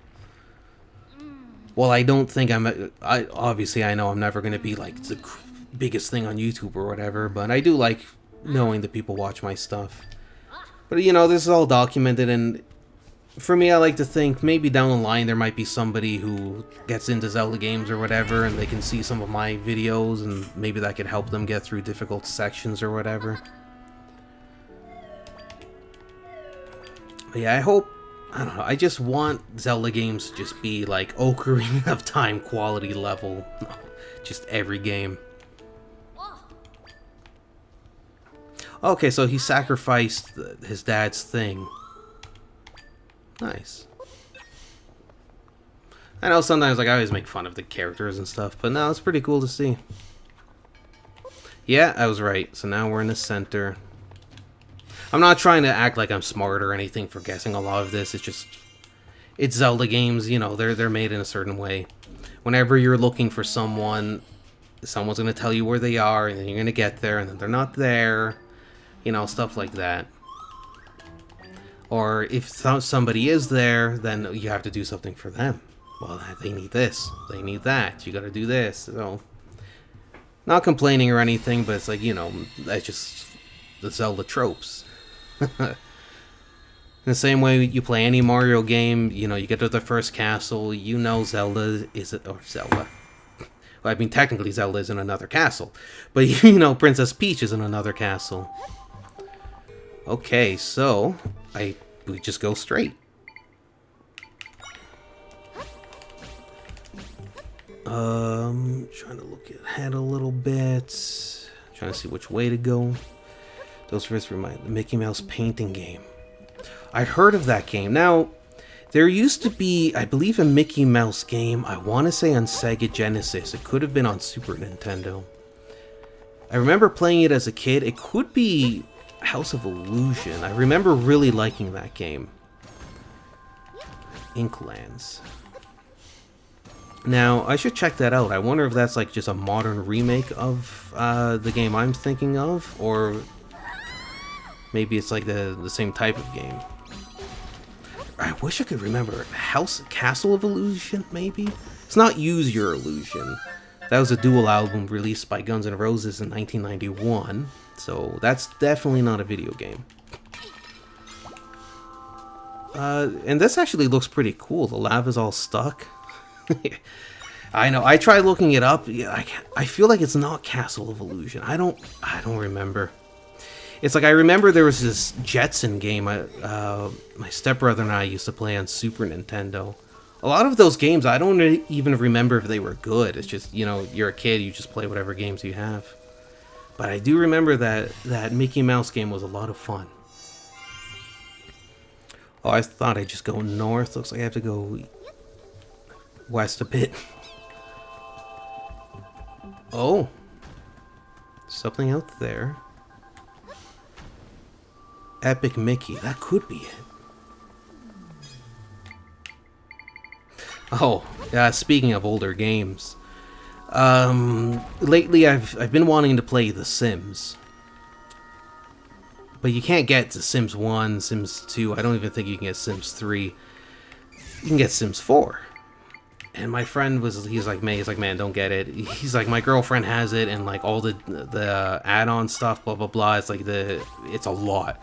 well, I don't think obviously I know I'm never going to be like the biggest thing on YouTube or whatever, but I do like knowing that people watch my stuff. But, you know, this is all documented, and for me, I like to think maybe down the line there might be somebody who gets into Zelda games or whatever, and they can see some of my videos, and maybe that could help them get through difficult sections or whatever. But yeah, I hope, I don't know, I just want Zelda games to just be like Ocarina of Time quality level. Just every game. Okay, so he sacrificed his dad's thing. Nice. I know sometimes, like, I always make fun of the characters and stuff, but no, it's pretty cool to see. Yeah, I was right. So now we're in the center. I'm not trying to act like I'm smart or anything for guessing a lot of this. It's just, it's Zelda games, you know, they're made in a certain way. Whenever you're looking for someone, someone's going to tell you where they are, and then you're going to get there, and then they're not there. You know, stuff like that. Or if somebody is there, then you have to do something for them. Well, they need this, they need that, you gotta do this. So, not complaining or anything, but it's like, you know, that's just the Zelda tropes. In the same way you play any Mario game, you know, you get to the first castle, you know Zelda is it, or Zelda. Well, I mean, technically Zelda's in another castle. But, you know, Princess Peach is in another castle. Okay, so we just go straight. Trying to look ahead a little bit. Trying to see which way to go. Those first remind the Mickey Mouse painting game. I'd heard of that game. Now, there used to be, I believe, a Mickey Mouse game. I want to say on Sega Genesis. It could have been on Super Nintendo. I remember playing it as a kid. It could be House of Illusion. I remember really liking that game. Inklands. Now, I should check that out. I wonder if that's like just a modern remake of the game I'm thinking of, or maybe it's like the same type of game. I wish I could remember. Castle of Illusion, maybe? It's not Use Your Illusion. That was a dual album released by Guns N' Roses in 1991, so that's definitely not a video game. And this actually looks pretty cool. The lava's all stuck. I know. I tried looking it up. Yeah, I feel like it's not Castle of Illusion. I don't remember. It's like I remember there was this Jetson game my stepbrother and I used to play on Super Nintendo. A lot of those games I don't even remember if they were good. It's just, you know, you're a kid, you just play whatever games you have. But I do remember that Mickey Mouse game was a lot of fun. Oh, I thought I'd just go north. Looks like I have to go west a bit. Oh, something out there. Epic Mickey, that could be it. Oh, speaking of older games, lately I've been wanting to play The Sims, but you can't get to Sims 1, Sims 2. I don't even think you can get Sims 3. You can get Sims 4. And my friend he's like, man, don't get it. He's like, my girlfriend has it, and like all the add-on stuff, blah blah blah. It's like it's a lot.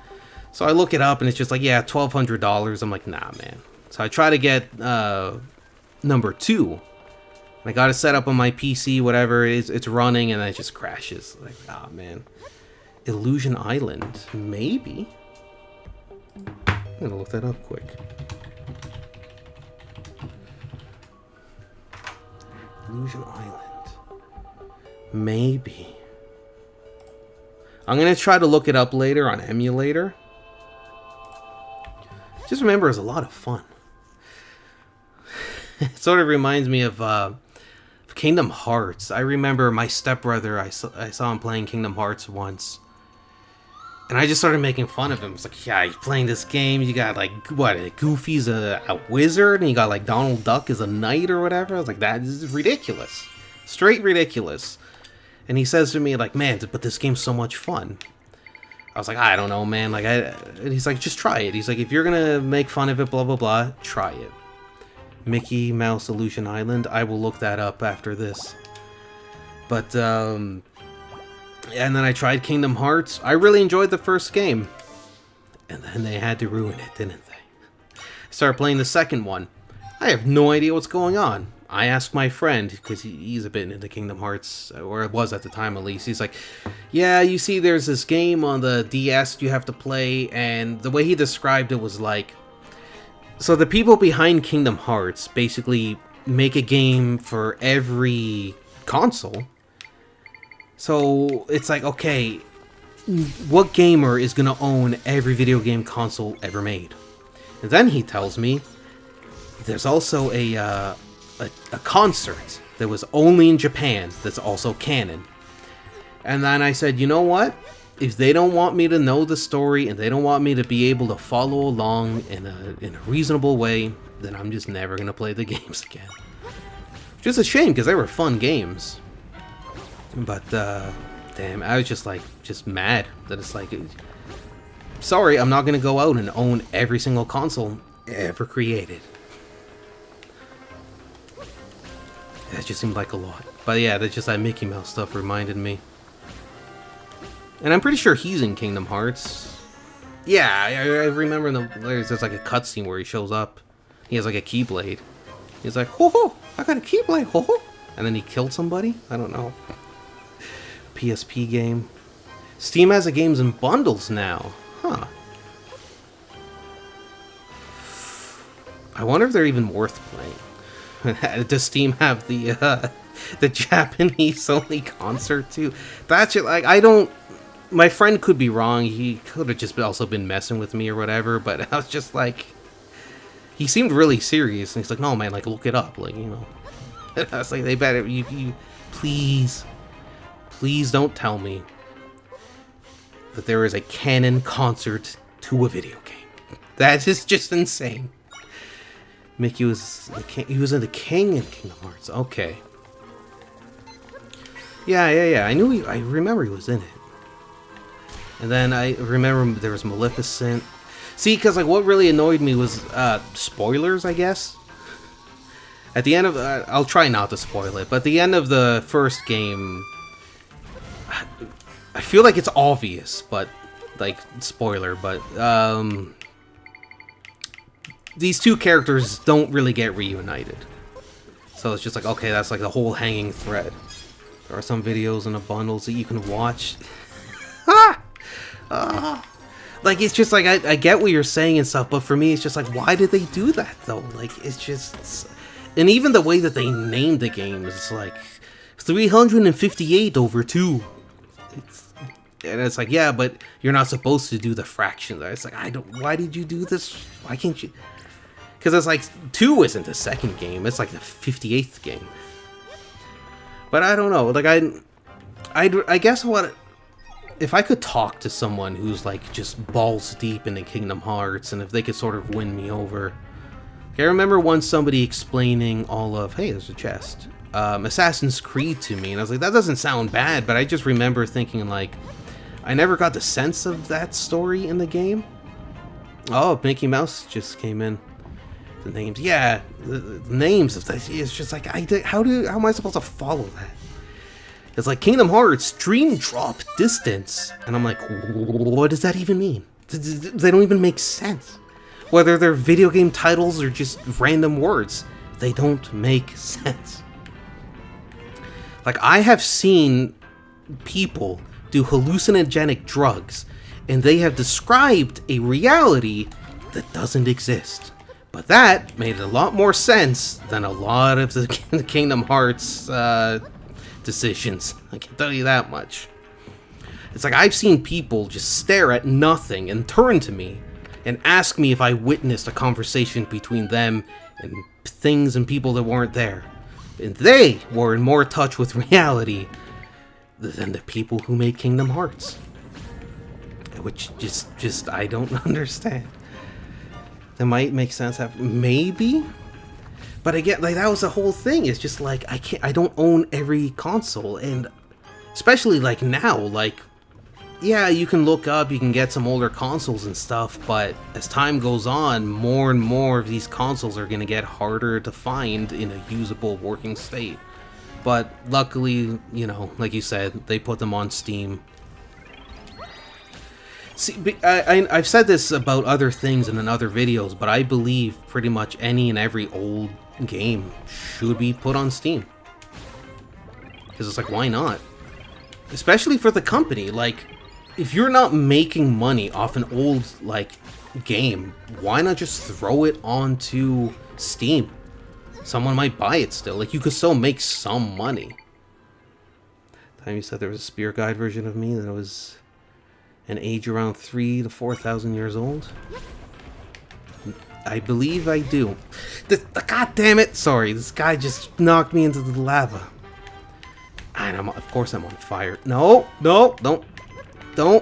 So I look it up, and it's just like, yeah, $1,200. I'm like, nah, man. So I try to get number 2. And I got it set up on my PC, whatever it is, it's running, and then it just crashes. Like, ah, man. Illusion Island, maybe. I'm gonna look that up quick. Illusion Island. Maybe. I'm gonna try to look it up later on emulator. Just remember, it's a lot of fun. It sort of reminds me of Kingdom Hearts. I remember my stepbrother, I saw him playing Kingdom Hearts once. And I just started making fun of him. It's like, yeah, you're playing this game, you got like, what, Goofy's a wizard, and you got like Donald Duck is a knight or whatever. I was like, that is ridiculous. Straight ridiculous. And he says to me, like, man, but this game's so much fun. I was like, I don't know, man. Like, and he's like, just try it. He's like, if you're gonna make fun of it, blah, blah, blah, try it. Mickey Mouse Illusion Island. I will look that up after this. But, and then I tried Kingdom Hearts. I really enjoyed the first game. And then they had to ruin it, didn't they? I started playing the second one. I have no idea what's going on. I asked my friend, because he's a bit into Kingdom Hearts, or it was at the time at least. He's like, yeah, you see there's this game on the DS you have to play, and the way he described it was like, so the people behind Kingdom Hearts basically make a game for every console. So it's like, okay, what gamer is going to own every video game console ever made? And then he tells me there's also a concert that was only in Japan that's also canon. And then I said, you know what? If they don't want me to know the story and they don't want me to be able to follow along in a reasonable way, then I'm just never going to play the games again. Which is a shame, because they were fun games. But, damn, I was just mad that it's like, sorry, I'm not going to go out and own every single console ever created. That just seemed like a lot. But yeah, that's just that Mickey Mouse stuff reminded me. And I'm pretty sure he's in Kingdom Hearts. Yeah, I remember there's like a cutscene where he shows up. He has like a Keyblade. He's like, ho ho, I got a Keyblade, ho ho. And then he killed somebody? I don't know. PSP game. Steam has the games in bundles now. Huh. I wonder if they're even worth playing. Does Steam have the Japanese only concert too? That's just, like, I don't... My friend could be wrong. He could have just also been messing with me or whatever, but I was just like... He seemed really serious, and he's like, no, man, like, look it up, like, you know. I was like, they better, you please don't tell me that there is a canon concert to a video game. That is just insane. Mickey was he was in the King in Kingdom Hearts. Okay. Yeah. I remember he was in it. And then I remember there was Maleficent. See, because like what really annoyed me was spoilers, I guess. At the end of I'll try not to spoil it, but at the end of the first game, I feel like it's obvious, but like spoiler, but these two characters don't really get reunited. So it's just like, okay, that's like the whole hanging thread. There are some videos in the bundles that you can watch. Like, it's just like, I get what you're saying and stuff, but for me, it's just like, why did they do that, though? Like, it's just... And even the way that they named the game is like, 358 over 2. And it's like, yeah, but you're not supposed to do the fractions. It's like, why did you do this? Why can't you... Because it's like, 2 isn't the second game, it's like the 58th game. But I don't know, like, I guess what... If I could talk to someone who's like just balls deep into Kingdom Hearts, and if they could sort of win me over. I remember once somebody explaining all of, hey, there's a chest, Assassin's Creed to me, and I was like, that doesn't sound bad, but I just remember thinking like, I never got the sense of that story in the game. Oh, Mickey Mouse just came in. The names, yeah, the names of this, it's just like, how am I supposed to follow that? It's like Kingdom Hearts, Dream Drop Distance. And I'm like, what does that even mean? They don't even make sense. Whether they're video game titles or just random words, they don't make sense. Like, I have seen people do hallucinogenic drugs, and they have described a reality that doesn't exist. But that made a lot more sense than a lot of the Kingdom Hearts, decisions. I can tell you that much. It's like I've seen people just stare at nothing and turn to me and ask me if I witnessed a conversation between them and things and people that weren't there. And they were in more touch with reality than the people who made Kingdom Hearts. Which just I don't understand. That might make sense after, maybe? But again, like, that was the whole thing. It's just like, I don't own every console, and especially like now, like, yeah, you can look up, you can get some older consoles and stuff, but as time goes on, more and more of these consoles are gonna get harder to find in a usable working state. But luckily, you know, like you said, they put them on Steam. See, I've said this about other things and in other videos, but I believe pretty much any and every old game should be put on Steam. Because it's like, why not? Especially for the company. Like, if you're not making money off an old, like, game, why not just throw it onto Steam? Someone might buy it still. Like, you could still make some money. Time you said there was a Spear Guide version of me that was an age around 3,000 to 4,000 years old. I believe I do. God damn it! Sorry, this guy just knocked me into the lava. And of course I'm on fire. No, don't. There we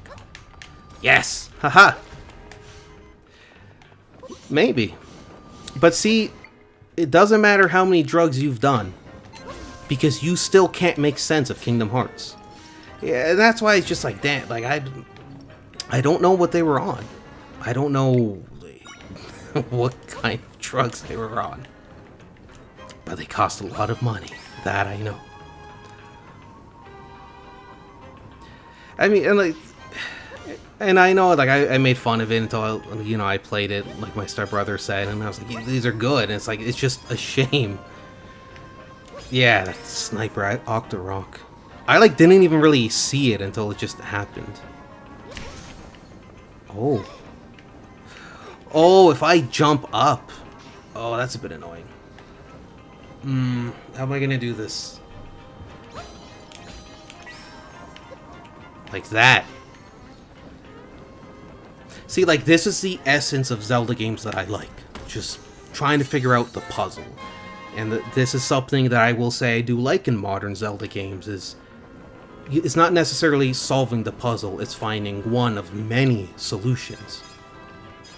go. Yes! Haha! Maybe. But see, it doesn't matter how many drugs you've done, because you still can't make sense of Kingdom Hearts. Yeah, that's why it's just like, damn, like, I don't know what they were on. I don't know what kind of drugs they were on. But they cost a lot of money. That I know. I mean, and I know, like, I made fun of it until, I played it, like my stepbrother said, and I was like, these are good. And it's like, it's just a shame Yeah, that sniper at Octorok. I like didn't even really see it until it just happened. Oh. Oh, if I jump up. Oh, that's a bit annoying. How am I gonna do this? Like that. See, like, this is the essence of Zelda games that I like. Just trying to figure out the puzzle. And this is something that I will say I do like in modern Zelda games, is it's not necessarily solving the puzzle, it's finding one of many solutions,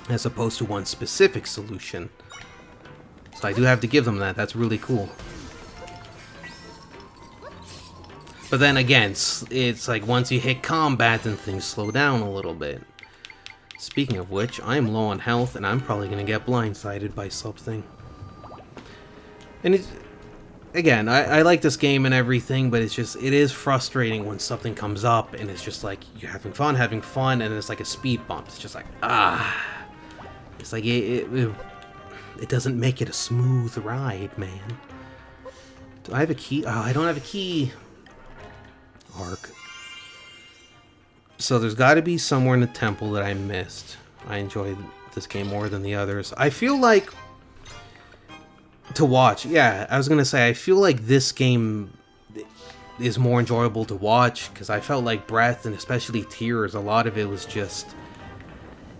as opposed to one specific solution. So I do have to give them that, that's really cool. But then again, it's like once you hit combat, then things slow down a little bit. Speaking of which, I'm low on health, and I'm probably gonna get blindsided by something. And it's, again, I like this game and everything, but it is frustrating when something comes up, and it's just like, you're having fun, and it's like a speed bump. It's just like, It's like, it doesn't make it a smooth ride, man. Do I have a key? Oh, I don't have a key. Arc. So there's got to be somewhere in the temple that I missed. I enjoyed this game more than the others. I feel like to watch, yeah, I was gonna say I feel like this game is more enjoyable to watch because I felt like Breath and especially Tears, a lot of it was just,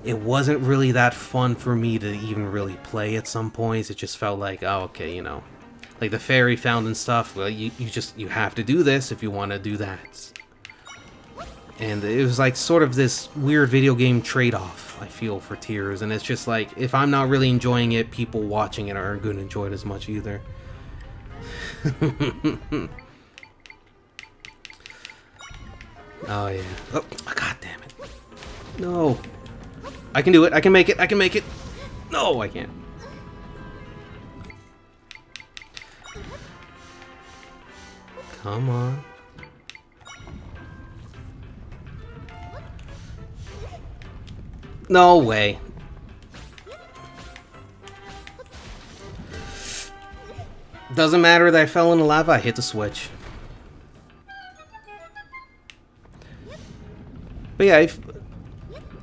it wasn't really that fun for me to even really play at some points. It just felt like, oh, okay, you know, like the fairy fountain stuff, well, you have to do this if you want to do that. And it was like sort of this weird video game trade-off, I feel, for Tears. And it's just like, if I'm not really enjoying it, people watching it aren't going to enjoy it as much either. Oh, yeah. Oh, god damn it. No. I can do it. I can make it. I can make it. No, I can't. Come on. No way. Doesn't matter that I fell in the lava, I hit the switch. But yeah,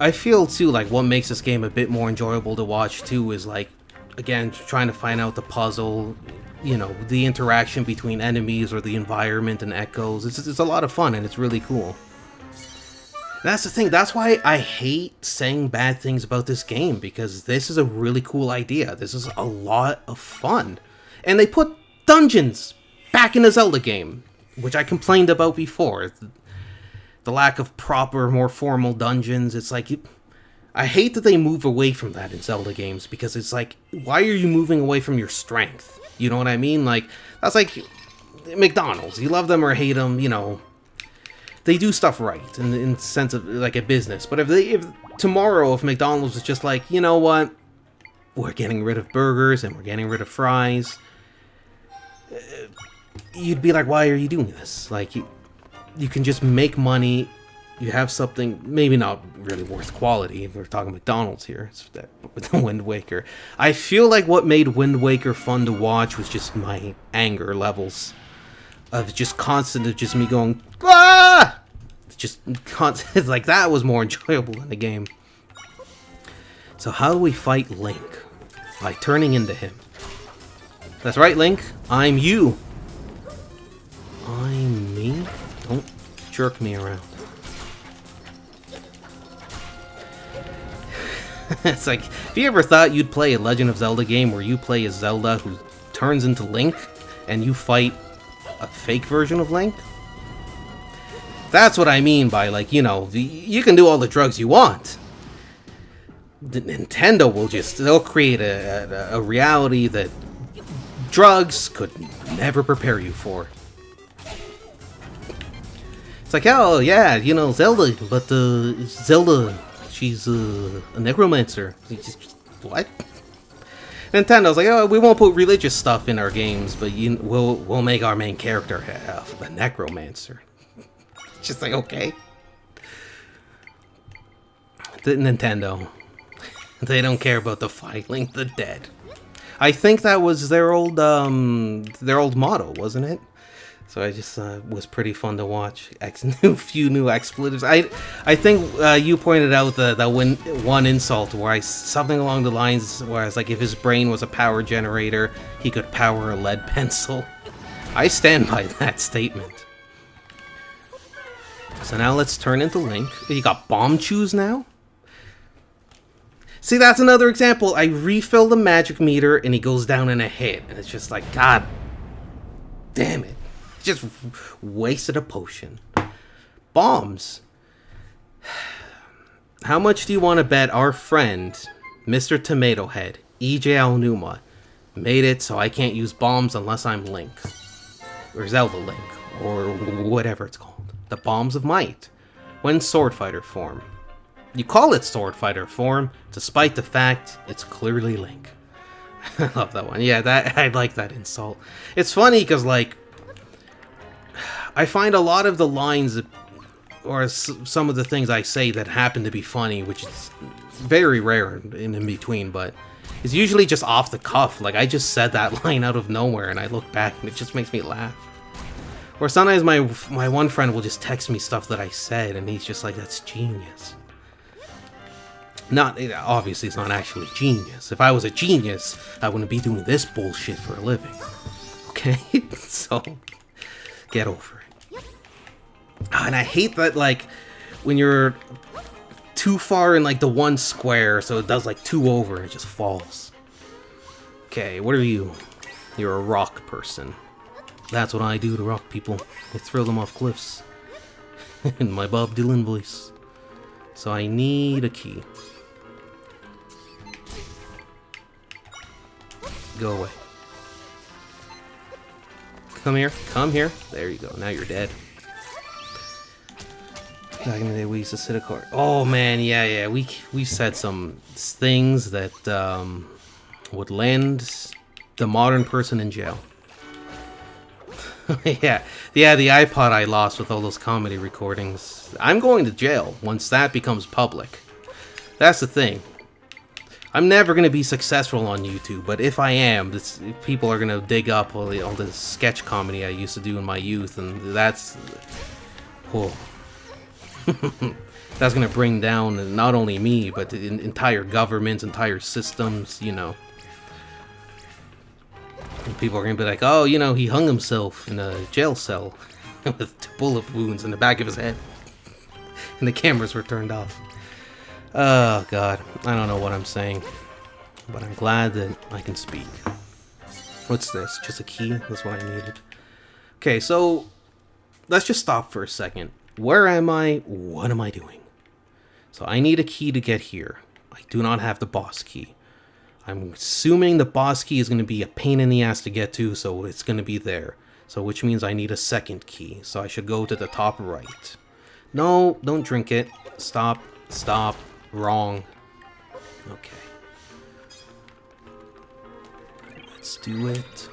I feel too like what makes this game a bit more enjoyable to watch too is like, again, trying to find out the puzzle, you know, the interaction between enemies or the environment and echoes. It's a lot of fun and it's really cool. That's the thing, that's why I hate saying bad things about this game, because this is a really cool idea. This is a lot of fun. And they put dungeons back in a Zelda game, which I complained about before. The lack of proper, more formal dungeons. It's like, I hate that they move away from that in Zelda games, because it's like, why are you moving away from your strength? You know what I mean? Like, that's like McDonald's. You love them or hate them, you know. They do stuff right in the sense of like a business. But if tomorrow, if McDonald's was just like, you know what, we're getting rid of burgers and we're getting rid of fries, you'd be like, why are you doing this? Like, you can just make money. You have something maybe not really worth quality. If we're talking McDonald's here, it's that, with the Wind Waker. I feel like what made Wind Waker fun to watch was just my anger levels. Of just constant, of just me going, ah! Just constant, like that was more enjoyable in the game. So how do we fight Link? By turning into him. That's right, Link. I'm you. I'm me? Don't jerk me around. It's like, if you ever thought you'd play a Legend of Zelda game where you play as Zelda who turns into Link and you fight a fake version of Link? That's what I mean by, like, you know, you can do all the drugs you want. Nintendo will just, they'll create a reality that drugs could never prepare you for. It's like, oh yeah, you know, Zelda, but Zelda, she's a necromancer. What? Nintendo's like, oh, we won't put religious stuff in our games, but we'll make our main character a necromancer. Just like, okay. Nintendo, they don't care about defiling the dead. I think that was their old motto, wasn't it? So I just was pretty fun to watch. Few new expletives. I think you pointed out that one insult where something along the lines where I was like, if his brain was a power generator, he could power a lead pencil. I stand by that statement. So now let's turn into Link. You got bomb chews now? See, that's another example. I refill the magic meter and he goes down in a hit. And it's just like, God damn it. Just wasted a potion. Bombs. How much do you want to bet our friend, Mr. Tomato Head, EJ Aonuma, made it so I can't use bombs unless I'm Link? Or Zelda Link. Or whatever it's called. The Bombs of Might. When Sword Fighter form. You call it Sword Fighter form, despite the fact it's clearly Link. I love that one. Yeah, I like that insult. It's funny because, like, I find a lot of the lines or some of the things I say that happen to be funny, which is very rare in between, but it's usually just off the cuff. Like, I just said that line out of nowhere and I look back and it just makes me laugh. Or sometimes my one friend will just text me stuff that I said and he's just like, that's genius. Obviously it's not actually genius. If I was a genius, I wouldn't be doing this bullshit for a living. Okay? So, get over it. And I hate that, like, when you're too far in, like, the one square, so it does, like, 2 over and it just falls. Okay, what are you? You're a rock person. That's what I do to rock people. I throw them off cliffs. In my Bob Dylan voice. So I need a key. Go away. Come here. Come here. There you go. Now you're dead. Back in the day, we used to sit a card. Oh man, yeah. We said some things that would land the modern person in jail. yeah, the iPod I lost with all those comedy recordings. I'm going to jail once that becomes public. That's the thing. I'm never going to be successful on YouTube, but if I am, people are going to dig up all the sketch comedy I used to do in my youth, and that's... Oh. That's going to bring down not only me, but the entire governments, entire systems, you know. And people are going to be like, oh, you know, he hung himself in a jail cell with 2 bullet wounds in the back of his head. And the cameras were turned off. Oh, God. I don't know what I'm saying. But I'm glad that I can speak. What's this? Just a key? That's what I needed. Okay, so let's just stop for a second. Where am I? What am I doing? So I need a key to get here. I do not have the boss key. I'm assuming the boss key is going to be a pain in the ass to get to, so it's going to be there. So which means I need a second key. So I should go to the top right. No, don't drink it. Stop. Stop. Wrong. Okay. Let's do it.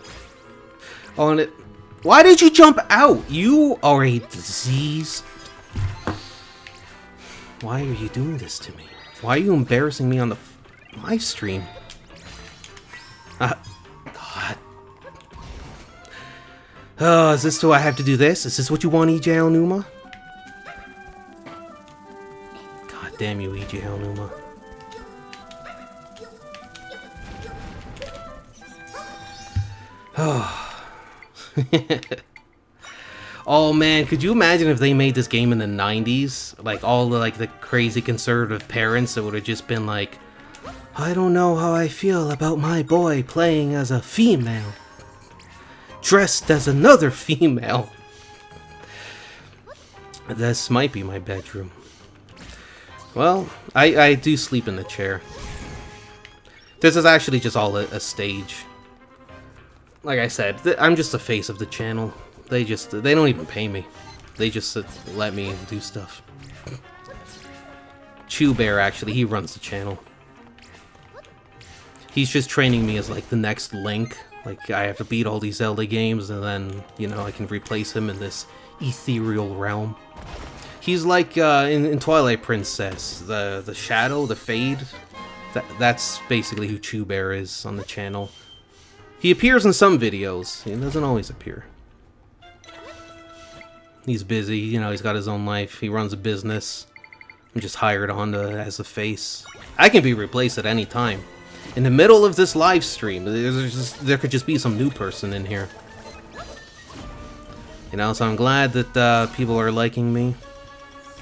Oh, and it... Why did you jump out? You are a disease. Why are you doing this to me? Why are you embarrassing me on the live stream? God. Oh, is this do I have to do this? Is this what you want, EJ Aonuma? God damn you, EJ Aonuma. Oh. Oh man, could you imagine if they made this game in the 90s? Like all the crazy conservative parents that would have just been like, I don't know how I feel about my boy playing as a female. Dressed as another female. This might be my bedroom. Well, I do sleep in the chair. This is actually just all a stage. Like I said, I'm just the face of the channel. They don't even pay me. They just let me do stuff. Chew Bear, actually, he runs the channel. He's just training me as, like, the next Link. Like, I have to beat all these Zelda games, and then, you know, I can replace him in this ethereal realm. He's like, in Twilight Princess, the Shadow, the Fade. That's basically who Chew Bear is on the channel. He appears in some videos. He doesn't always appear. He's busy, you know, he's got his own life. He runs a business. I'm just hired on as a face. I can be replaced at any time. In the middle of this live stream, there could just be some new person in here. You know, so I'm glad that people are liking me.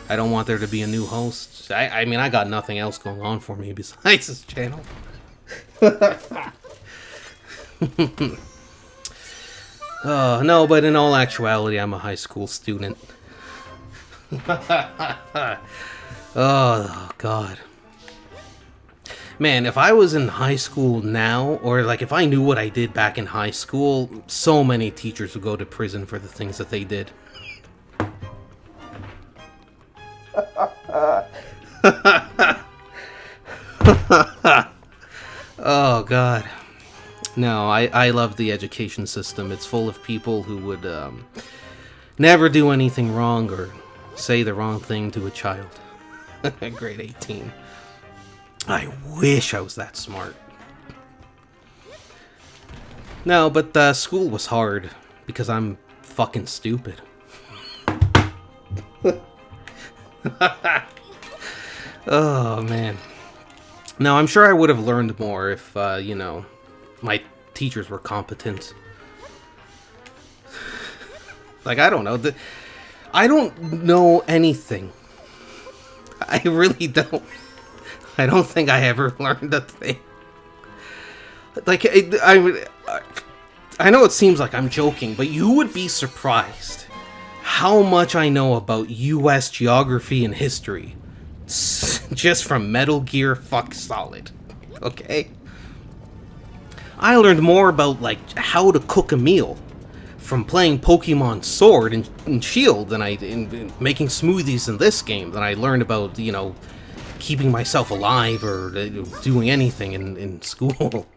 I don't want there to be a new host. I mean, I got nothing else going on for me besides this channel. No, but in all actuality, I'm a high school student. Oh, God. Man, if I was in high school now, or like if I knew what I did back in high school, so many teachers would go to prison for the things that they did. Oh, God. No, I love the education system. It's full of people who would never do anything wrong or say the wrong thing to a child. Grade 18. I wish I was that smart. No, but school was hard because I'm fucking stupid. Oh, man. No, I'm sure I would have learned more if, you know, my teachers were competent. Like, I don't know. I don't know anything. I really don't. I don't think I ever learned a thing. Like, I know it seems like I'm joking, but you would be surprised how much I know about U.S. geography and history. Just from Metal Gear Fuck Solid. Okay? I learned more about, like, how to cook a meal from playing Pokemon Sword and Shield than in making smoothies in this game than I learned about, you know, keeping myself alive or doing anything in school.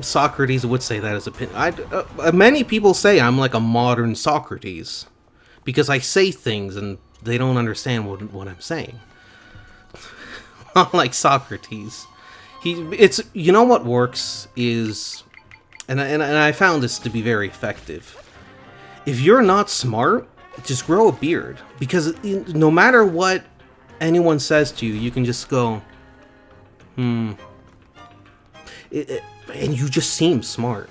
Socrates would say that as a many people say I'm like a modern Socrates because I say things and they don't understand what I'm saying. Unlike Socrates, it's you know what works is, and I found this to be very effective. If you're not smart, just grow a beard because no matter what anyone says to you, you can just go, and you just seem smart.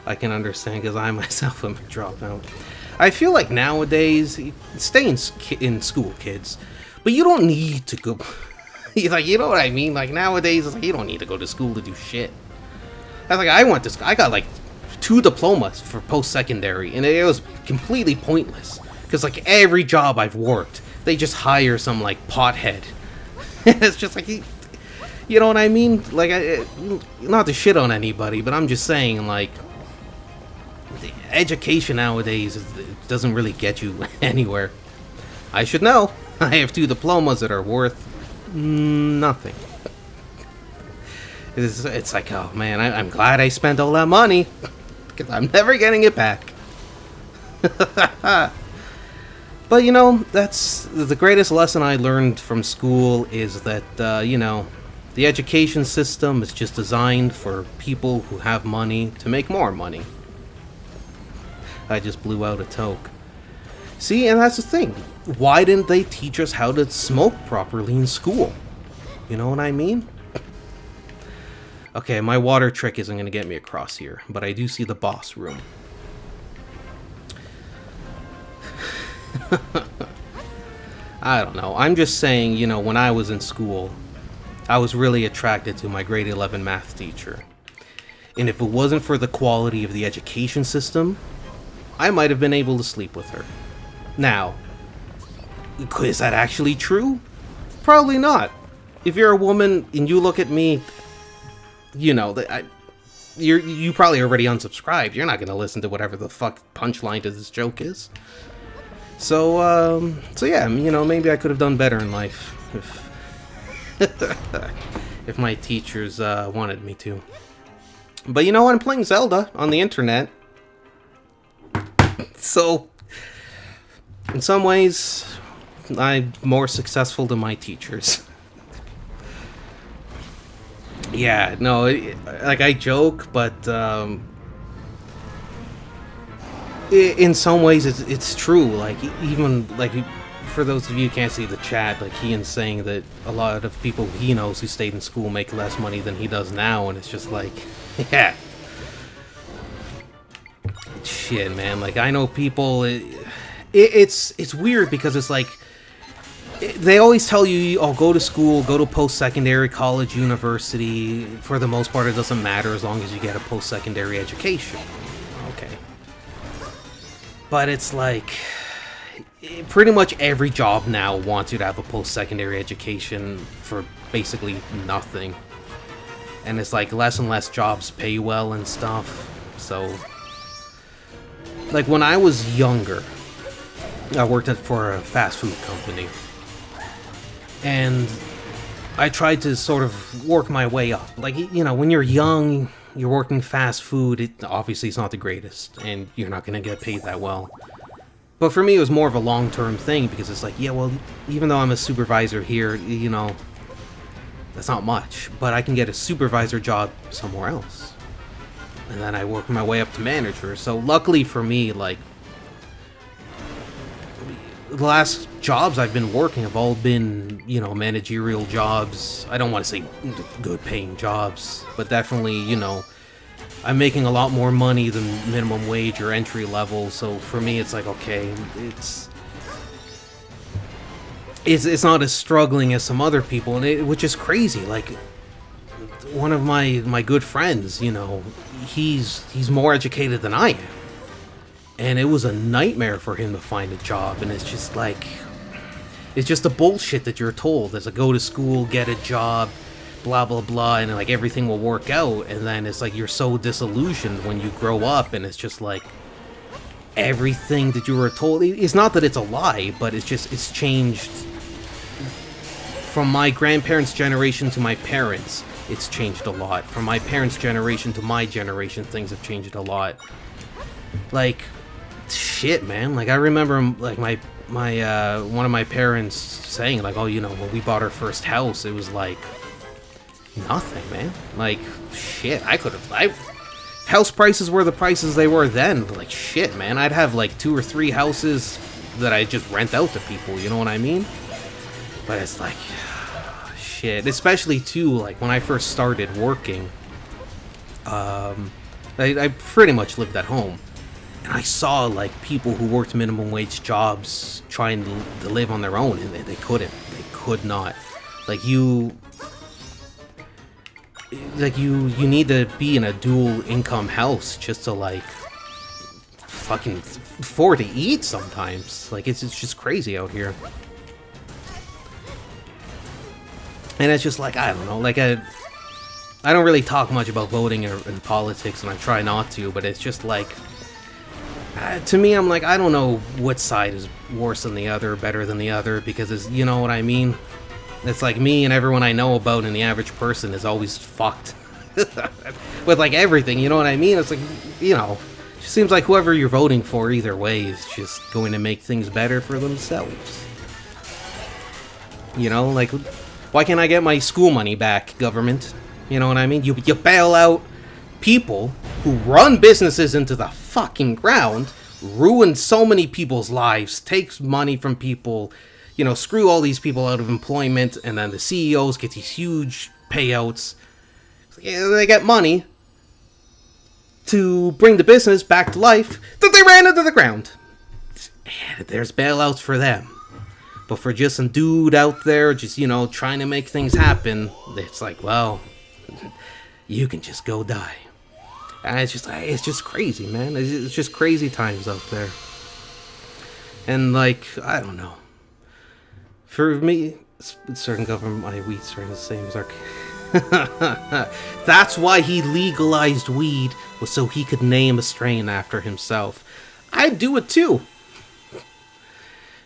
I can understand because I myself am a dropout. I feel like nowadays, stay in school, kids, but you don't need to go. Like, you know what I mean? Like nowadays, it's like you don't need to go to school to do shit. I got like 2 diplomas for post-secondary, and it was completely pointless because like every job I've worked, they just hire some like pothead. It's just like you know what I mean? Like, not to shit on anybody, but I'm just saying, like, the education nowadays doesn't really get you anywhere. I should know. I have 2 diplomas that are worth nothing. It's like, oh man, I'm glad I spent all that money, because I'm never getting it back. But, you know, that's the greatest lesson I learned from school is that, you know, the education system is just designed for people who have money to make more money. I just blew out a toke. See, and that's the thing. Why didn't they teach us how to smoke properly in school? You know what I mean? Okay, my water trick isn't going to get me across here, but I do see the boss room. I don't know. I'm just saying, you know, when I was in school, I was really attracted to my grade 11 math teacher. And if it wasn't for the quality of the education system, I might have been able to sleep with her. Now, is that actually true? Probably not. If you're a woman and you look at me, you know, you probably already unsubscribed. You're not going to listen to whatever the fuck punchline to this joke is. So yeah, you know, maybe I could have done better in life if my teachers wanted me to. But you know, I'm playing Zelda on the internet. So, in some ways, I'm more successful than my teachers. Yeah, no, like I joke, but in some ways it's true. Like even like for those of you who can't see the chat, like Ian's saying that a lot of people he knows who stayed in school make less money than he does now, and it's just like, yeah, shit, man. Like I know people. It's weird because it's like they always tell you, oh, go to school, go to post-secondary, college, university. For the most part, it doesn't matter as long as you get a post-secondary education. Okay. But it's like, pretty much every job now wants you to have a post-secondary education for basically nothing. And it's like less and less jobs pay well and stuff. So, like when I was younger, I worked for a fast food company. And I tried to sort of work my way up. Like, you know, when you're young, you're working fast food, obviously it's not the greatest, and you're not going to get paid that well. But for me, it was more of a long-term thing, because it's like, yeah, well, even though I'm a supervisor here, you know, that's not much. But I can get a supervisor job somewhere else. And then I work my way up to manager. So luckily for me, like, the last jobs I've been working have all been, you know, managerial jobs. I don't want to say good paying jobs, but definitely, you know, I'm making a lot more money than minimum wage or entry level. So for me, it's like, okay, it's not as struggling as some other people, and which is crazy. Like one of my good friends, you know, he's more educated than I am. And it was a nightmare for him to find a job, and it's just like, it's just the bullshit that you're told. It's like, go to school, get a job, blah, blah, blah, and like everything will work out, and then it's like you're so disillusioned when you grow up, and it's just like, everything that you were told, it's not that it's a lie, but it's just, it's changed from my grandparents' generation to my parents. It's changed a lot. From my parents' generation to my generation, things have changed a lot. Like, shit, man. Like I remember, like my one of my parents saying, like, oh, you know, when we bought our first house, it was like nothing, man. Like, shit, house prices were the prices they were then. Like, shit, man, I'd have like 2 or 3 houses that I just rent out to people. You know what I mean? But it's like, shit. Especially too, like when I first started working, I pretty much lived at home. And I saw, like, people who worked minimum wage jobs trying to live on their own, and they couldn't. They could not. Like, you need to be in a dual income house just to, like, fucking afford to eat sometimes. Like, it's just crazy out here. And it's just like, I don't know, like, I don't really talk much about voting in politics, and I try not to, but it's just like, to me, I'm like, I don't know what side is worse than the other, better than the other, because it's, you know what I mean? It's like me and everyone I know about, and the average person is always fucked with, like, everything, you know what I mean? It's like, you know, it just seems like whoever you're voting for either way is just going to make things better for themselves. You know, like, why can't I get my school money back, government? You know what I mean? You bail out people who run businesses into the fucking ground, ruin so many people's lives, takes money from people, you know, screw all these people out of employment, and then the CEOs get these huge payouts. They get money to bring the business back to life that they ran into the ground. And there's bailouts for them. But for just some dude out there, just, you know, trying to make things happen, it's like, well, you can just go die. And it's just crazy, man. It's just crazy times out there. And, like, I don't know. For me, certain government, my wheat strain is the same as our... That's why he legalized weed, was so he could name a strain after himself. I'd do it too.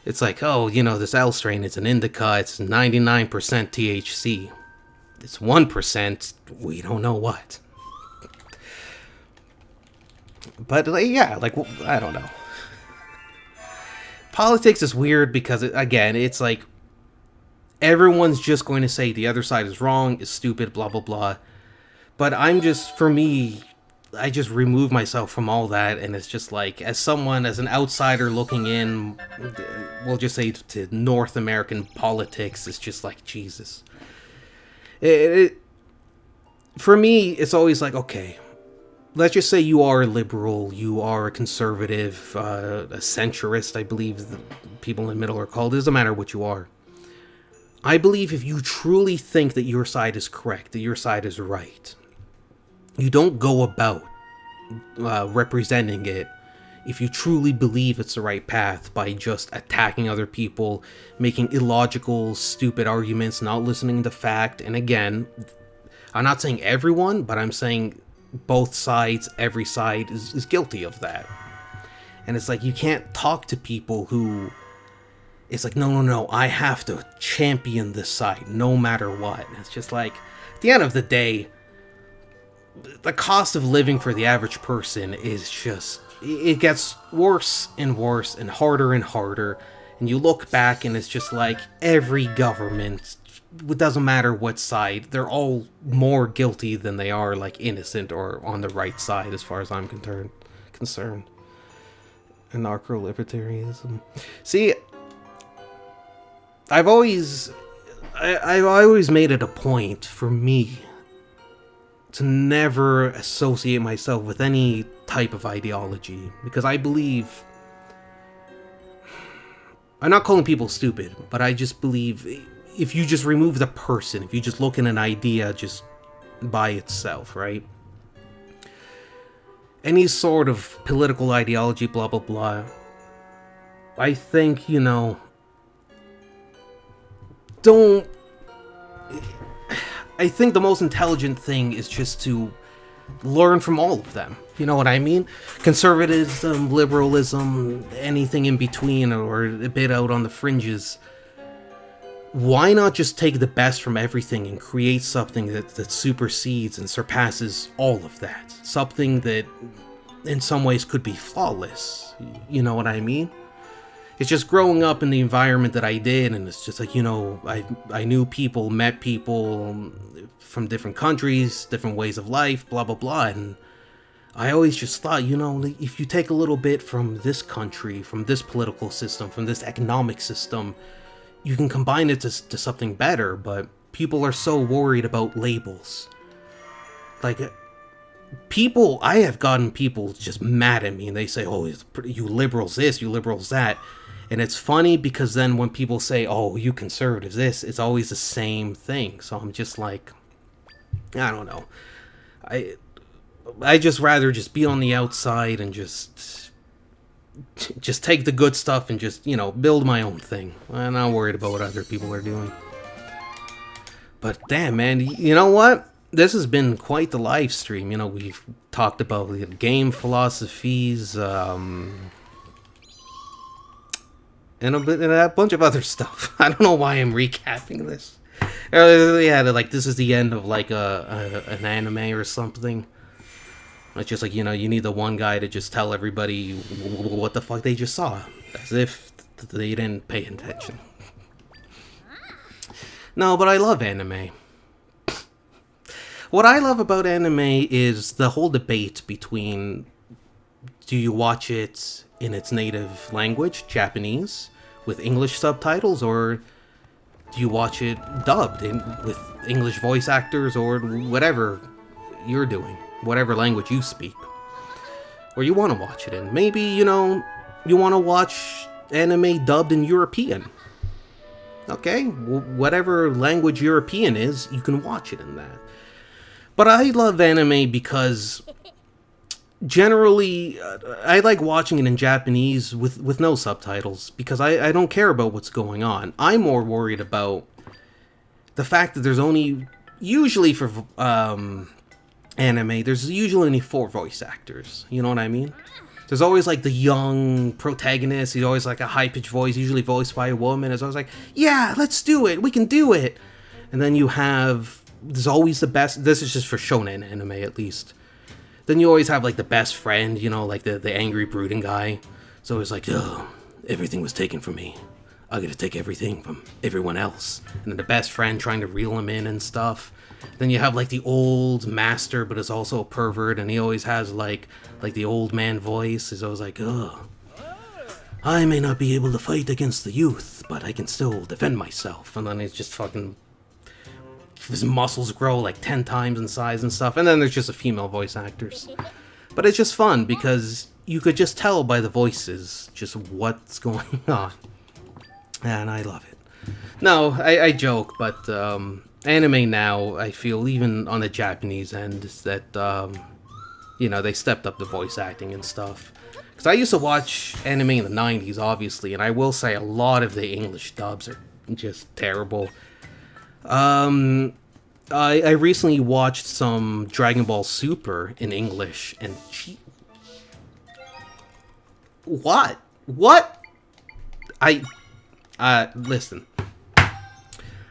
It's like, oh, you know, this L strain, it's an indica, it's 99% THC. It's 1%, we don't know what. But, like, yeah, like, I don't know. politics is weird because, again, it's like everyone's just going to say the other side is wrong, is stupid, blah, blah, blah. But for me, I just remove myself from all that, and it's just like, as an outsider looking in, we'll just say to North American politics, it's just like, Jesus. For me, it's always like, okay, let's just say you are a liberal, you are a conservative, a centrist, I believe the people in the middle are called. It doesn't matter what you are. I believe if you truly think that your side is correct, that your side is right, you don't go about representing it if you truly believe it's the right path by just attacking other people, making illogical, stupid arguments, not listening to fact. And again, I'm not saying everyone, but I'm saying both sides, every side is guilty of that. And it's like, you can't talk to people who, it's like, no, I have to champion this side no matter what. And it's just like, at the end of the day, the cost of living for the average person is just, it gets worse and worse and harder. And you look back and it's just like every government, it doesn't matter what side, they're all more guilty than they are like innocent or on the right side as far as I'm concerned. Anarcho-libertarianism. See, I've always made it a point for me to never associate myself with any type of ideology, because I believe, I'm not calling people stupid, but I just believe if you just remove the person, if you just look at an idea just by itself, right? Any sort of political ideology, blah, blah, blah, I think, I think the most intelligent thing is just to learn from all of them. You know what I mean? Conservatism, liberalism, anything in between or a bit out on the fringes. Why not just take the best from everything and create something that supersedes and surpasses all of that? Something that in some ways could be flawless. You know what I mean? It's just growing up in the environment that I did, and it's just like, I knew people, met people from different countries, different ways of life, blah, blah, blah, and I always just thought, if you take a little bit from this country, from this political system, from this economic system, you can combine it to something better, but people are so worried about labels. Like, I have gotten people just mad at me, and they say, oh, you liberals this, you liberals that. And it's funny because then when people say, oh, you conservatives this, it's always the same thing. So I'm just like, I don't know. I just rather just be on the outside and just take the good stuff and just, build my own thing. I'm not worried about what other people are doing. But damn, man, you know what? This has been quite the live stream. We've talked about the game philosophies, and a bunch of other stuff. I don't know why I'm recapping this. Yeah, this is the end of like an anime or something. It's just like, you need the one guy to just tell everybody what the fuck they just saw, as if they didn't pay attention. No, but I love anime. What I love about anime is the whole debate between, do you watch it in its native language, Japanese, with English subtitles, or do you watch it dubbed with English voice actors, or whatever you're doing, whatever language you speak, or you want to watch it in? Maybe, you want to watch anime dubbed in European. Okay, whatever language European is, you can watch it in that. But I love anime because generally, I like watching it in Japanese with no subtitles, because I don't care about what's going on. I'm more worried about the fact that there's only, usually for anime, there's usually only 4 voice actors. You know what I mean? There's always like the young protagonist. He's always like a high-pitched voice, usually voiced by a woman. It's always like, yeah, let's do it. We can do it. And then you have, there's always the best, this is just for shonen anime at least. Then you always have like the best friend, like the angry brooding guy. So it's like, ugh. everything was taken from me. I gotta take everything from everyone else. And then the best friend trying to reel him in and stuff. Then you have like the old master, but is also a pervert, and he always has like the old man voice. He's always like, ugh. I may not be able to fight against the youth, but I can still defend myself. And then he's just fucking... his muscles grow like 10 times in size and stuff. And then there's just a female voice actors. But it's just fun because you could just tell by the voices just what's going on. And I love it. No, I joke, but anime now, I feel, even on the Japanese end, is that, you know, they stepped up the voice acting and stuff. Because I used to watch anime in the 90s, obviously, and I will say a lot of the English dubs are just terrible. I recently watched some Dragon Ball Super in English, and What? Listen.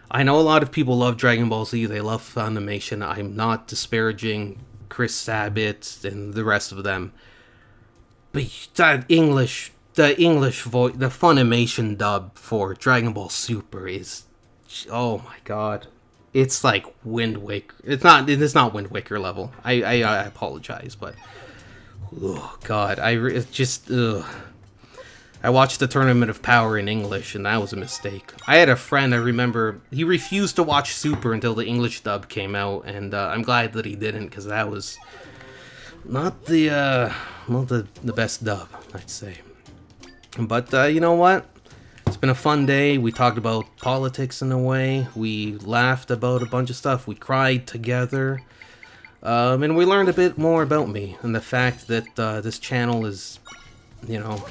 I know a lot of people love Dragon Ball Z, they love Funimation. I'm not disparaging Chris Sabat and the rest of them. But the English voice, the Funimation dub for Dragon Ball Super is, oh my god. It's like Wind Waker. It's not Wind Waker level. I apologize, but oh god, I watched the Tournament of Power in English, and that was a mistake. I had a friend, I remember, he refused to watch Super until the English dub came out, and I'm glad that he didn't, because that was not the best dub, I'd say. But you know what? It's been a fun day. We talked about politics in a way. We laughed about a bunch of stuff. We cried together. And we learned a bit more about me, and the fact that this channel is, you know,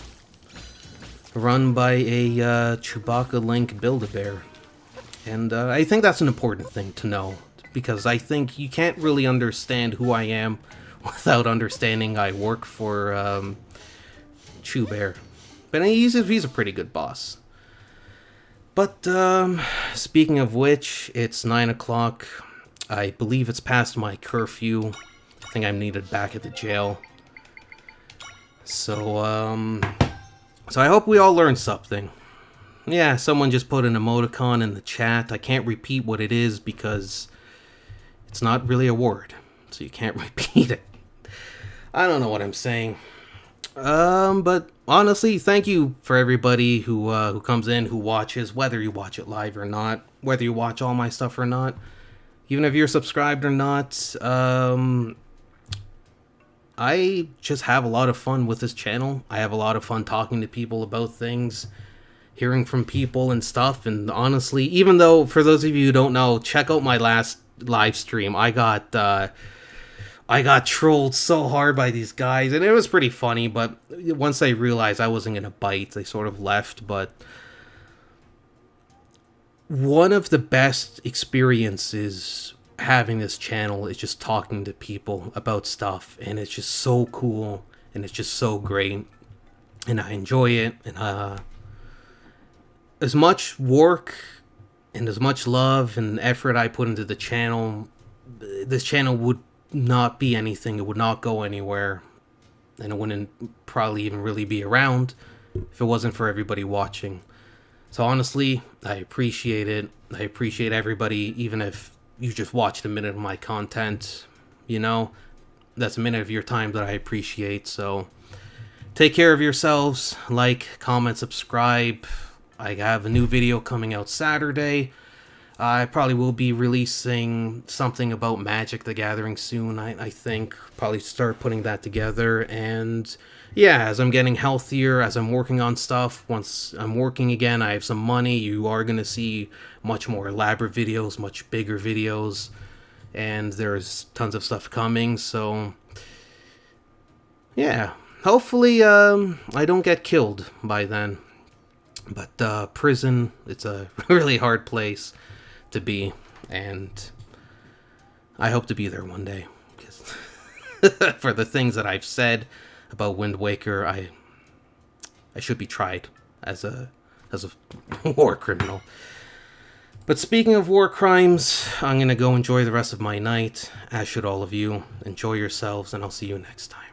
run by a Chewbacca Link Build-A-Bear. And I think that's an important thing to know, because I think you can't really understand who I am without understanding I work for Chew Bear. But he's a pretty good boss. But speaking of which, it's 9 o'clock. I believe it's past my curfew. I think I'm needed back at the jail. So I hope we all learned something. Yeah, someone just put an emoticon in the chat. I can't repeat what it is because it's not really a word, so you can't repeat it. I don't know what I'm saying. But honestly, thank you for everybody who comes in, who watches, whether you watch it live or not, whether you watch all my stuff or not, even if you're subscribed or not. I just have a lot of fun with this channel. I have a lot of fun talking to people about things, hearing from people and stuff. And honestly, even though, for those of you who don't know, check out my last live stream. I got trolled so hard by these guys, and it was pretty funny, but once I realized I wasn't gonna bite, they sort of left. But one of the best experiences having this channel is just talking to people about stuff, and it's just so cool, and it's just so great, and I enjoy it. And as much work and as much love and effort I put into the channel, this channel would not be anything. It would not go anywhere, and it wouldn't probably even really be around if it wasn't for everybody watching. So honestly, I appreciate it. I appreciate everybody, even if you just watched a minute of my content. You know, that's a minute of your time that I appreciate. So take care of yourselves. Like, comment, subscribe. I have a new video coming out Saturday. I probably will be releasing something about Magic the Gathering soon, I think. Probably start putting that together. And yeah, as I'm getting healthier, as I'm working on stuff, once I'm working again, I have some money, you are going to see much more elaborate videos, much bigger videos. And there's tons of stuff coming, so yeah. Hopefully I don't get killed by then. But prison, it's a really hard place to be, and I hope to be there one day, because for the things that I've said about Wind Waker, I should be tried as a war criminal. But speaking of war crimes, I'm gonna go enjoy the rest of my night, as should all of you. Enjoy yourselves, and I'll see you next time.